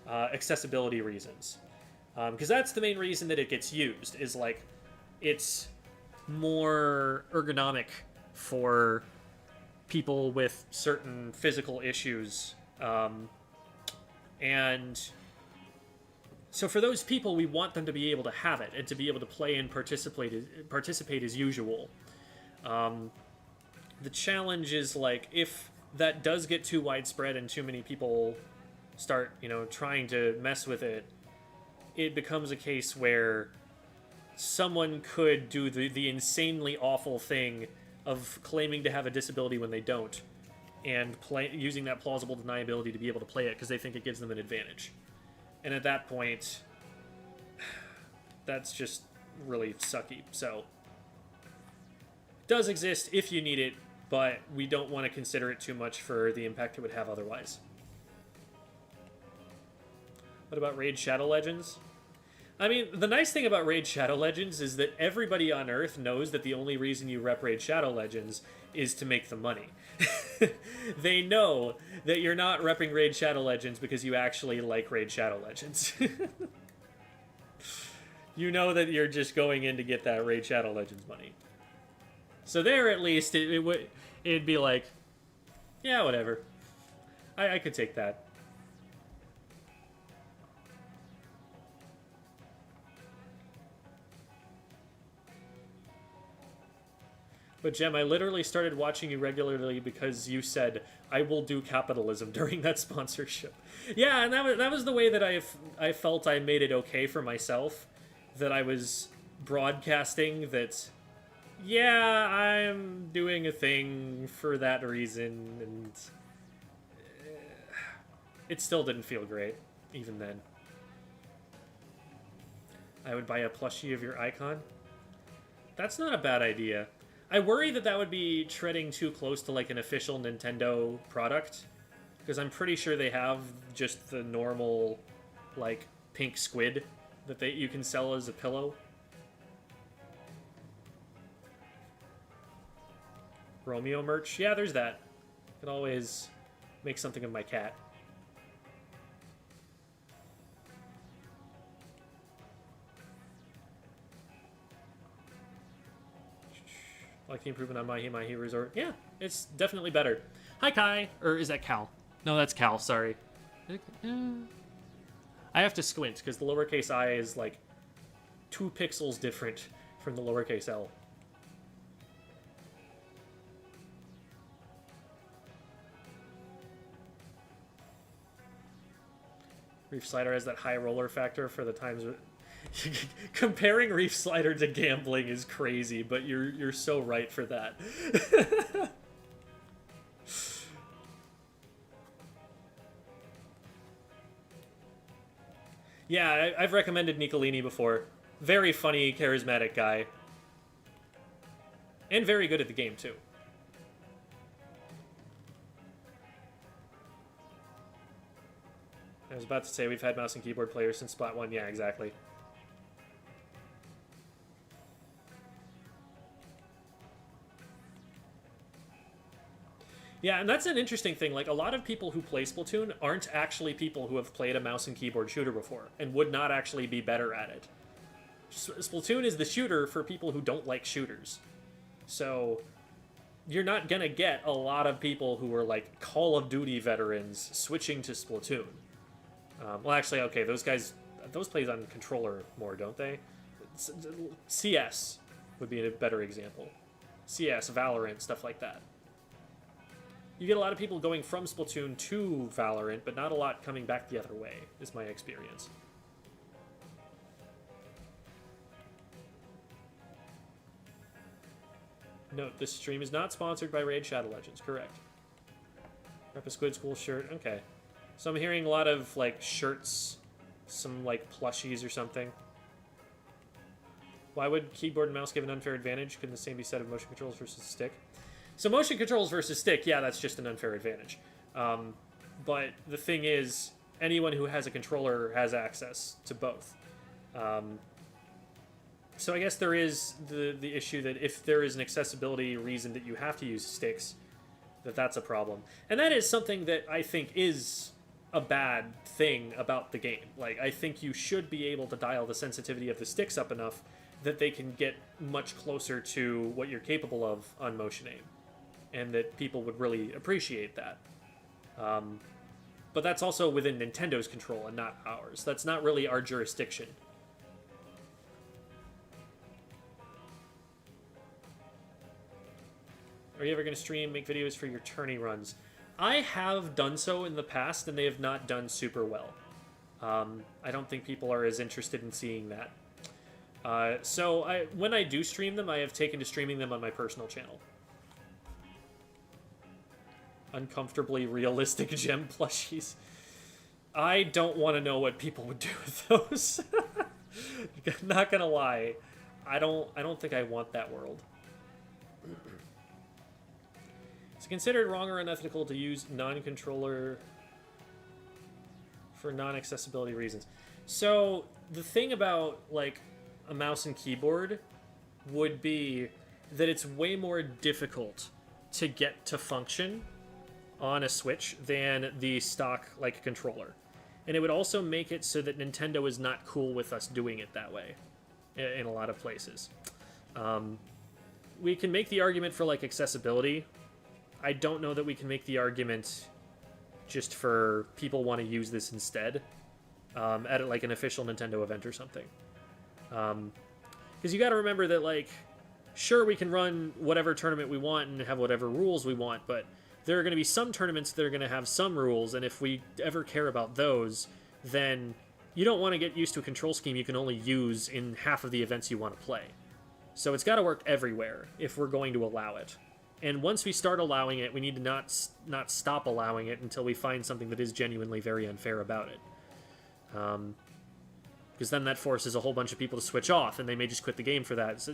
accessibility reasons. Because that's the main reason that it gets used, is like it's more ergonomic for people with certain physical issues. And So for those people, we want them to be able to have it and to be able to play and participate as usual. The challenge is, like, if that does get too widespread and too many people start, trying to mess with it, it becomes a case where someone could do the insanely awful thing of claiming to have a disability when they don't, and using that plausible deniability to be able to play it because they think it gives them an advantage. And at that point, that's just really sucky. So, it does exist if you need it, but we don't want to consider it too much for the impact it would have otherwise. What about Raid Shadow Legends? I mean, the nice thing about Raid Shadow Legends is that everybody on Earth knows that the only reason you rep Raid Shadow Legends is to make the money. They know that you're not repping Raid Shadow Legends because you actually like Raid Shadow Legends. You know that you're just going in to get that Raid Shadow Legends money. So there, at least, it'd be like, yeah, whatever. I could take that. But Jem, I literally started watching you regularly because you said, I will do capitalism during that sponsorship. Yeah, and that was the way that I felt I made it okay for myself. That I was broadcasting that, yeah, I'm doing a thing for that reason, and it still didn't feel great, even then. I would buy a plushie of your icon. That's not a bad idea. I worry that would be treading too close to, like, an official Nintendo product, because I'm pretty sure they have just the normal, like, pink squid that you can sell as a pillow. Romeo merch? Yeah, there's that. Could always make something of my cat. Like the improvement on Mahi Mahi Resort. Yeah, it's definitely better. Hi, Kai. Or is that Cal? No, that's Cal, sorry. I have to squint, because the lowercase I is, like, 2 pixels different from the lowercase L. Reef Slider has that high roller factor for the times... Comparing Reef Slider to gambling is crazy, but you're so right for that. Yeah, I've recommended Nicolini before. Very funny, charismatic guy. And very good at the game, too. I was about to say we've had mouse and keyboard players since Splat 1. Yeah, exactly. Yeah, and that's an interesting thing. Like, a lot of people who play Splatoon aren't actually people who have played a mouse and keyboard shooter before, and would not actually be better at it. Splatoon is the shooter for people who don't like shooters. So, you're not gonna get a lot of people who are, like, Call of Duty veterans switching to Splatoon. Well, actually, okay, those play on controller more, don't they? CS would be a better example. CS, Valorant, stuff like that. You get a lot of people going from Splatoon to Valorant, but not a lot coming back the other way, is my experience. Note, this stream is not sponsored by Raid Shadow Legends, correct. Rep a Squid School shirt, okay. So I'm hearing a lot of, like, shirts, some, like, plushies or something. Why would keyboard and mouse give an unfair advantage? Couldn't the same be said of motion controls versus stick? So motion controls versus stick, yeah, that's just an unfair advantage. But the thing is, anyone who has a controller has access to both. So I guess there is the issue that if there is an accessibility reason that you have to use sticks, that's a problem. And that is something that I think is a bad thing about the game. Like, I think you should be able to dial the sensitivity of the sticks up enough that they can get much closer to what you're capable of on motion aim. And that people would really appreciate that. But that's also within Nintendo's control and not ours. That's not really our jurisdiction. Are you ever going to stream, make videos for your tourney runs? I have done so in the past, and they have not done super well. I don't think people are as interested in seeing that. So when I do stream them, I have taken to streaming them on my personal channel. Uncomfortably realistic gem plushies. I don't want to know what people would do with those. Not gonna lie, I don't think I want that world. Is it considered wrong or unethical to use non-controller for non-accessibility reasons? So the thing about like a mouse and keyboard would be that it's way more difficult to get to function on a Switch than the stock like controller. And it would also make it so that Nintendo is not cool with us doing it that way in a lot of places. We can make the argument for like accessibility. I don't know that we can make the argument just for people want to use this instead at like an official Nintendo event or something. Because you got to remember that like, sure, we can run whatever tournament we want and have whatever rules we want, but there are going to be some tournaments that are going to have some rules, and if we ever care about those, then you don't want to get used to a control scheme you can only use in half of the events you want to play. So it's got to work everywhere if we're going to allow it. And once we start allowing it, we need to not stop allowing it until we find something that is genuinely very unfair about it. Because then that forces a whole bunch of people to switch off, and they may just quit the game for that. So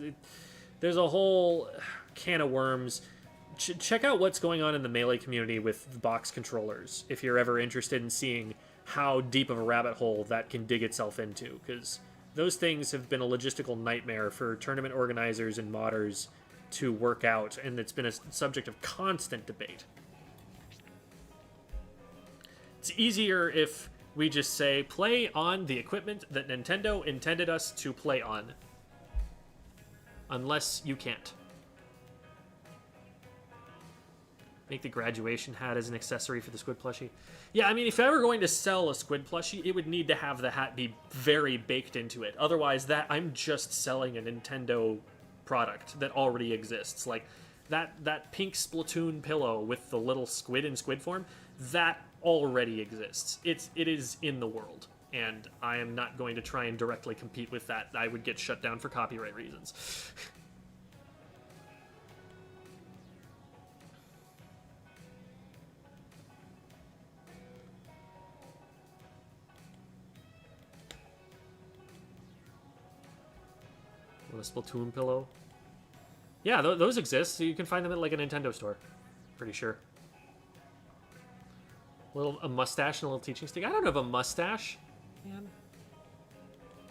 there's a whole can of worms. Check out what's going on in the Melee community with the box controllers if you're ever interested in seeing how deep of a rabbit hole that can dig itself into, because those things have been a logistical nightmare for tournament organizers and modders to work out, and it's been a subject of constant debate. It's easier if we just say, play on the equipment that Nintendo intended us to play on. Unless you can't. Make the graduation hat as an accessory for the Squid plushie. Yeah, I mean, if I were going to sell a Squid plushie, it would need to have the hat be very baked into it. Otherwise, I'm just selling a Nintendo product that already exists. Like, that pink Splatoon pillow with the little squid in squid form, that already exists. It is in the world. And I am not going to try and directly compete with that. I would get shut down for copyright reasons. A Splatoon pillow. Yeah, those exist. So you can find them at like a Nintendo store. Pretty sure. A mustache and a little teaching stick. I don't have a mustache. Man,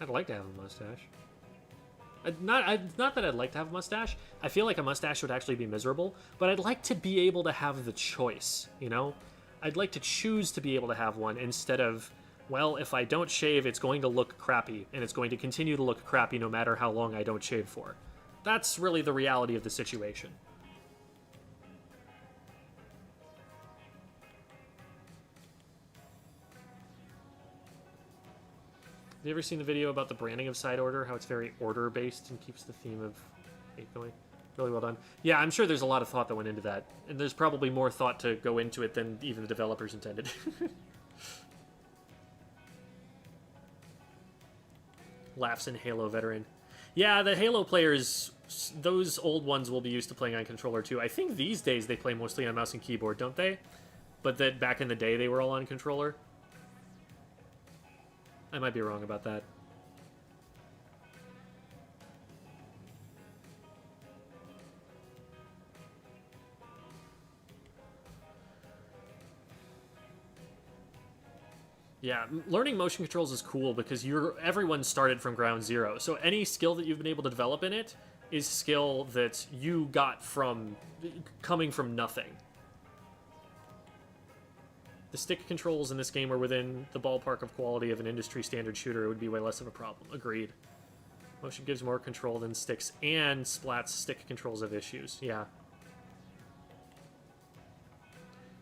I'd like to have a mustache. Not that I'd like to have a mustache. I feel like a mustache would actually be miserable, but I'd like to be able to have the choice, you know? I'd like to choose to be able to have one instead of, well, if I don't shave, it's going to look crappy, and it's going to continue to look crappy no matter how long I don't shave for. That's really the reality of the situation. Have you ever seen the video about the branding of Side Order? How it's very order-based and keeps the theme of 8 going? Really well done. Yeah, I'm sure there's a lot of thought that went into that. And there's probably more thought to go into it than even the developers intended. Laughs in Halo veteran. Yeah, the Halo players, those old ones will be used to playing on controller too. I think these days they play mostly on mouse and keyboard, don't they? But that back in the day they were all on controller. I might be wrong about that. Yeah, learning motion controls is cool because everyone started from ground zero. So any skill that you've been able to develop in it is skill that you got from coming from nothing. The stick controls in this game are within the ballpark of quality of an industry standard shooter. It would be way less of a problem. Agreed. Motion gives more control than sticks, and Splat's stick controls have issues. Yeah.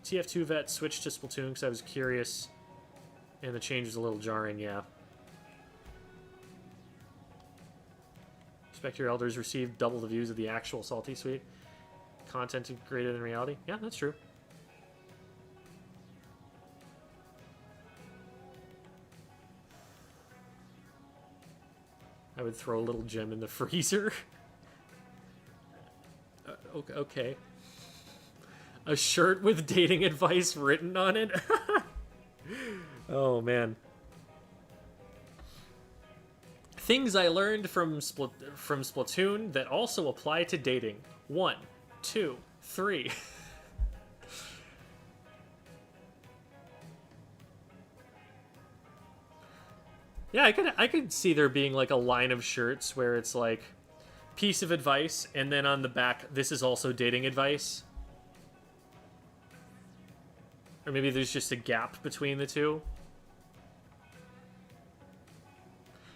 TF2 vet switched to Splatoon because I was curious, and the change was a little jarring, yeah. Respect Your Elders received double the views of the actual Salty Suite. Content greater than reality. Yeah, that's true. I would throw a little gem in the freezer. Okay. A shirt with dating advice written on it? Oh, man. Things I learned from Splatoon that also apply to dating. 1, 2, 3. Yeah, I could see there being like a line of shirts where it's like piece of advice, and then on the back, this is also dating advice. Or maybe there's just a gap between the two.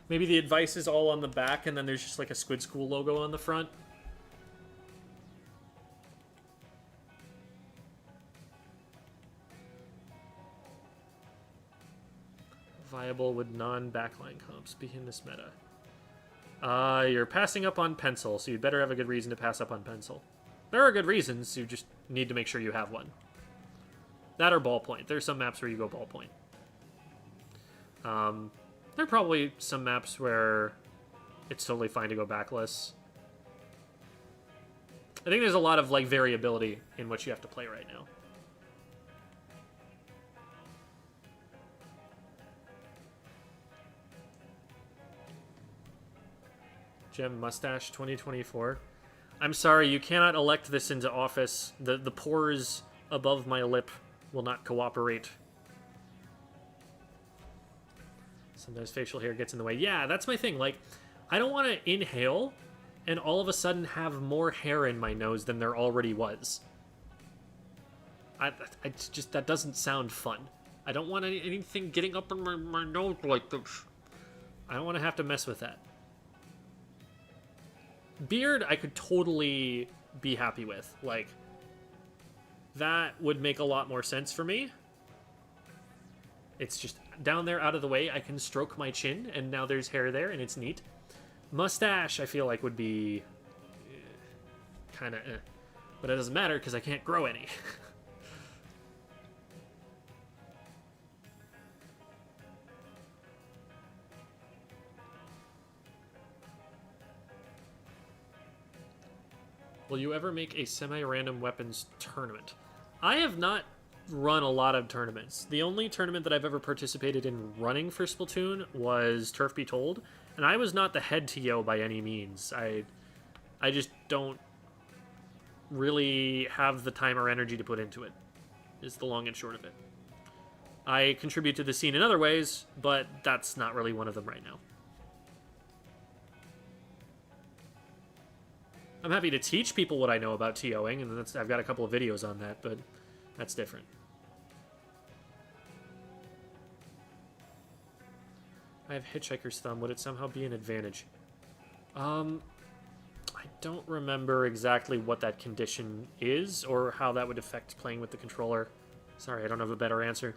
Maybe the advice is all on the back, and then there's just like a Squid School logo on the front. Viable with non-backline comps be in this meta. You're passing up on pencil, so you'd better have a good reason to pass up on pencil. There are good reasons, you just need to make sure you have one. That or ballpoint. There's some maps where you go ballpoint. There are probably some maps where it's totally fine to go backless. I think there's a lot of like variability in what you have to play right now. Gem Mustache 2024. I'm sorry, you cannot elect this into office. The pores above my lip will not cooperate. Sometimes facial hair gets in the way. Yeah, that's my thing. Like, I don't want to inhale and all of a sudden have more hair in my nose than there already was. I just, that doesn't sound fun. I don't want anything getting up in my nose like this. I don't want to have to mess with that. Beard, I could totally be happy with. Like, that would make a lot more sense for me. It's just down there out of the way. I can stroke my chin, and now there's hair there, and it's neat. Mustache, I feel like, would be kind of But it doesn't matter, because I can't grow any. Will you ever make a semi-random weapons tournament? I have not run a lot of tournaments. The only tournament that I've ever participated in running for Splatoon was Turf Be Told, and I was not the head TO by any means. I just don't really have the time or energy to put into it, is the long and short of it. I contribute to the scene in other ways, but that's not really one of them right now. I'm happy to teach people what I know about TOing, and I've got a couple of videos on that, but that's different. I have Hitchhiker's Thumb. Would it somehow be an advantage? I don't remember exactly what that condition is, or how that would affect playing with the controller. Sorry, I don't have a better answer.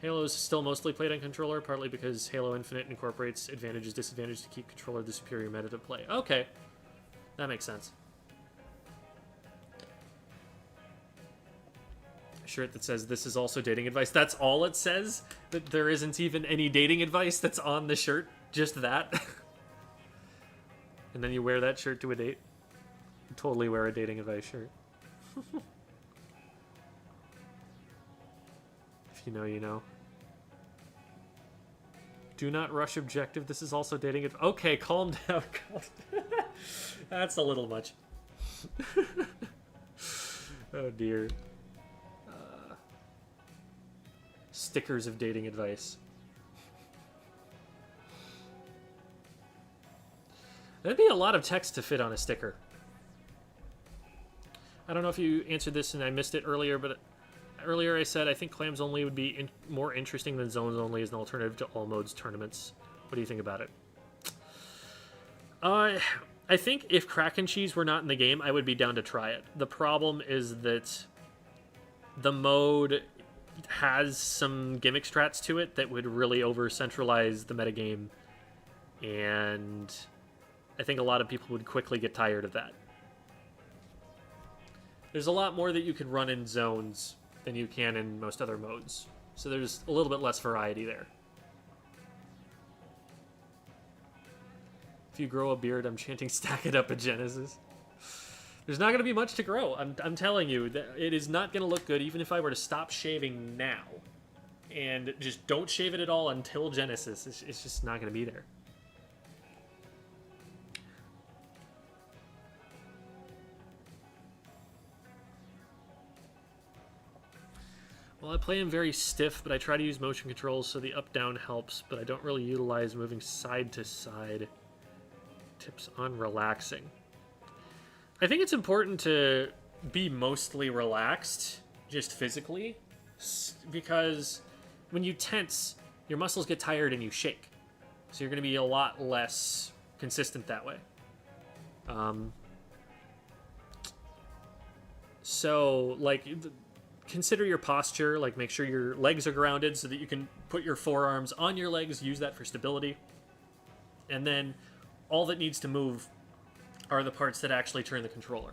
Halo is still mostly played on controller, partly because Halo Infinite incorporates advantages, disadvantages to keep controller the superior meta to play. Okay. That makes sense. A shirt that says, "This is also dating advice." That's all it says? That there isn't even any dating advice that's on the shirt? Just that? And then you wear that shirt to a date? You totally wear a dating advice shirt. If you know, you know. Do not rush objective. This is also dating advice. Okay, calm down. That's a little much. Oh dear. Stickers of dating advice. That'd be a lot of text to fit on a sticker. I don't know if you answered this and I missed it earlier, but earlier I said I think Clams Only would be more interesting than Zones Only as an alternative to all modes tournaments. What do you think about it? I think if Crack and Cheese were not in the game, I would be down to try it. The problem is that the mode has some gimmick strats to it that would really over-centralize the metagame, and I think a lot of people would quickly get tired of that. There's a lot more that you can run in zones than you can in most other modes, so there's a little bit less variety there. If you grow a beard, I'm chanting stack it up at Genesis. There's not going to be much to grow. I'm telling you, that it is not going to look good even if I were to stop shaving now. And just don't shave it at all until Genesis. It's just not going to be there. Well, I play him very stiff, but I try to use motion controls so the up-down helps, but I don't really utilize moving side to side. Tips on relaxing. I think it's important to be mostly relaxed, just physically, because when you tense, your muscles get tired and you shake. So you're going to be a lot less consistent that way. So, like, consider your posture, like make sure your legs are grounded so that you can put your forearms on your legs, use that for stability. And then all that needs to move are the parts that actually turn the controller.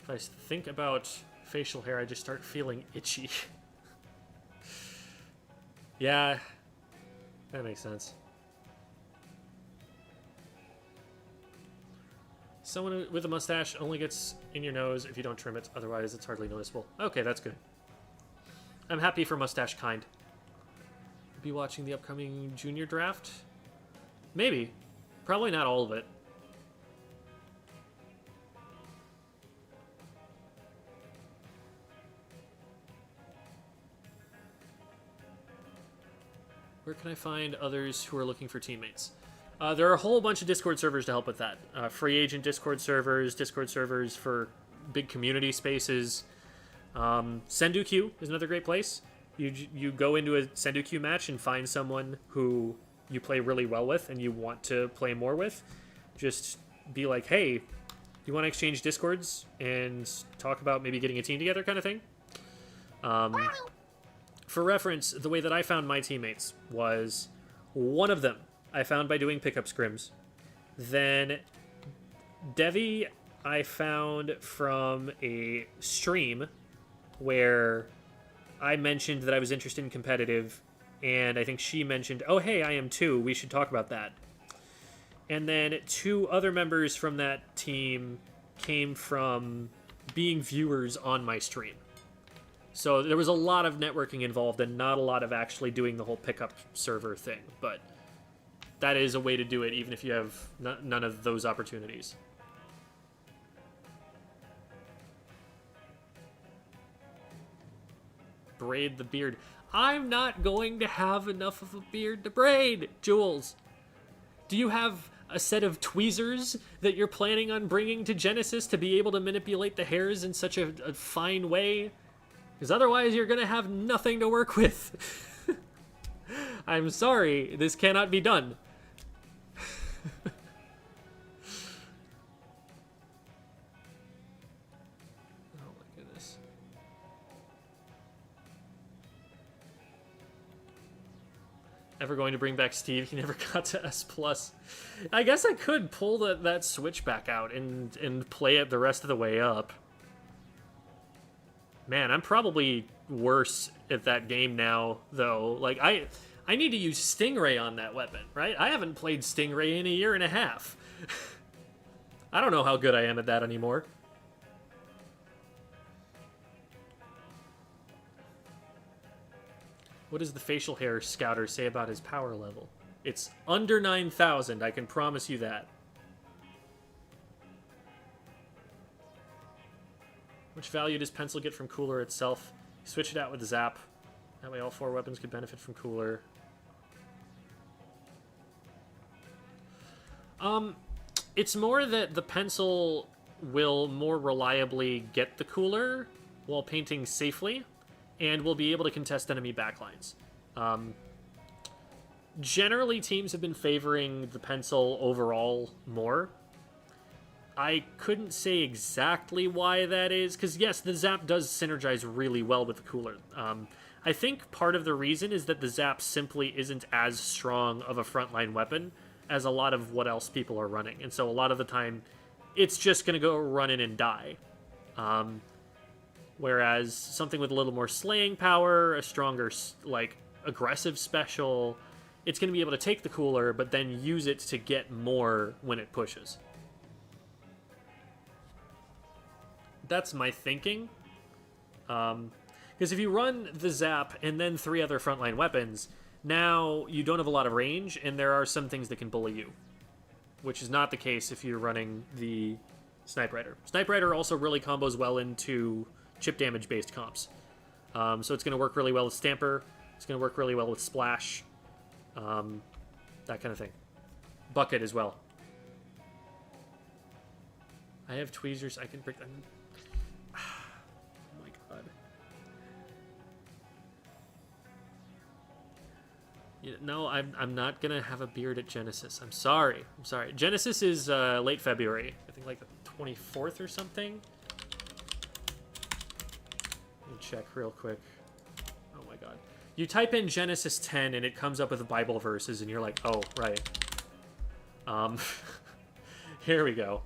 If I think about facial hair, I just start feeling itchy. Yeah, that makes sense. Someone with a mustache only gets in your nose if you don't trim it, otherwise it's hardly noticeable. Okay, that's good. I'm happy for mustache kind. Be watching the upcoming junior draft? Maybe. Probably not all of it. Where can I find others who are looking for teammates? There are a whole bunch of Discord servers to help with that. Free agent Discord servers for big community spaces. Sendu Q is another great place. You go into a Sendu Q match and find someone who you play really well with and you want to play more with. Just be like, hey, you want to exchange Discords and talk about maybe getting a team together kind of thing? For reference, the way that I found my teammates was one of them I found by doing pickup scrims. Then Devi I found from a stream where I mentioned that I was interested in competitive, and I think she mentioned, oh, hey, I am too. We should talk about that. And then 2 other members from that team came from being viewers on my stream. So there was a lot of networking involved and not a lot of actually doing the whole pickup server thing. But that is a way to do it, even if you have none of those opportunities. Braid the beard. I'm not going to have enough of a beard to braid, Jules. Do you have a set of tweezers that you're planning on bringing to Genesis to be able to manipulate the hairs in such a fine way? Because otherwise you're going to have nothing to work with. I'm sorry, this cannot be done. Ever going to bring back Steve? He never got to S+. I guess I could pull that switch back out and play it the rest of the way up. Man, I'm probably worse at that game now, though. Like, I need to use Stingray on that weapon, right? I haven't played Stingray in a year and a half. I don't know how good I am at that anymore. What does the facial hair scouter say about his power level? It's under 9,000, I can promise you that. Which value does Pencil get from Cooler itself? Switch it out with Zap. That way all 4 weapons could benefit from Cooler. It's more that the Pencil will more reliably get the Cooler while painting safely, and will be able to contest enemy backlines. Generally, teams have been favoring the Pencil overall more. I couldn't say exactly why that is, because yes, the Zap does synergize really well with the Cooler. I think part of the reason is that the Zap simply isn't as strong of a frontline weapon as a lot of what else people are running, and so a lot of the time, it's just going to go run in and die. Whereas something with a little more slaying power, a stronger, like, aggressive special, it's going to be able to take the Cooler, but then use it to get more when it pushes. That's my thinking. Because if you run the Zap and then 3 other frontline weapons, now you don't have a lot of range, and there are some things that can bully you. Which is not the case if you're running the Snipe Rider. Snipe Rider also really combos well into chip damage-based comps. So it's going to work really well with Stamper. It's going to work really well with Splash. That kind of thing. Bucket as well. I have tweezers. I can break them. Oh my god. No, I'm not gonna have a beard at Genesis. I'm sorry. Genesis is late February. I think like the 24th or something. Let me check real quick. Oh my god. You type in Genesis 10 and it comes up with Bible verses and you're like, oh, right. Here we go.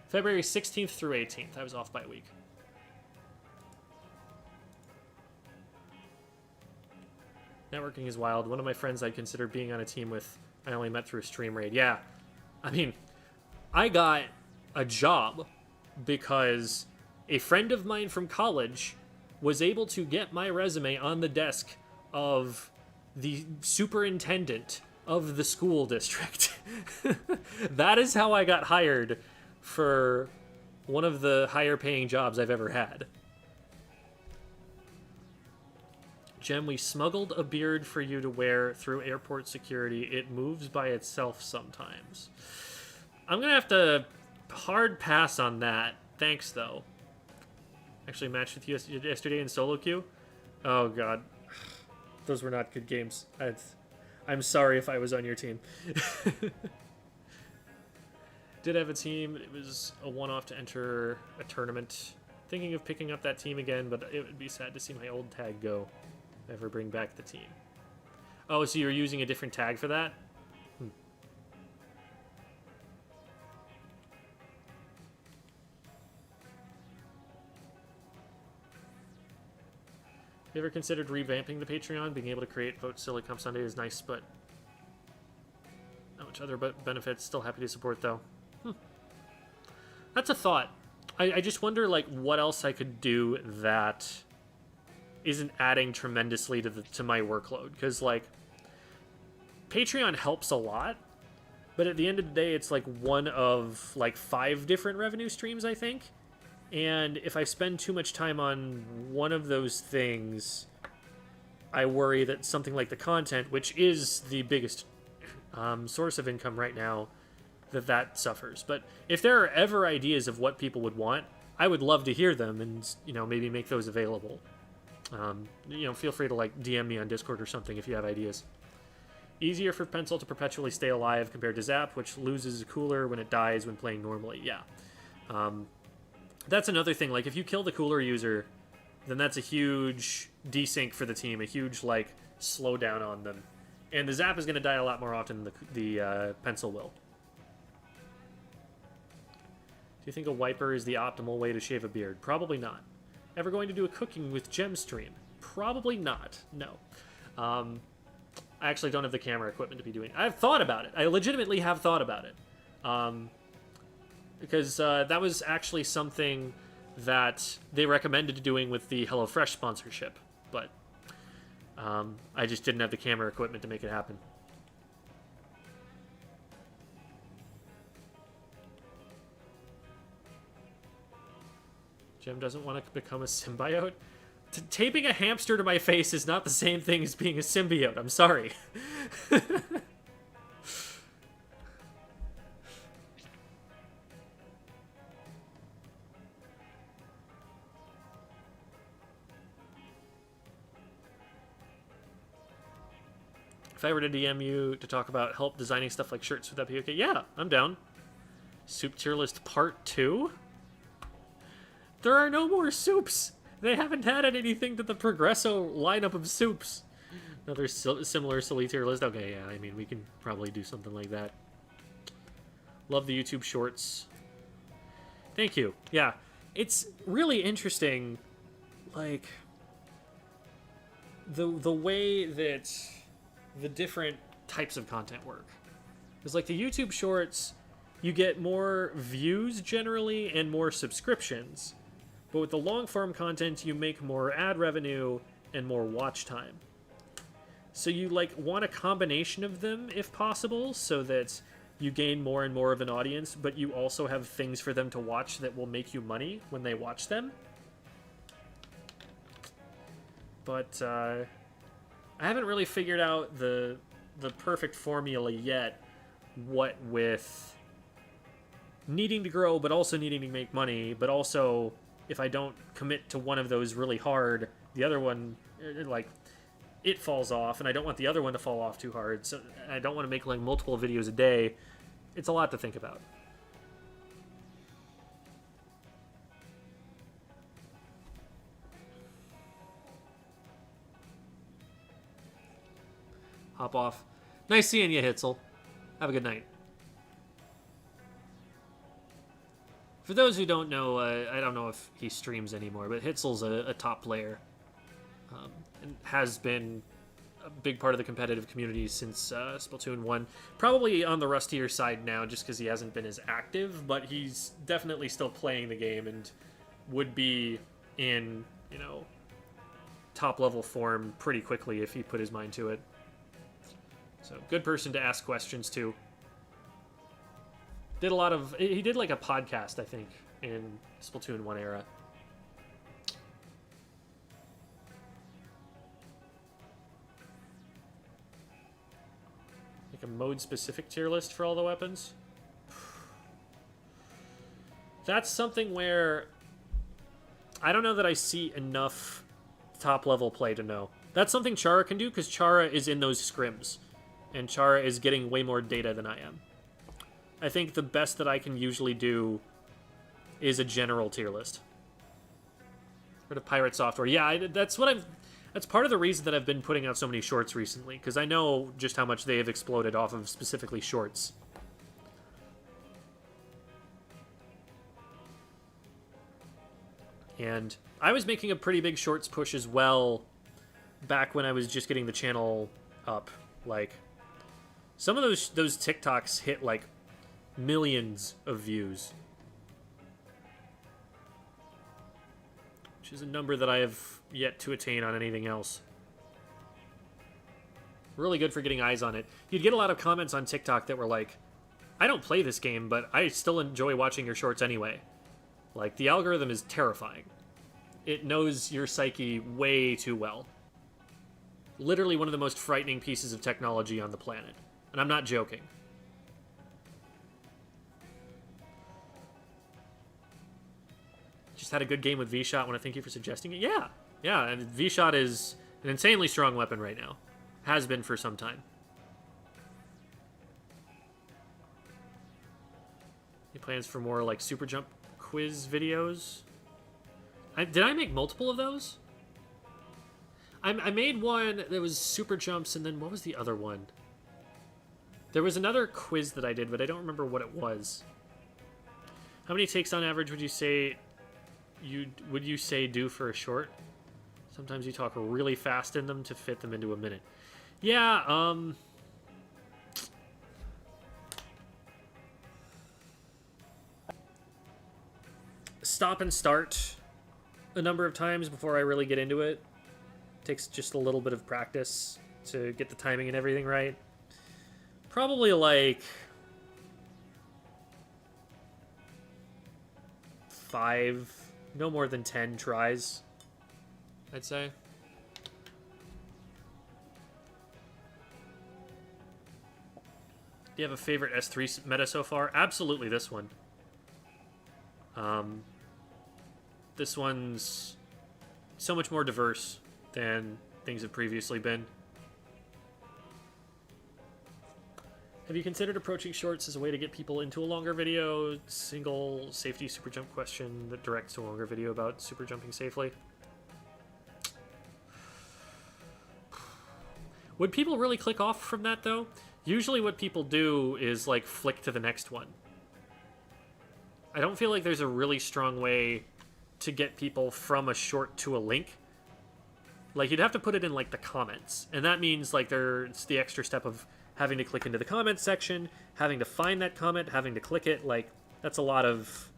February 16th through 18th. I was off by a week. Networking is wild. One of my friends I'd consider being on a team with, I only met through a stream raid. Yeah. I mean, I got a job because a friend of mine from college was able to get my resume on the desk of the superintendent of the school district. That is how I got hired for one of the higher paying jobs I've ever had. Gem, we smuggled a beard for you to wear through airport security. It moves by itself sometimes. I'm gonna have to hard pass on that. Thanks, though. Actually matched with you yesterday in solo queue. Oh, God. Those were not good games. I'm sorry if I was on your team. Did have a team. It was a one-off to enter a tournament. Thinking of picking up that team again, but it would be sad to see my old tag go. Ever bring back the team. Oh, so you're using a different tag for that? You ever considered revamping the Patreon? Being able to create Vote Silly Comp Sunday is nice, but not much other benefits. Still happy to support, though. That's a thought. I just wonder, like, what else I could do that isn't adding tremendously to my workload, because like Patreon helps a lot, but at the end of the day it's like one of like 5 different revenue streams, I think, and if I spend too much time on one of those things, I worry that something like the content, which is the biggest source of income right now, that suffers. But if there are ever ideas of what people would want, I would love to hear them and, you know, maybe make those available. You know, feel free to like DM me on Discord or something if you have ideas. Easier for Pencil to perpetually stay alive compared to Zap, which loses a Cooler when it dies when playing normally. Yeah. That's another thing. Like, if you kill the Cooler user, then that's a huge desync for the team, a huge, like, slowdown on them. And the Zap is going to die a lot more often than the Pencil will. Do you think a wiper is the optimal way to shave a beard? Probably not. Ever going to do a cooking with Gem stream? Probably not. No. I actually don't have the camera equipment to be doing it. I've thought about it. I legitimately have thought about it. Because that was actually something that they recommended doing with the HelloFresh sponsorship. But I just didn't have the camera equipment to make it happen. Gem doesn't want to become a symbiote. Taping a hamster to my face is not the same thing as being a symbiote. I'm sorry. If I were to DM you to talk about help designing stuff like shirts, would that be okay? Yeah, I'm down. Soup tier list part 2? There are no more soups. They haven't added anything to the Progresso lineup of soups. Another similar silly tier list. Okay, yeah, I mean, we can probably do something like that. Love the YouTube shorts. Thank you. Yeah, it's really interesting, like, the way that the different types of content work. Because, like, the YouTube shorts, you get more views generally and more subscriptions. But with the long-form content, you make more ad revenue and more watch time. So you, like, want a combination of them, if possible, so that you gain more and more of an audience, but you also have things for them to watch that will make you money when they watch them. But, I haven't really figured out the perfect formula yet, what with needing to grow, but also needing to make money, but also, if I don't commit to one of those really hard, the other one, like, it falls off, and I don't want the other one to fall off too hard, so I don't want to make, like, multiple videos a day. It's a lot to think about. Hop off. Nice seeing you, Hitzel. Have a good night. For those who don't know, I don't know if he streams anymore, but Hitzel's a top player. And has been a big part of the competitive community since Splatoon 1. Probably on the rustier side now, just because he hasn't been as active, but he's definitely still playing the game and would be in, you know, top-level form pretty quickly if he put his mind to it. So, good person to ask questions to. He did like a podcast, I think, in Splatoon 1 era. Like a mode-specific tier list for all the weapons? That's something where I don't know that I see enough top-level play to know. That's something Chara can do, because Chara is in those scrims. And Chara is getting way more data than I am. I think the best that I can usually do is a general tier list. Or the Pirate Software. Yeah, that's part of the reason that I've been putting out so many shorts recently, because I know just how much they have exploded off of specifically shorts. And I was making a pretty big shorts push as well back when I was just getting the channel up. Like, some of those TikToks hit like millions of views, which is a number that I have yet to attain on anything else. Really good for getting eyes on it. You'd get a lot of comments on TikTok that were like, I don't play this game, but I still enjoy watching your shorts anyway. Like, the algorithm is terrifying. It knows your psyche way too well. Literally one of the most frightening pieces of technology on the planet. And I'm not joking. Just had a good game with V-Shot. Want to thank you for suggesting it. Yeah, and V-Shot is an insanely strong weapon right now. Has been for some time. Any plans for more like Super Jump quiz videos? Did I make multiple of those? I made one that was Super Jumps, and then what was the other one? There was another quiz that I did, but I don't remember what it was. How many takes on average would you say do for a short? Sometimes you talk really fast in them to fit them into a minute. Yeah, stop and start a number of times before I really get into it. Takes just a little bit of practice to get the timing and everything right. Probably like 5, no more than 10 tries, I'd say. Do you have a favorite S3 meta so far? Absolutely this one. This one's so much more diverse than things have previously been. Have you considered approaching shorts as a way to get people into a longer video? Single safety super jump question that directs to a longer video about super jumping safely. Would people really click off from that, though? Usually what people do is, like, flick to the next one. I don't feel like there's a really strong way to get people from a short to a link. Like, you'd have to put it in, like, the comments. And that means, like, there's the extra step of having to click into the comments section, having to find that comment, having to click it. Like, that's a lot of...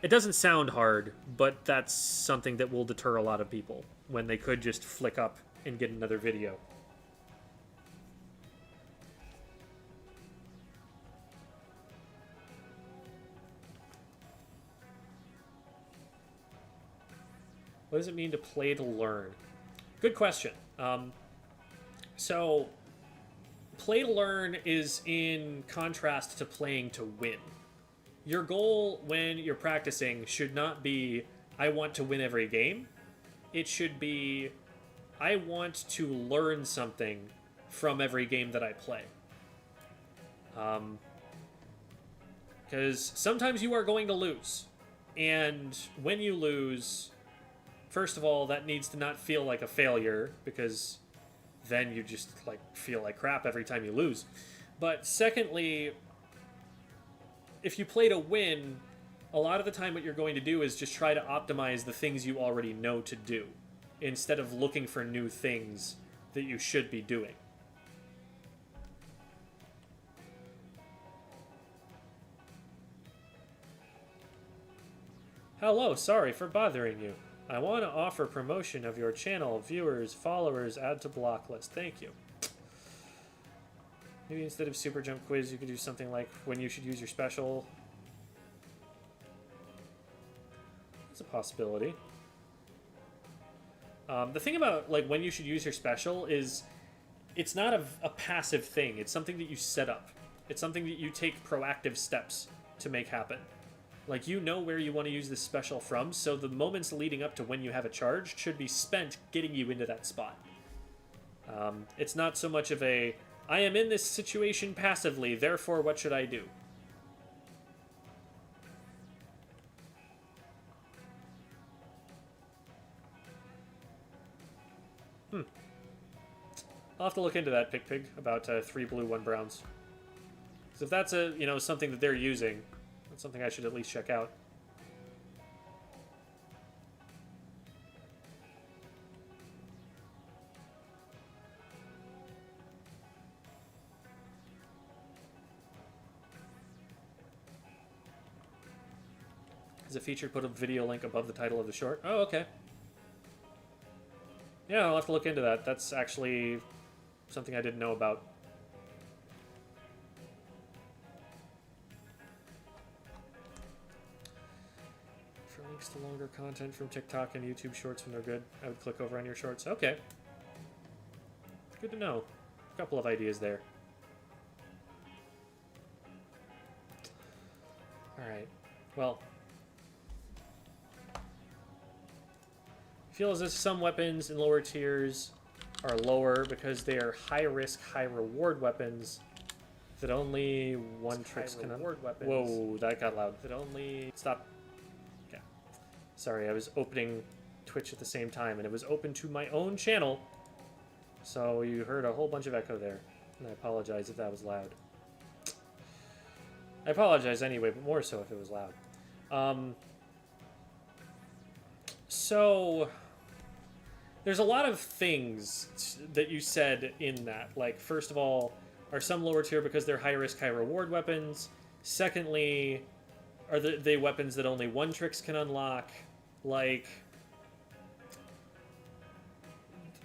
It doesn't sound hard, but that's something that will deter a lot of people when they could just flick up and get another video. What does it mean to play to learn? Good question. So, play to learn is in contrast to playing to win. Your goal when you're practicing should not be, I want to win every game. It should be, I want to learn something from every game that I play. Because sometimes you are going to lose. And when you lose... First of all, that needs to not feel like a failure, because then you just like feel like crap every time you lose. But secondly, if you play to win, a lot of the time what you're going to do is just try to optimize the things you already know to do, instead of looking for new things that you should be doing. Hello, sorry for bothering you. I want to offer promotion of your channel, viewers, followers, add to block list. Thank you. Maybe instead of super jump quiz, you could do something like when you should use your special. That's a possibility. The thing about like when you should use your special is it's not a passive thing. It's something that you set up. It's something that you take proactive steps to make happen. Like, you know where you want to use this special from, so the moments leading up to when you have it charged should be spent getting you into that spot. It's not so much of a, I am in this situation passively, therefore what should I do? I'll have to look into that, Pig, about 3 blue, 1 browns. Because if that's a, something that they're using... That's something I should at least check out. As a feature, put a video link above the title of the short. Oh, okay. Yeah, I'll have to look into that. That's actually something I didn't know about. Links to longer content from TikTok and YouTube Shorts when they're good. I would click over on your shorts. Okay. Good to know. A couple of ideas there. Alright. Well. I feel as if some weapons in lower tiers are lower because they are high-risk, high-reward weapons that only one tricks can reward weapons. Whoa, that got loud. That only... Stop. Sorry, I was opening Twitch at the same time, and it was open to my own channel, so you heard a whole bunch of echo there, and I apologize if that was loud. I apologize anyway, but more so if it was loud. So, there's a lot of things that you said in that. Like, first of all, are some lower tier because they're high-risk, high-reward weapons? Secondly, are they weapons that only one tricks can unlock? Like,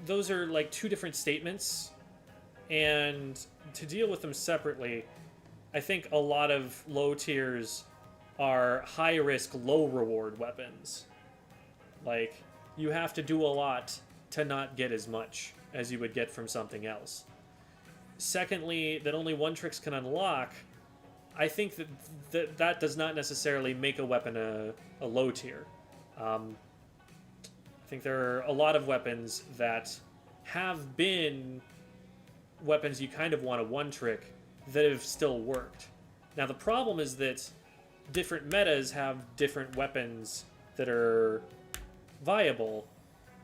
those are like two different statements, and to deal with them separately, I think a lot of low tiers are high risk, low reward weapons. Like, you have to do a lot to not get as much as you would get from something else. Secondly, that only one tricks can unlock. I think that does not necessarily make a weapon a low tier. I think there are a lot of weapons that have been weapons you kind of want a one trick, that have still worked. Now the problem is that different metas have different weapons that are viable,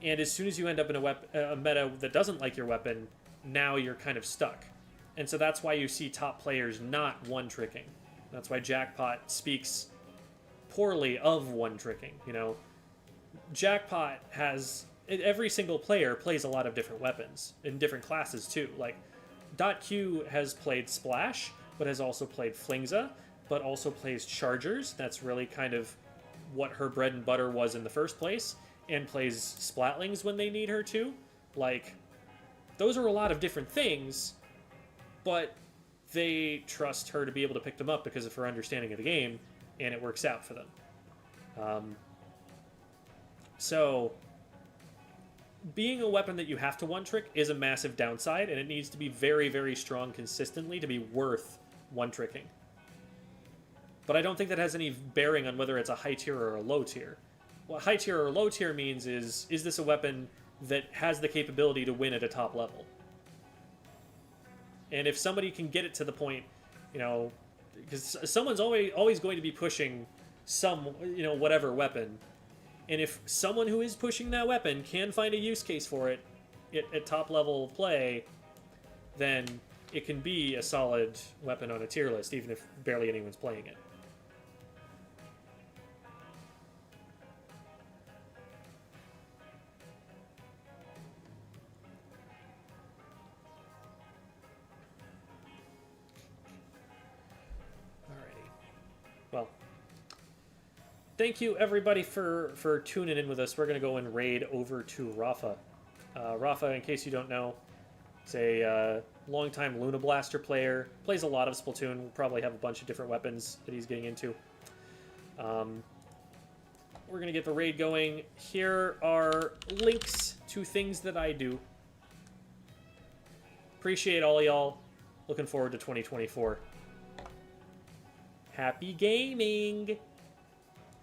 and as soon as you end up in a meta that doesn't like your weapon, now you're kind of stuck. And so that's why you see top players not one-tricking. That's why Jackpot speaks poorly of one-tricking, you know. Jackpot has... Every single player plays a lot of different weapons, in different classes too. Like, .Q has played Splash, but has also played Flingza, but also plays Chargers. That's really kind of what her bread and butter was in the first place, and plays Splatlings when they need her to. Like, those are a lot of different things, but they trust her to be able to pick them up because of her understanding of the game, and it works out for them. So, being a weapon that you have to one-trick is a massive downside, and it needs to be very, very strong consistently to be worth one-tricking. But I don't think that has any bearing on whether it's a high tier or a low tier. What high tier or low tier means is this a weapon that has the capability to win at a top level? And if somebody can get it to the point, you know, because someone's always going to be pushing some, you know, whatever weapon. And if someone who is pushing that weapon can find a use case for it at top level play, then it can be a solid weapon on a tier list, even if barely anyone's playing it. Well, thank you everybody for tuning in with us. We're going to go and raid over to Rafa. Rafa, in case you don't know, is a longtime Luna Blaster player. Plays a lot of Splatoon. We'll probably have a bunch of different weapons that he's getting into. We're going to get the raid going. Here are links to things that I do. Appreciate all y'all. Looking forward to 2024. Happy gaming!